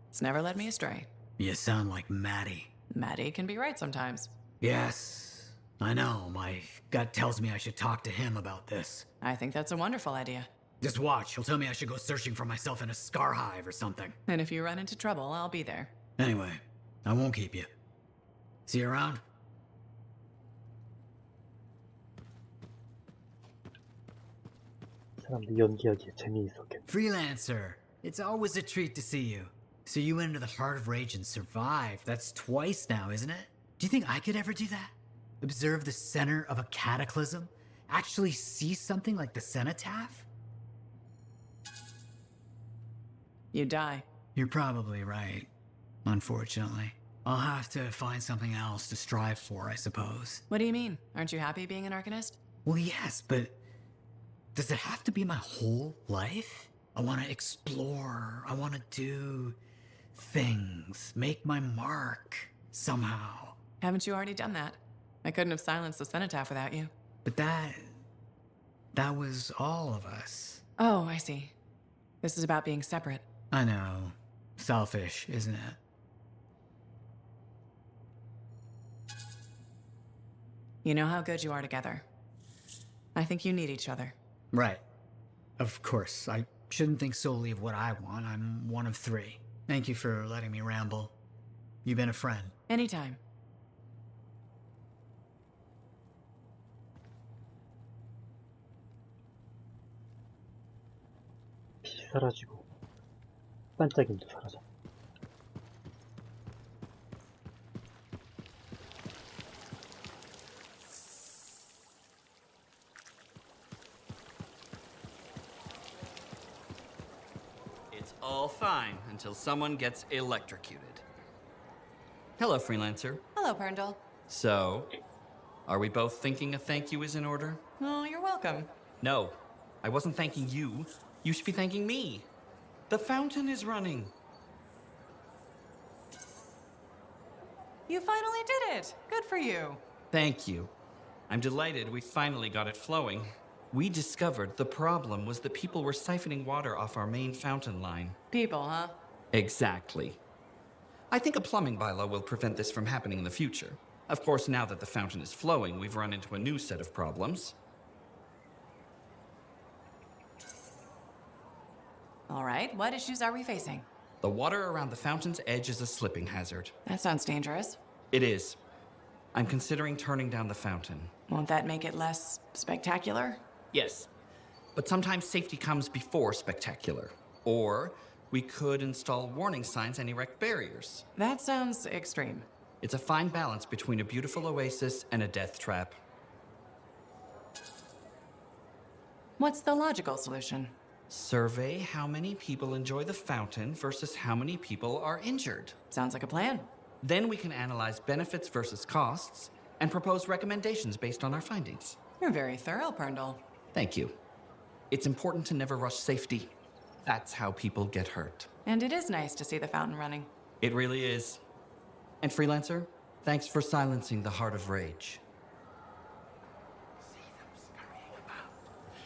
It's never led me astray. You sound like Maddie. Maddie can be right sometimes. Yes, I know. My gut tells me I should talk to him about this. I think that's a wonderful idea. Just watch. He'll tell me I should go searching for myself in a scar hive or something. And if you run into trouble, I'll be there. Anyway, I won't keep you. See you around? 사람들 연기하기에 재미있었겠네. Freelancer, it's always a treat to see you. So you went into the heart of rage and survived. That's twice now, isn't it? Do you think I could ever do that? Observe the center of a cataclysm? Actually see something like the cenotaph? You die. You're probably right. Unfortunately. I'll have to find something else to strive for, I suppose. What do you mean? Aren't you happy being an Arcanist? Well, yes, but does it have to be my whole life? I want to explore. I want to do things, make my mark somehow. Haven't you already done that? I couldn't have silenced the cenotaph without you. But that was all of us. Oh, I see. This is about being separate. I know. Selfish, isn't it? You know how good you are together. I think you need each other. Right. Of course. I shouldn't think solely of what I want. I'm one of three. Thank you for letting me ramble. You've been a friend. Anytime. 빛이 사라지고 반짝임도 사라져. It's all fine until someone gets electrocuted. Hello, Freelancer. Hello, Perndall. So, are we both thinking a thank you is in order? Oh, you're welcome. No, I wasn't thanking you. You should be thanking me. The fountain is running. You finally did it. Good for you. Thank you. I'm delighted we finally got it flowing. We discovered the problem was that people were siphoning water off our main fountain line. People, huh? Exactly. I think a plumbing bylaw will prevent this from happening in the future. Of course, now that the fountain is flowing, we've run into a new set of problems. All right, what issues are we facing? The water around the fountain's edge is a slipping hazard. That sounds dangerous. It is. I'm considering turning down the fountain. Won't that make it less spectacular? Yes. But sometimes safety comes before spectacular. Or we could install warning signs and erect barriers. That sounds extreme. It's a fine balance between a beautiful oasis and a death trap. What's the logical solution? Survey how many people enjoy the fountain versus how many people are injured. Sounds like a plan. Then we can analyze benefits versus costs and propose recommendations based on our findings. You're very thorough, Perndle. Thank you. It's important to never rush safety. That's how people get hurt. And it is nice to see the fountain running. It really is. And Freelancer, thanks for silencing the Heart of Rage.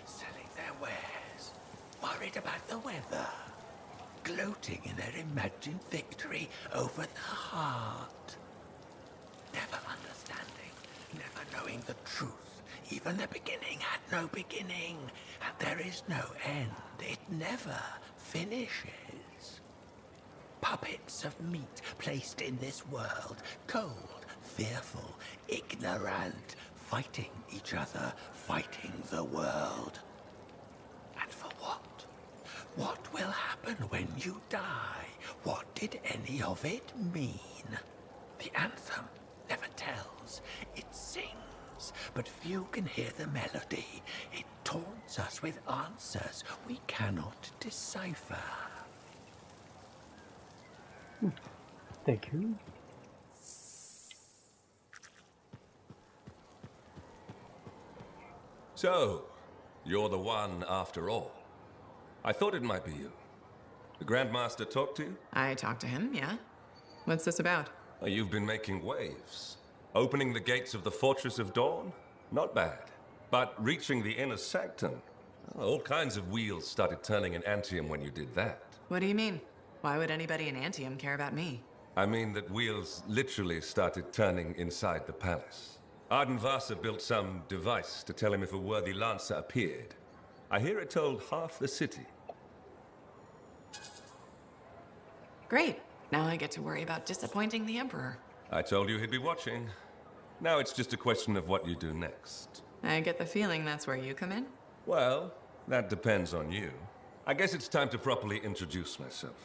Selling their wares, worried about the weather, gloating in their imagined victory over the heart. Never understanding, never knowing the truth. Even the beginning had no beginning, and there is no end. It never finishes. Puppets of meat placed in this world, cold, fearful, ignorant, fighting each other, fighting the world. And for what? What will happen when you die? What did any of it mean? The anthem never tells, it sings, but few can hear the melody. It taunts us with answers we cannot decipher. Thank you. So, you're the one after all. I thought it might be you. The Grandmaster talked to you? I talked to him, yeah. What's this about? Oh, you've been making waves. Opening the gates of the Fortress of Dawn? Not bad. But reaching the inner sanctum? All kinds of wheels started turning in Anthem when you did that. What do you mean? Why would anybody in Anthem care about me? I mean that wheels literally started turning inside the palace. Arden Vasa built some device to tell him if a worthy lancer appeared. I hear it told half the city. Great. Now I get to worry about disappointing the Emperor. I told you he'd be watching. Now it's just a question of what you do next. I get the feeling that's where you come in. Well, that depends on you. I guess it's time to properly introduce myself.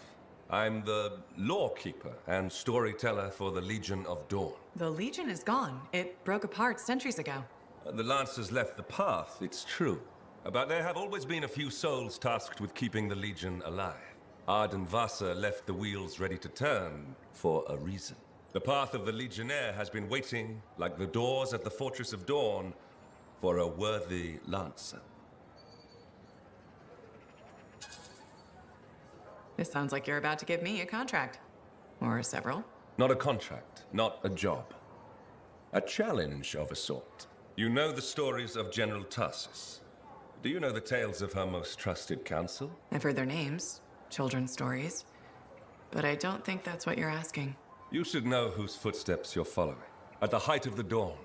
I'm the lawkeeper and storyteller for the Legion of Dawn. The Legion is gone. It broke apart centuries ago. The Lancers left the path, it's true. But there have always been a few souls tasked with keeping the Legion alive. Arden Vasa left the wheels ready to turn for a reason. The path of the Legionnaire has been waiting, like the doors at the Fortress of Dawn, for a worthy Lancer. This sounds like you're about to give me a contract. Or several. Not a contract, not a job. A challenge of a sort. You know the stories of General Tarsus. Do you know the tales of her most trusted counsel? I've heard their names, children's stories. But I don't think that's what you're asking. You should know whose footsteps you're following. At the height of the dawn,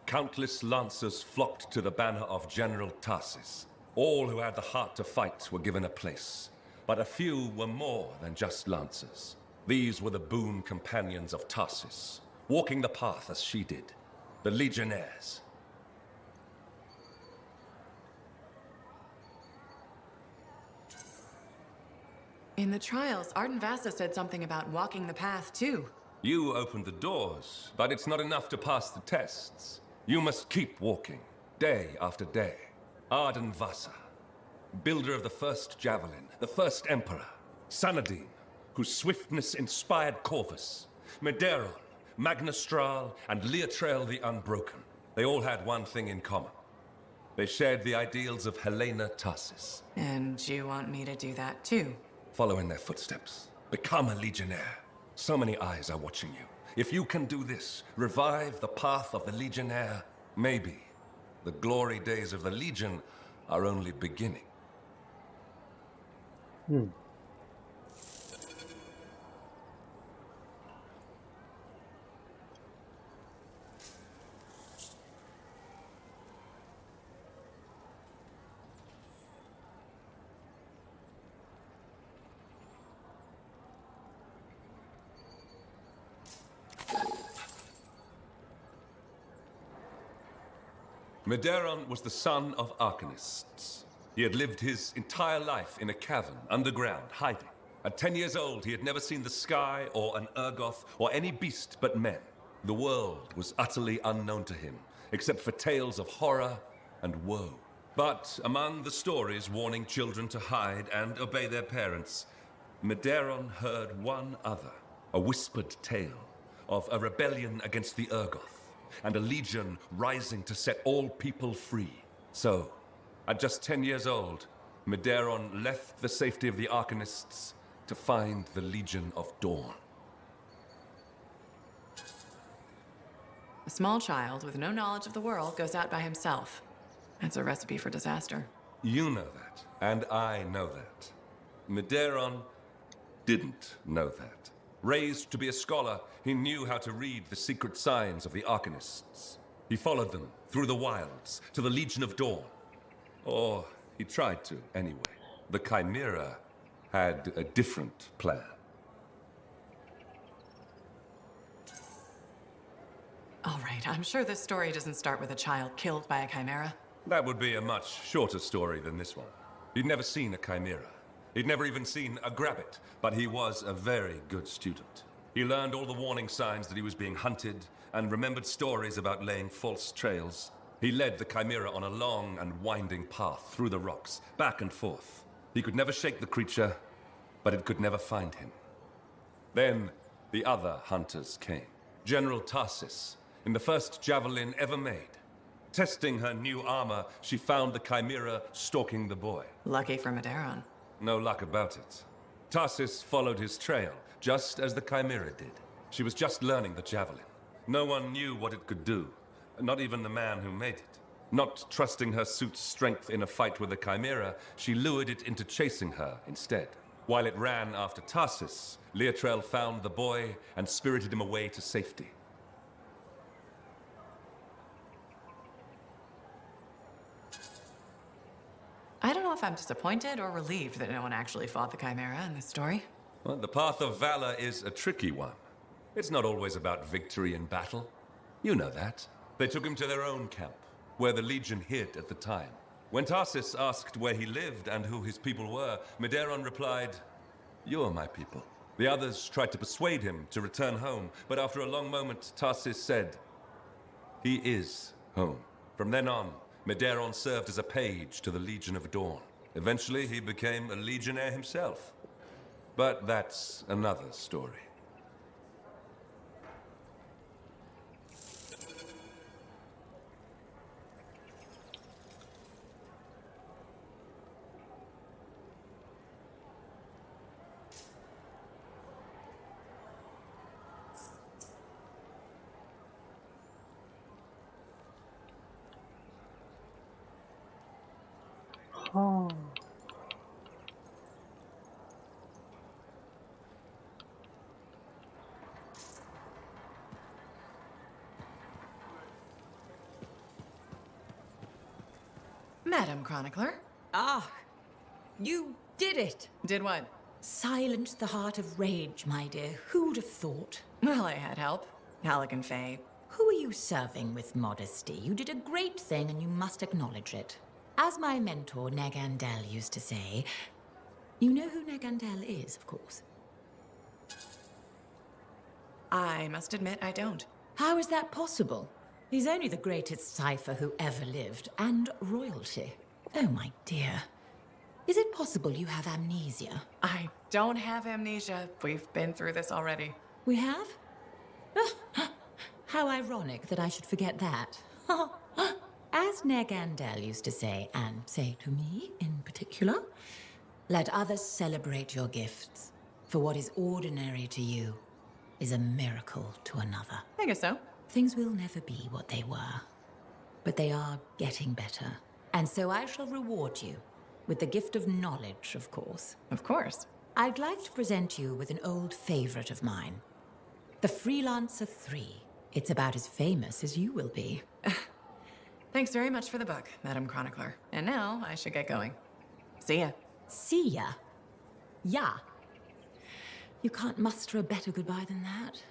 countless lancers flocked to the banner of General Tarsus. All who had the heart to fight were given a place. But a few were more than just lancers. These were the boon companions of Tarsus, walking the path as she did. The Legionnaires. In the trials, Arden Vasa said something about walking the path, too. You opened the doors, but it's not enough to pass the tests. You must keep walking, day after day. Arden Vasa, builder of the first javelin, the first emperor. Sanadine, whose swiftness inspired Corvus. Medeiron, Magnastral, and Leotrail the Unbroken. They all had one thing in common. They shared the ideals of Helena Tarsus. And you want me to do that, too? Follow in their footsteps. Become a Legionnaire. So many eyes are watching you. If you can do this, revive the path of the Legionnaire, maybe the glory days of the Legion are only beginning. Medeiros was the son of Arcanists. He had lived his entire life in a cavern, underground, hiding. At 10 years old, he had never seen the sky or an Urgoth or any beast but men. The world was utterly unknown to him, except for tales of horror and woe. But among the stories warning children to hide and obey their parents, Medeiros heard one other, a whispered tale of a rebellion against the Urgoth, and a legion rising to set all people free. So, at just 10 years old, Medeiros left the safety of the Arcanists to find the Legion of Dawn. A small child with no knowledge of the world goes out by himself. That's a recipe for disaster. You know that, and I know that. Medeiros didn't know that. Raised to be a scholar, he knew how to read the secret signs of the Arcanists. He followed them through the wilds to the Legion of Dawn. Or he tried to, anyway. The Chimera had a different plan. All right, I'm sure this story doesn't start with a child killed by a chimera. That would be a much shorter story than this one. He'd never seen a Chimera. He'd never even seen a Grabbit, but he was a very good student. He learned all the warning signs that he was being hunted, and remembered stories about laying false trails. He led the Chimera on a long and winding path through the rocks, back and forth. He could never shake the creature, but it could never find him. Then, the other hunters came. General Tarsis, in the first javelin ever made. Testing her new armor, she found the Chimera stalking the boy. Lucky for Medeiros. No luck about it. Tarsis followed his trail, just as the Chimera did. She was just learning the javelin. No one knew what it could do, not even the man who made it. Not trusting her suit's strength in a fight with the Chimera, she lured it into chasing her instead. While it ran after Tarsis, Leotrel found the boy and spirited him away to safety. I don't know if I'm disappointed or relieved that no one actually fought the Chimera in this story. Well, the path of valor is a tricky one. It's not always about victory in battle. You know that. They took him to their own camp, where the Legion hid at the time. When Tarsis asked where he lived and who his people were, Medeiros replied, "You're my people." The others tried to persuade him to return home, but after a long moment, Tarsis said, "He is home." From then on, Medeiros served as a page to the Legion of Dawn. Eventually, he became a legionnaire himself. But that's another story. Oh. Madam Chronicler. Ah, you did it. Did what? Silenced the heart of rage, my dear. Who'd have thought? Well, I had help. Alec and Faye. Who are you serving with modesty? You did a great thing and you must acknowledge it. As my mentor, Negandel, used to say, you know who Negandel is, of course. I must admit I don't. How is that possible? He's only the greatest cipher who ever lived, and royalty. Oh, my dear. Is it possible you have amnesia? I don't have amnesia. We've been through this already. We have? How ironic that I should forget that. As Negandel used to say, and say to me in particular, let others celebrate your gifts, for what is ordinary to you is a miracle to another. I guess so. Things will never be what they were, but they are getting better, And so I shall reward you with the gift of knowledge, of course. Of course. I'd like to present you with an old favorite of mine. The Freelancer 3. It's about as famous as you will be. Thanks very much for the book, Madam Chronicler. And now I should get going. See ya. See ya? Yeah. You can't muster a better goodbye than that.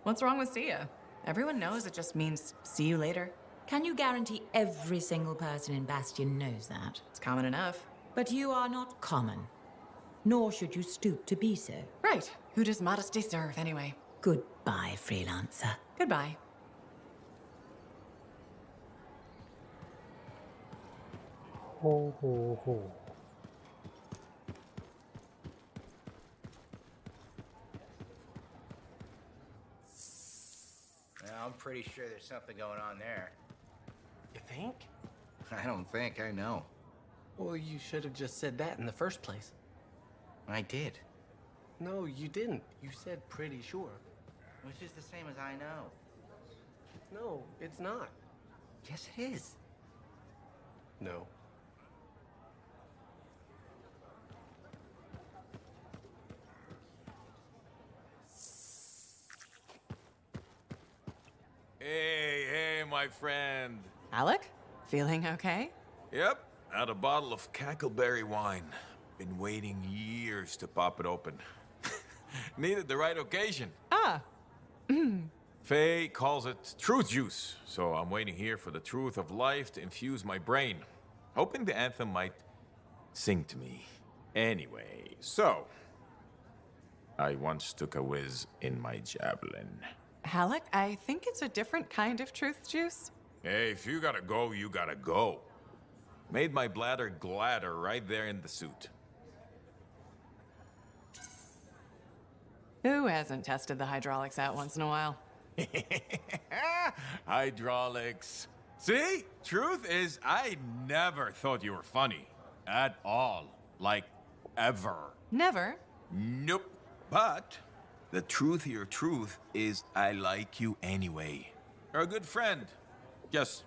What's wrong with see ya? Everyone knows it just means see you later. Can you guarantee every single person in Bastion knows that? It's common enough. But you are not common. Nor should you stoop to be so. Right. Who does modesty serve, anyway? Goodbye, Freelancer. Goodbye. Ho, ho, ho. Well, I'm pretty sure there's something going on there. You think? I don't think, I know. Well, you should have just said that in the first place. I did. No, you didn't. You said pretty sure. Which is the same as I know. No, it's not. Yes, it is. No. Hey, my friend. Alec? Feeling okay? Yep, had a bottle of cackleberry wine. Been waiting years to pop it open. Needed the right occasion. Ah. Faye calls it truth juice, so I'm waiting here for the truth of life to infuse my brain. Hoping the anthem might sing to me. Anyway, so... I once took a whiz in my javelin. Alec, I think it's a different kind of truth juice. Hey, if you gotta go, you gotta go. Made my bladder gladder right there in the suit. Who hasn't tested the hydraulics out once in a while? Hydraulics. See? Truth is, I never thought you were funny. At all. Like, ever. Never? Nope. But the truthier truth is I like you anyway. You're a good friend. Just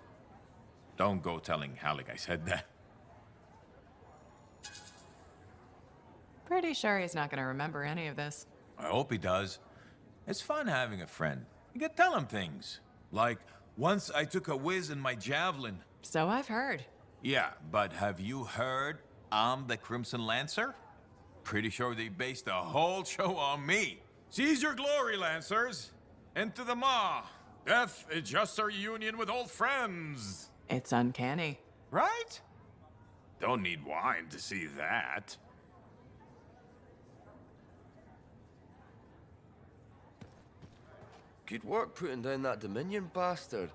don't go telling Halleck I said that. Pretty sure he's not gonna remember any of this. I hope he does. It's fun having a friend. You can tell him things. Like, once I took a whiz in my javelin. So I've heard. Yeah, but have you heard I'm the Crimson Lancer? Pretty sure they based the whole show on me. Seize your glory, Lancers! Into the maw! Death is just a reunion with old friends! It's uncanny. Right? Don't need wine to see that. Good work putting down that Dominion bastard.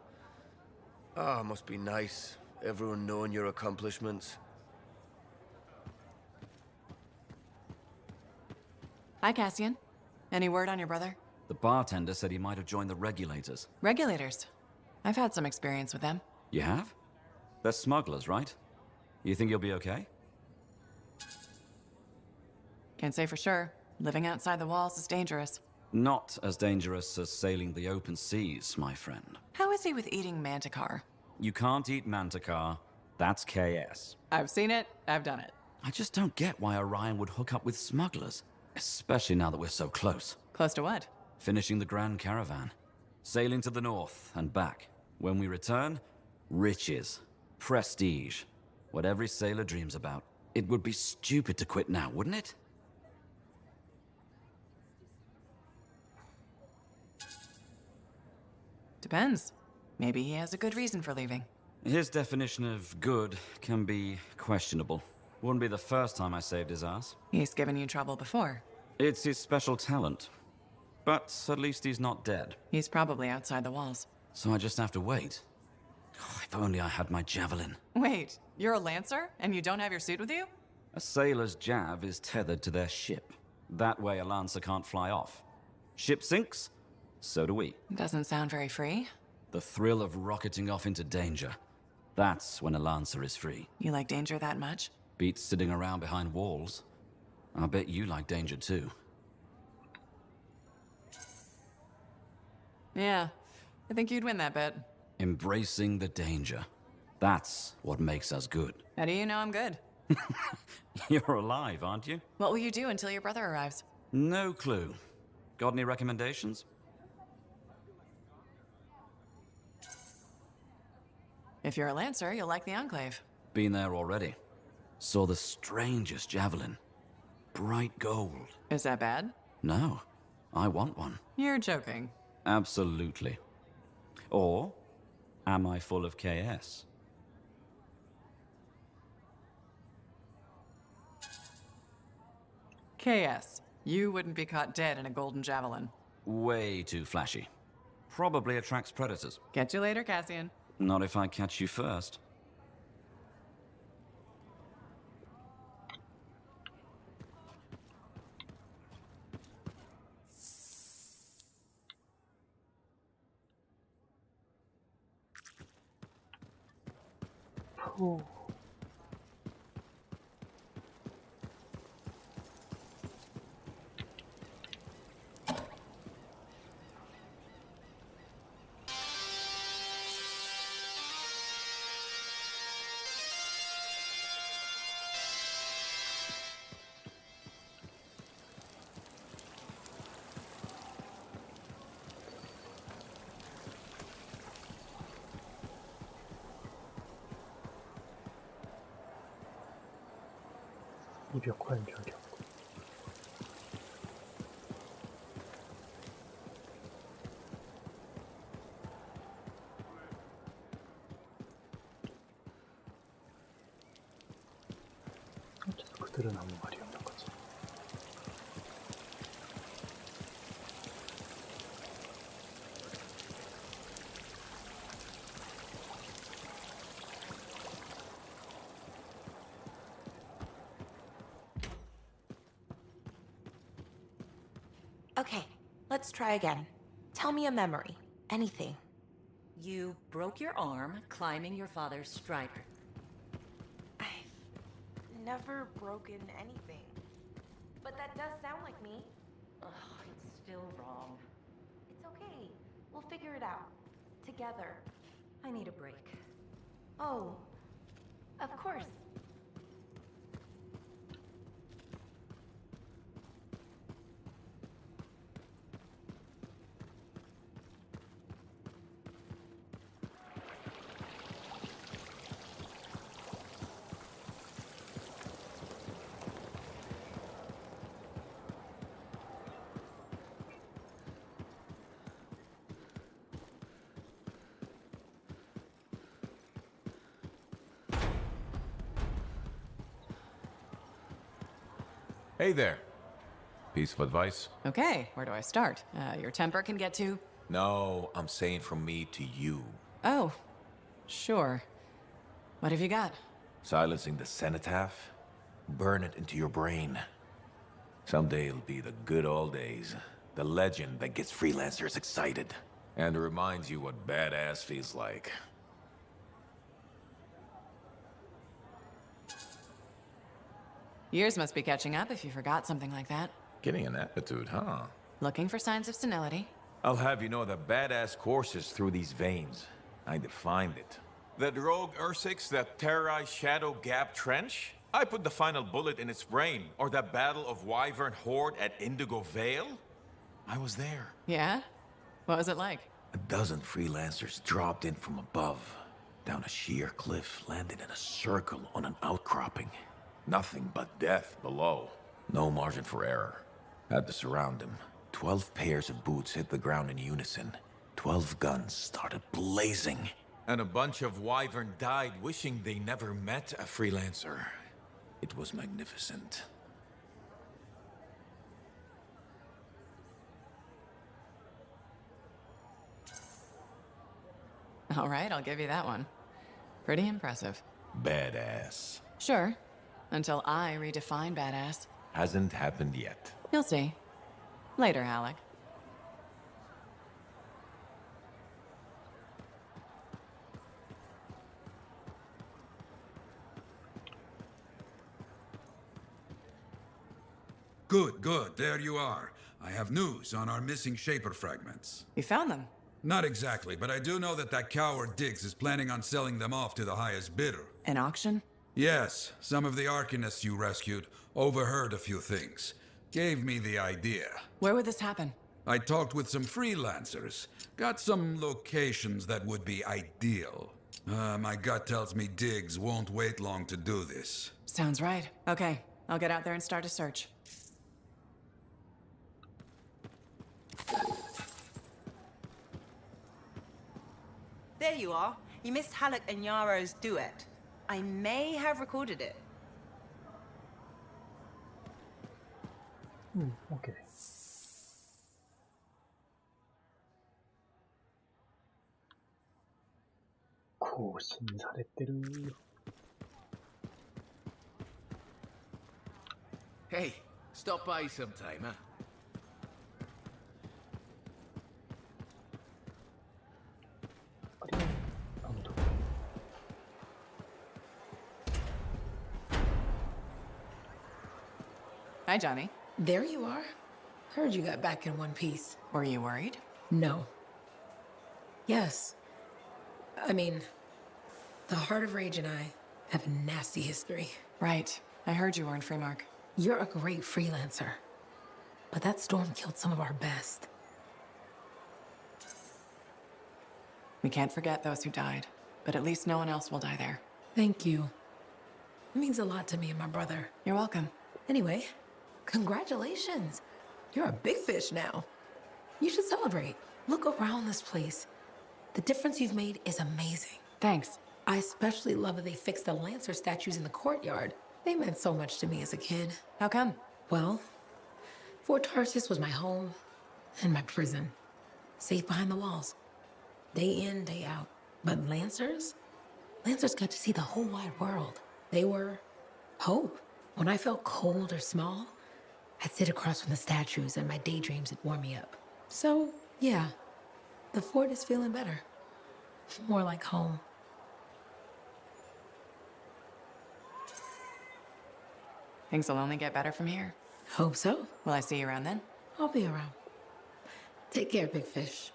Ah, must be nice. Everyone knowing your accomplishments. Hi, Cassian. Any word on your brother? The bartender said he might have joined the regulators. Regulators. I've had some experience with them. You have? They're smugglers, right? You think you'll be okay? Can't say for sure. Living outside the walls is dangerous. Not as dangerous as sailing the open seas, my friend. How is he with eating manticar? You can't eat manticar. That's KS. I've seen it. I've done it. I just don't get why Orion would hook up with smugglers. Especially now that we're so close. Close to what? Finishing the Grand Caravan. Sailing to the north and back. When we return, riches. Prestige. What every sailor dreams about. It would be stupid to quit now, wouldn't it? Depends. Maybe he has a good reason for leaving. His definition of good can be questionable. Wouldn't be the first time I saved his ass. He's given you trouble before. It's his special talent. But at least he's not dead. He's probably outside the walls. So I just have to wait. Oh, if only I had my javelin. Wait, you're a lancer and you don't have your suit with you? A sailor's jav is tethered to their ship. That way a lancer can't fly off. Ship sinks, so do we. Doesn't sound very free. The thrill of rocketing off into danger. That's when a lancer is free. You like danger that much? Beats sitting around behind walls. I bet you like danger too. Yeah, I think you'd win that bet. Embracing the danger. That's what makes us good. How do you know I'm good? You're alive, aren't you? What will you do until your brother arrives? No clue. Got any recommendations? If you're a Lancer, you'll like the Enclave. Been there already. Saw the strangest javelin. Bright gold. Is that bad? No, I want one. You're joking. Absolutely. Or am I full of KS? KS. You wouldn't be caught dead in a golden javelin. Way too flashy. Probably attracts predators. Catch you later, Cassian. Not if I catch you first. Ooh. 이벽화인 저격. 어째서 그들은 아무 말이 없는 거지? Okay, let's try again. Tell me a memory. Anything. You broke your arm climbing your father's strider. Never broken anything. But that does sound like me. Ugh, it's still wrong. It's okay. We'll figure it out. Together. I need a break. Oh. Of course. Hey there. Piece of advice? Okay, where do I start? Your temper can get to... No, I'm saying from me to you. Oh, sure. What have you got? Silencing the cenotaph? Burn it into your brain. Someday it'll be the good old days. The legend that gets freelancers excited. And reminds you what badass feels like. Years must be catching up if you forgot something like that. Getting an attitude, huh? Looking for signs of senility. I'll have you know that badass courses through these veins. I defined it. That rogue Ursix that terrorized Shadow Gap Trench? I put the final bullet in its brain. Or that battle of Wyvern Horde at Indigo Vale? I was there. Yeah? What was it like? A dozen freelancers dropped in from above. Down a sheer cliff, landed in a circle on an outcropping. Nothing but death below. No margin for error. Had to surround him. 12 pairs of boots hit the ground in unison. 12 guns started blazing. And a bunch of Wyvern died wishing they never met a freelancer. It was magnificent. All right, I'll give you that one. Pretty impressive. Badass. Sure. Until I redefine badass. Hasn't happened yet. You'll see. Later, Alec. Good, good. There you are. I have news on our missing Shaper fragments. You found them? Not exactly, but I do know that that coward Diggs is planning on selling them off to the highest bidder. An auction? Yes, some of the Arcanists you rescued overheard a few things. Gave me the idea. Where would this happen? I talked with some freelancers. Got some locations that would be ideal. My gut tells me Diggs won't wait long to do this. Sounds right. Okay, I'll get out there and start a search. There you are. You missed Halleck and Yarrow's duet. I may have recorded it. 오케이. 고신사랬대루. Hey, stop by sometime, huh? Hi, Johnny. There you are. Heard you got back in one piece. Were you worried? No. Yes. I mean, the Heart of Rage and I have a nasty history. Right. I heard you were in Freemark. You're a great freelancer. But that storm killed some of our best. We can't forget those who died, but at least no one else will die there. Thank you. It means a lot to me and my brother. You're welcome. Anyway, congratulations. You're a big fish now. You should celebrate. Look around this place. The difference you've made is amazing. Thanks. I especially love that they fixed the Lancer statues in the courtyard. They meant so much to me as a kid. How come? Well, Fort Tarsis was my home and my prison. Safe behind the walls. Day in, day out. But Lancers got to see the whole wide world. They were hope. When I felt cold or small, I'd sit across from the statues and my daydreams would warm me up. So, yeah, the fort is feeling better. More like home. Things will only get better from here. Hope so. Will I see you around then? I'll be around. Take care, big fish.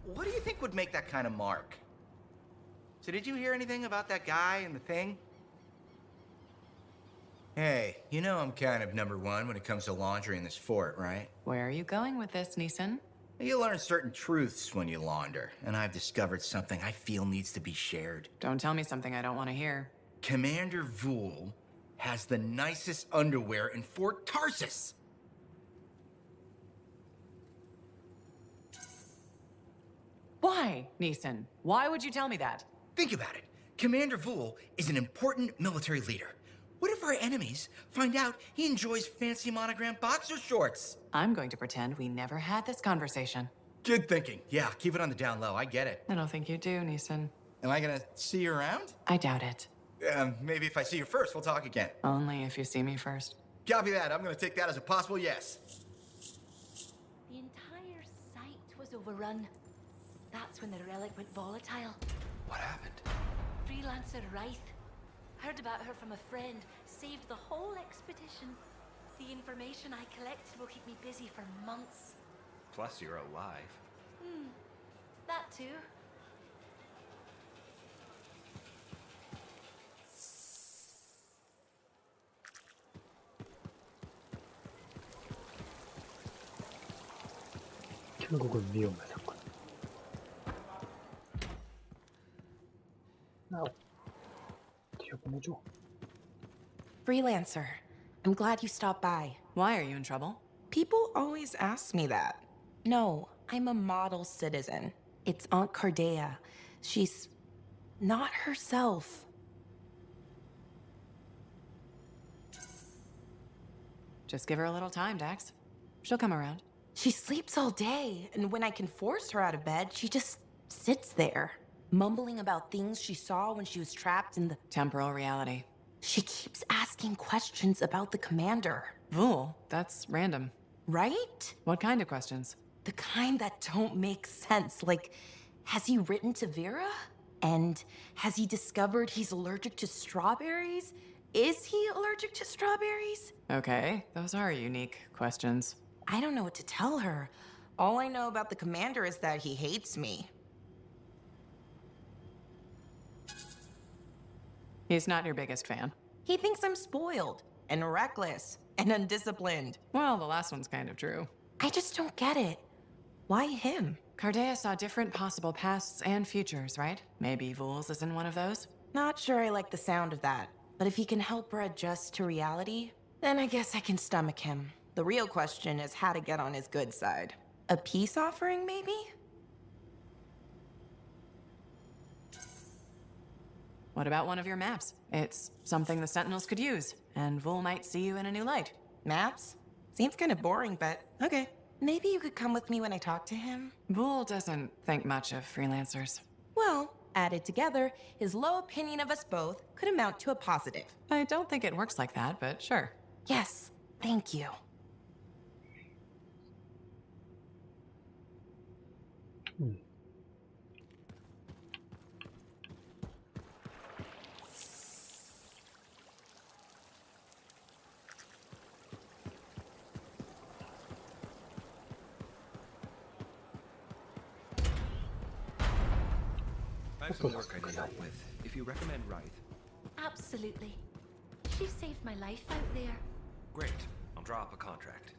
What do you think would make that kind of mark? So did you hear anything about that guy and the thing? Hey, you know I'm kind of number one when it comes to laundry in this fort, right? Where are you going with this, Neeson? You learn certain truths when you launder, and I've discovered something I feel needs to be shared. Don't tell me something I don't want to hear. Commander Vool has the nicest underwear in Fort Tarsis. Why, Neeson? Why would you tell me that? Think about it. Commander Vool is an important military leader. What if our enemies find out he enjoys fancy monogram boxer shorts? I'm going to pretend we never had this conversation. Good thinking. Yeah, keep it on the down low. I get it. I don't think you do, Neeson. Am I gonna see you around? I doubt it. Maybe if I see you first, we'll talk again. Only if you see me first. Copy that. I'm gonna take that as a possible yes. The entire site was overrun. That's when the relic went volatile. What happened? Freelancer Wraith. Heard about her from a friend. Saved the whole expedition. The information I collected will keep me busy for months. Plus, you're alive. That too. 결국은 위험한 사건. 아우. 튀어보내줘. Freelancer. I'm glad you stopped by. Why are you in trouble? People always ask me that. No, I'm a model citizen. It's Aunt Cardea. She's not herself. Just give her a little time, Dax. She'll come around. She sleeps all day, and when I can force her out of bed, she just sits there, mumbling about things she saw when she was trapped in the temporal reality. She keeps asking questions about the commander. Vool, that's random. right? What kind of questions? The kind that don't make sense. Like, has he written to Vera? And has he discovered he's allergic to strawberries? Is he allergic to strawberries? Okay, those are unique questions. I don't know what to tell her. All I know about the commander is that he hates me. He's not your biggest fan. He thinks I'm spoiled and reckless and undisciplined. Well, the last one's kind of true. I just don't get it. Why him? Cardea saw different possible pasts and futures, right? Maybe Vools isn't one of those? Not sure I like the sound of that. But if he can help her adjust to reality, then I guess I can stomach him. The real question is how to get on his good side. A peace offering, maybe? What about one of your maps? It's something the Sentinels could use, and Vool might see you in a new light. Maps? Seems kind of boring, but okay. Maybe you could come with me when I talk to him? Vool doesn't think much of freelancers. Well, added together, his low opinion of us both could amount to a positive. I don't think it works like that, but sure. Yes, thank you. Thanks for the work I need help with. If you recommend Rythe. Absolutely. She saved my life out there. Great. I'll draw up a contract.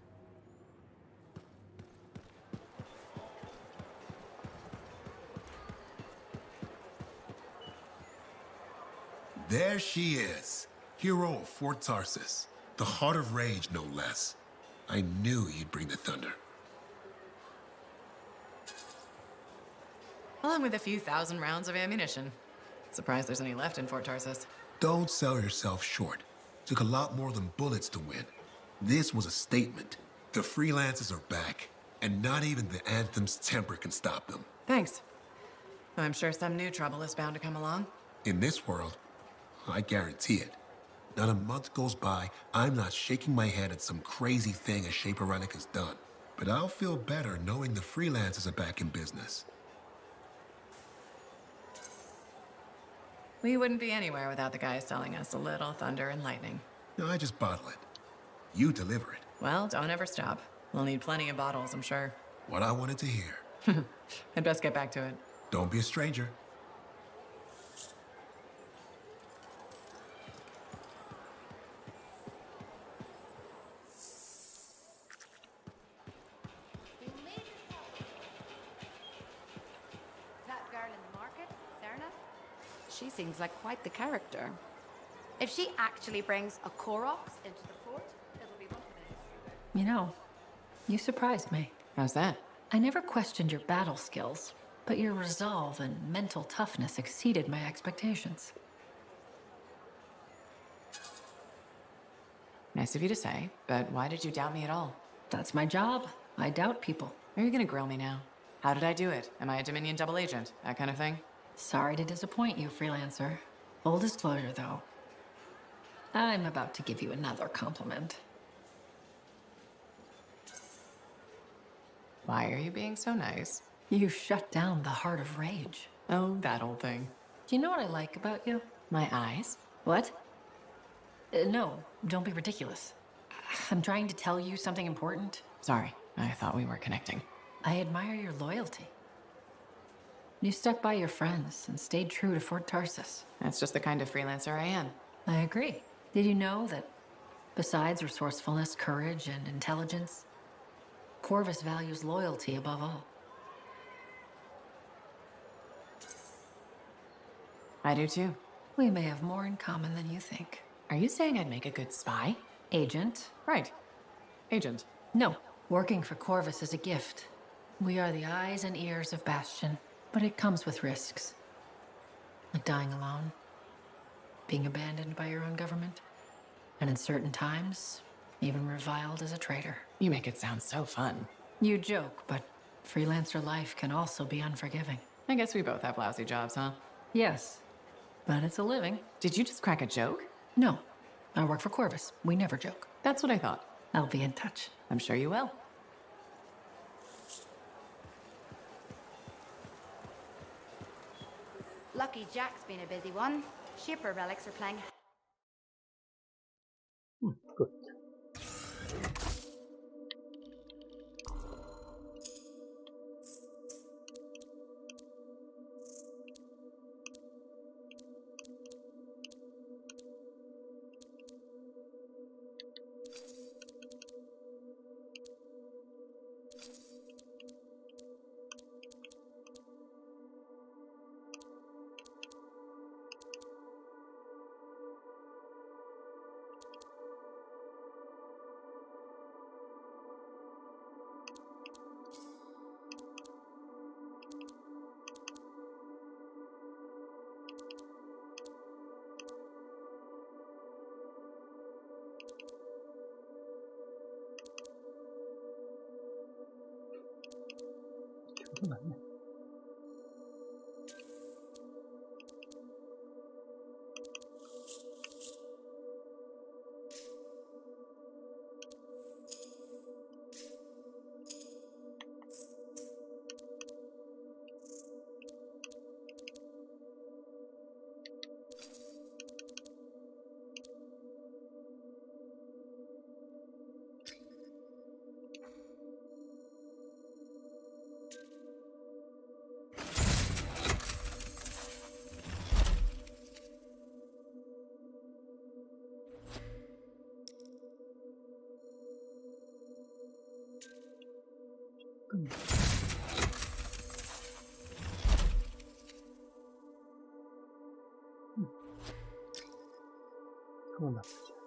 There she is, hero of Fort Tarsus, the heart of rage, no less. I knew you'd bring the thunder. Along with a few thousand rounds of ammunition. Surprised there's any left in Fort Tarsus. Don't sell yourself short. Took a lot more than bullets to win. This was a statement. The freelancers are back, and not even the Anthem's temper can stop them. Thanks. I'm sure some new trouble is bound to come along. In this world, I guarantee it. Not a month goes by, I'm not shaking my head at some crazy thing a Shaperonic has done. But I'll feel better knowing the freelancers are back in business. We wouldn't be anywhere without the guys selling us a little thunder and lightning. No, I just bottle it. You deliver it. Well, don't ever stop. We'll need plenty of bottles, I'm sure. What I wanted to hear. I'd best get back to it. Don't be a stranger. That girl in the market, Serna? She seems like quite the character. If she actually brings a Koroks into the fort, it'll be one for the history. You know, you surprised me. How's that? I never questioned your battle skills, but your resolve and mental toughness exceeded my expectations. Nice of you to say, but why did you doubt me at all? That's my job. I doubt people. Are you gonna grill me now? How did I do it? Am I a Dominion double agent? That kind of thing? Sorry to disappoint you, freelancer. Full disclosure, though. I'm about to give you another compliment. Why are you being so nice? You shut down the heart of rage. Oh, that old thing. Do you know what I like about you? My eyes? What? No, don't be ridiculous. I'm trying to tell you something important. Sorry, I thought we were connecting. I admire your loyalty. You stuck by your friends and stayed true to Fort Tarsus. That's just the kind of freelancer I am. I agree. Did you know that besides resourcefulness, courage, and intelligence, Corvus values loyalty above all? I do too. We may have more in common than you think. Are you saying I'd make a good spy? Agent? Right. Agent. No. Working for Corvus is a gift. We are the eyes and ears of Bastion, but it comes with risks. Like dying alone, being abandoned by your own government, and in certain times, even reviled as a traitor. You make it sound so fun. You joke, but freelancer life can also be unforgiving. I guess we both have lousy jobs, huh? Yes, but it's a living. Did you just crack a joke? No, I work for Corvus. We never joke. That's what I thought. I'll be in touch. I'm sure you will. Lucky Jack's been a busy one. Shaper relics are playing. Good. 잠깐만요. 그건 나쁘지.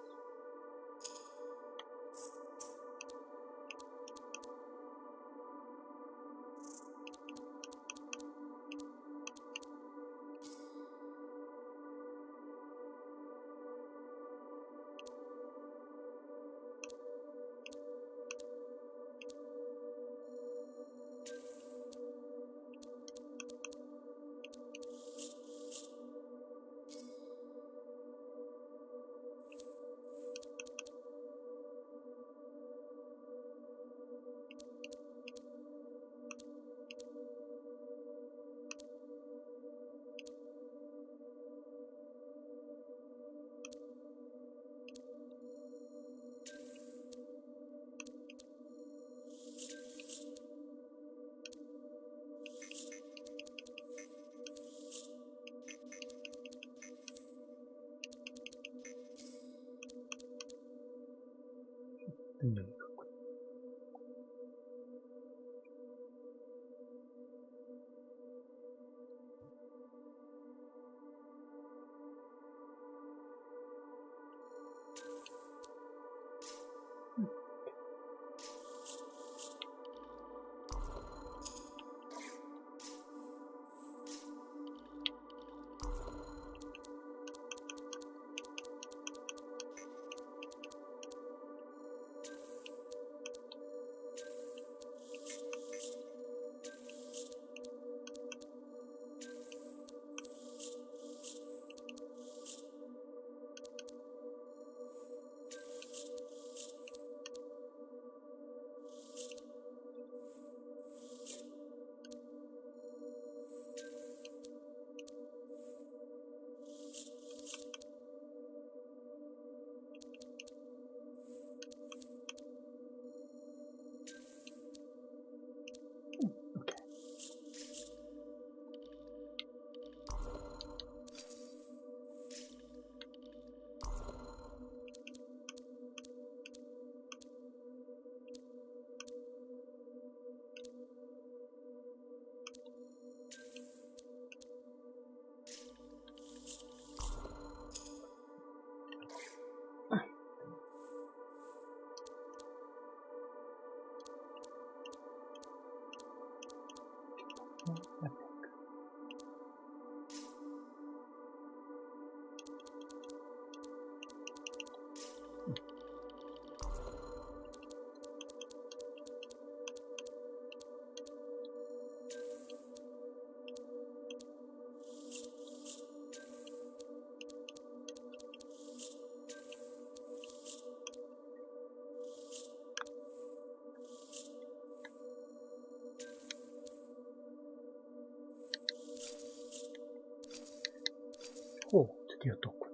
오, 드디어 떴군.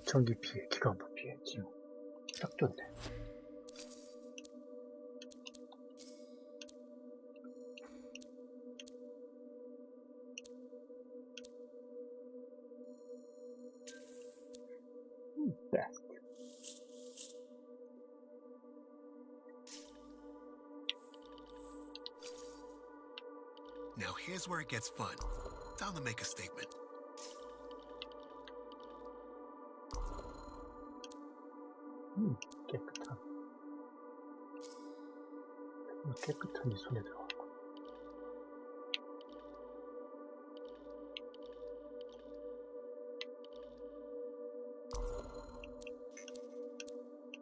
전기 피해, 기관부 피해, 지금 딱 좋네. Best. Now here's where it gets fun. Time to make a statement. 깨끗한. 깨끗한 이 손에 들어가고.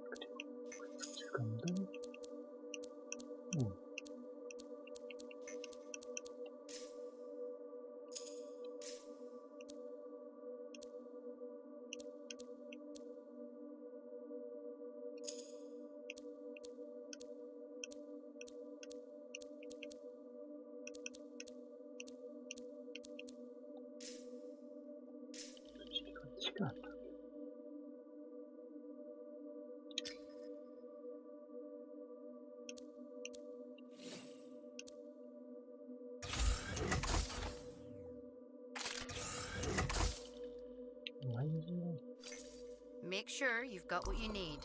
그리고 지금도 지가 안 나. Make sure you've got what you need.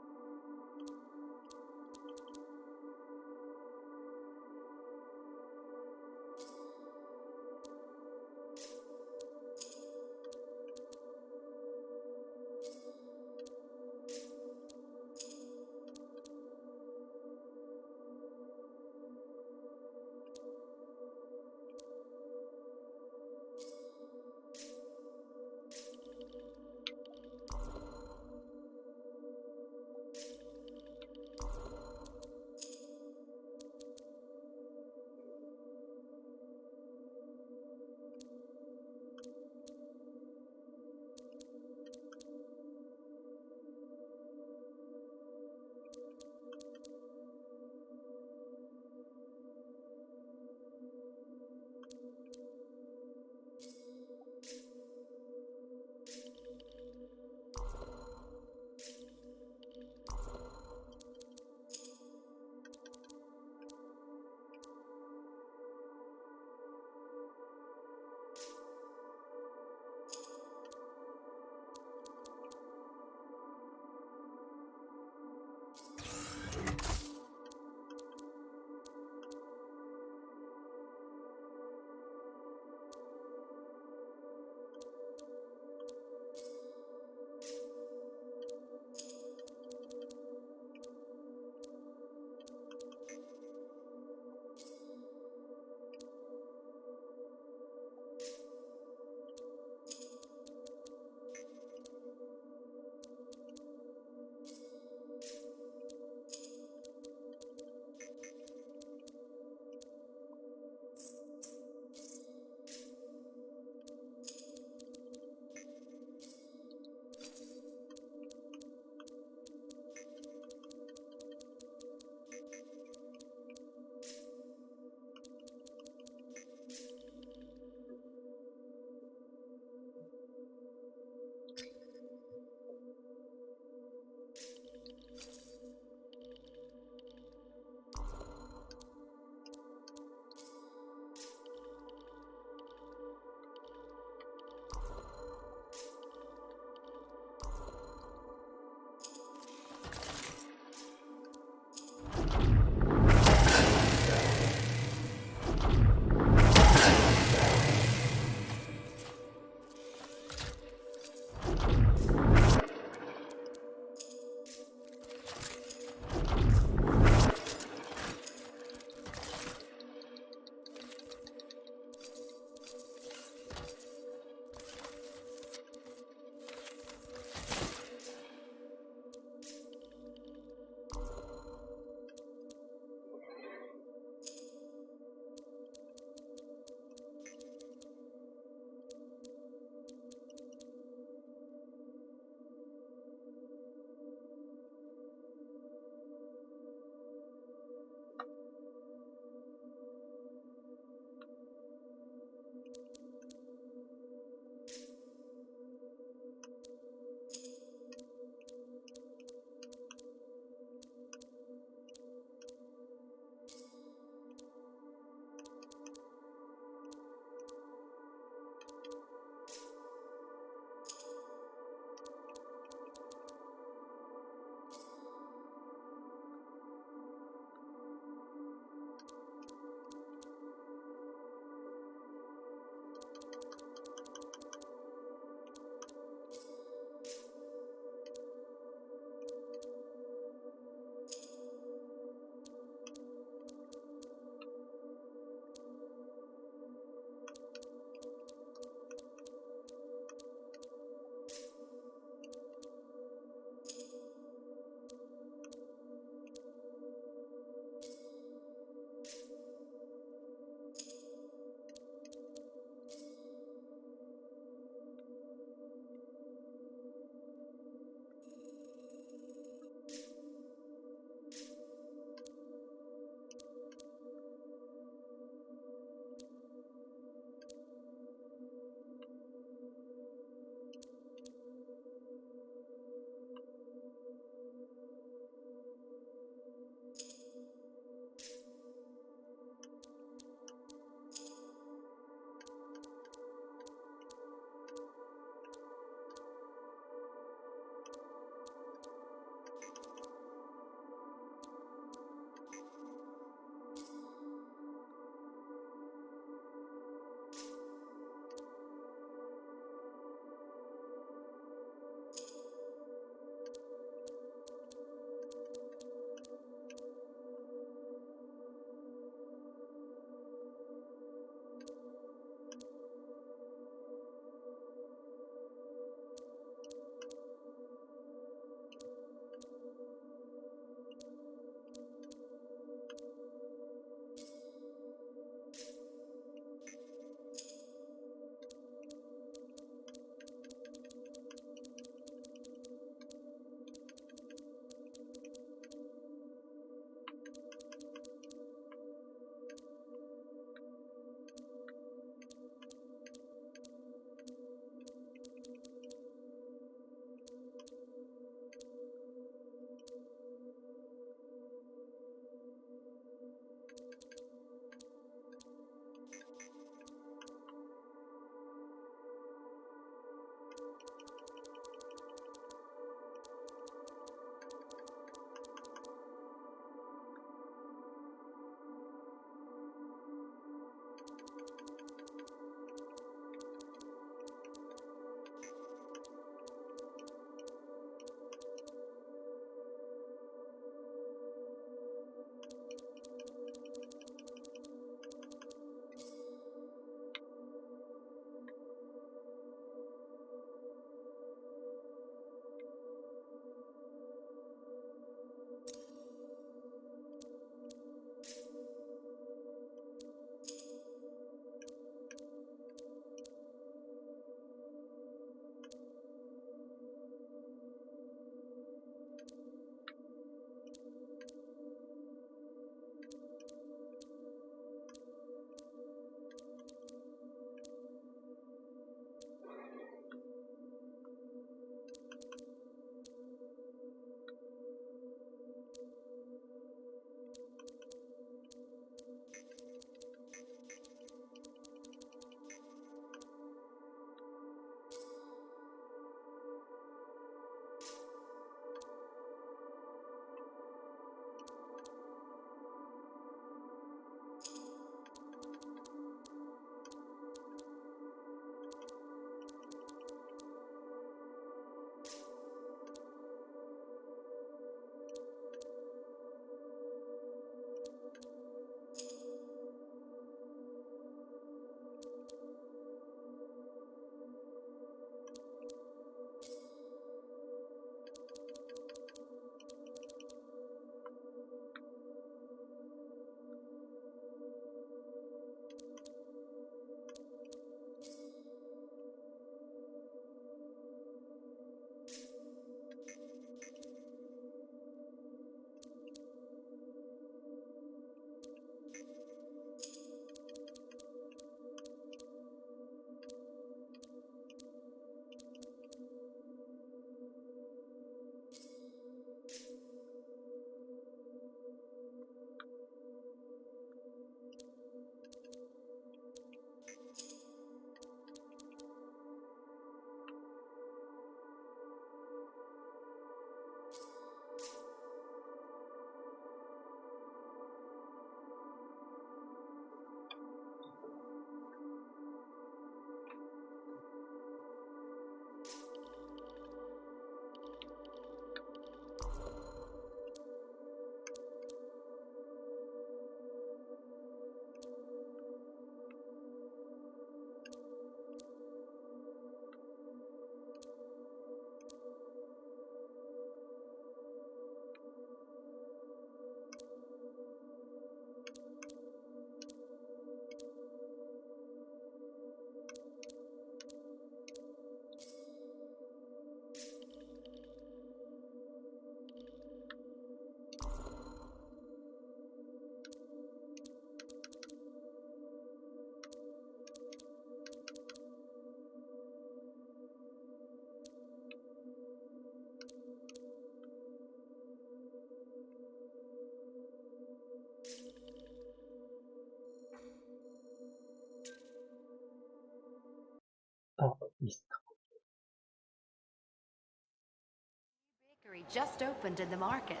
We just opened in the market.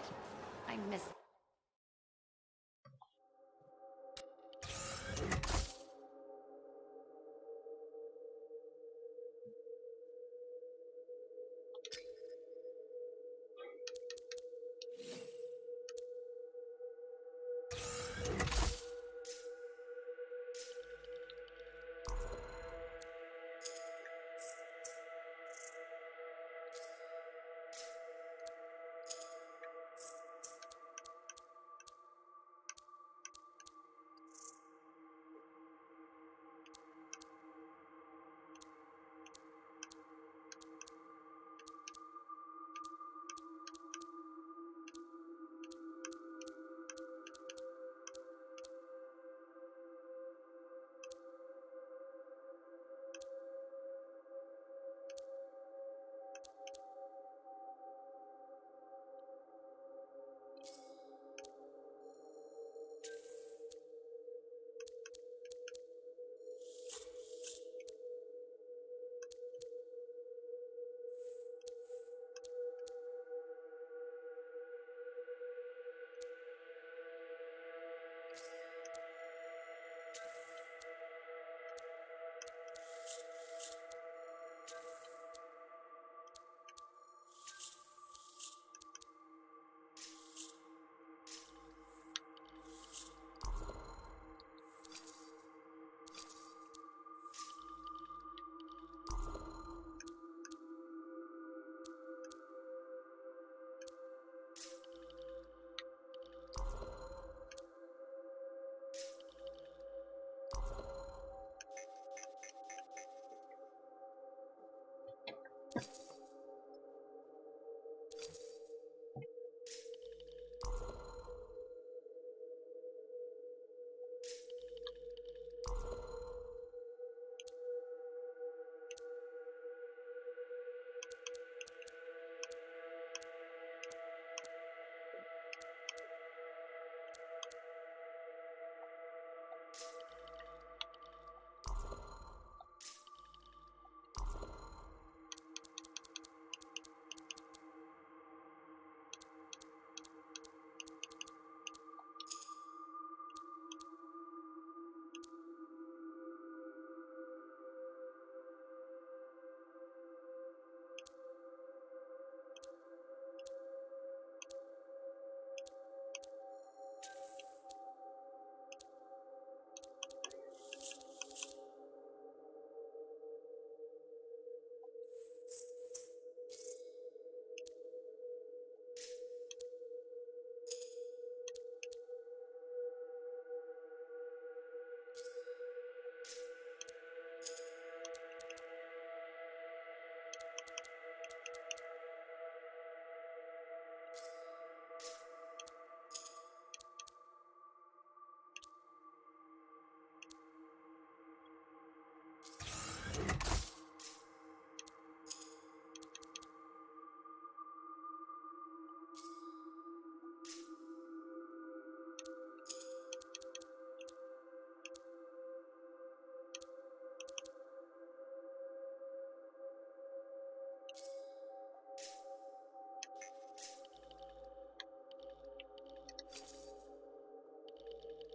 I miss.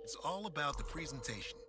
It's all about the presentation.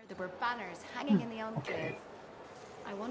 There were banners hanging in the enclave. I wonder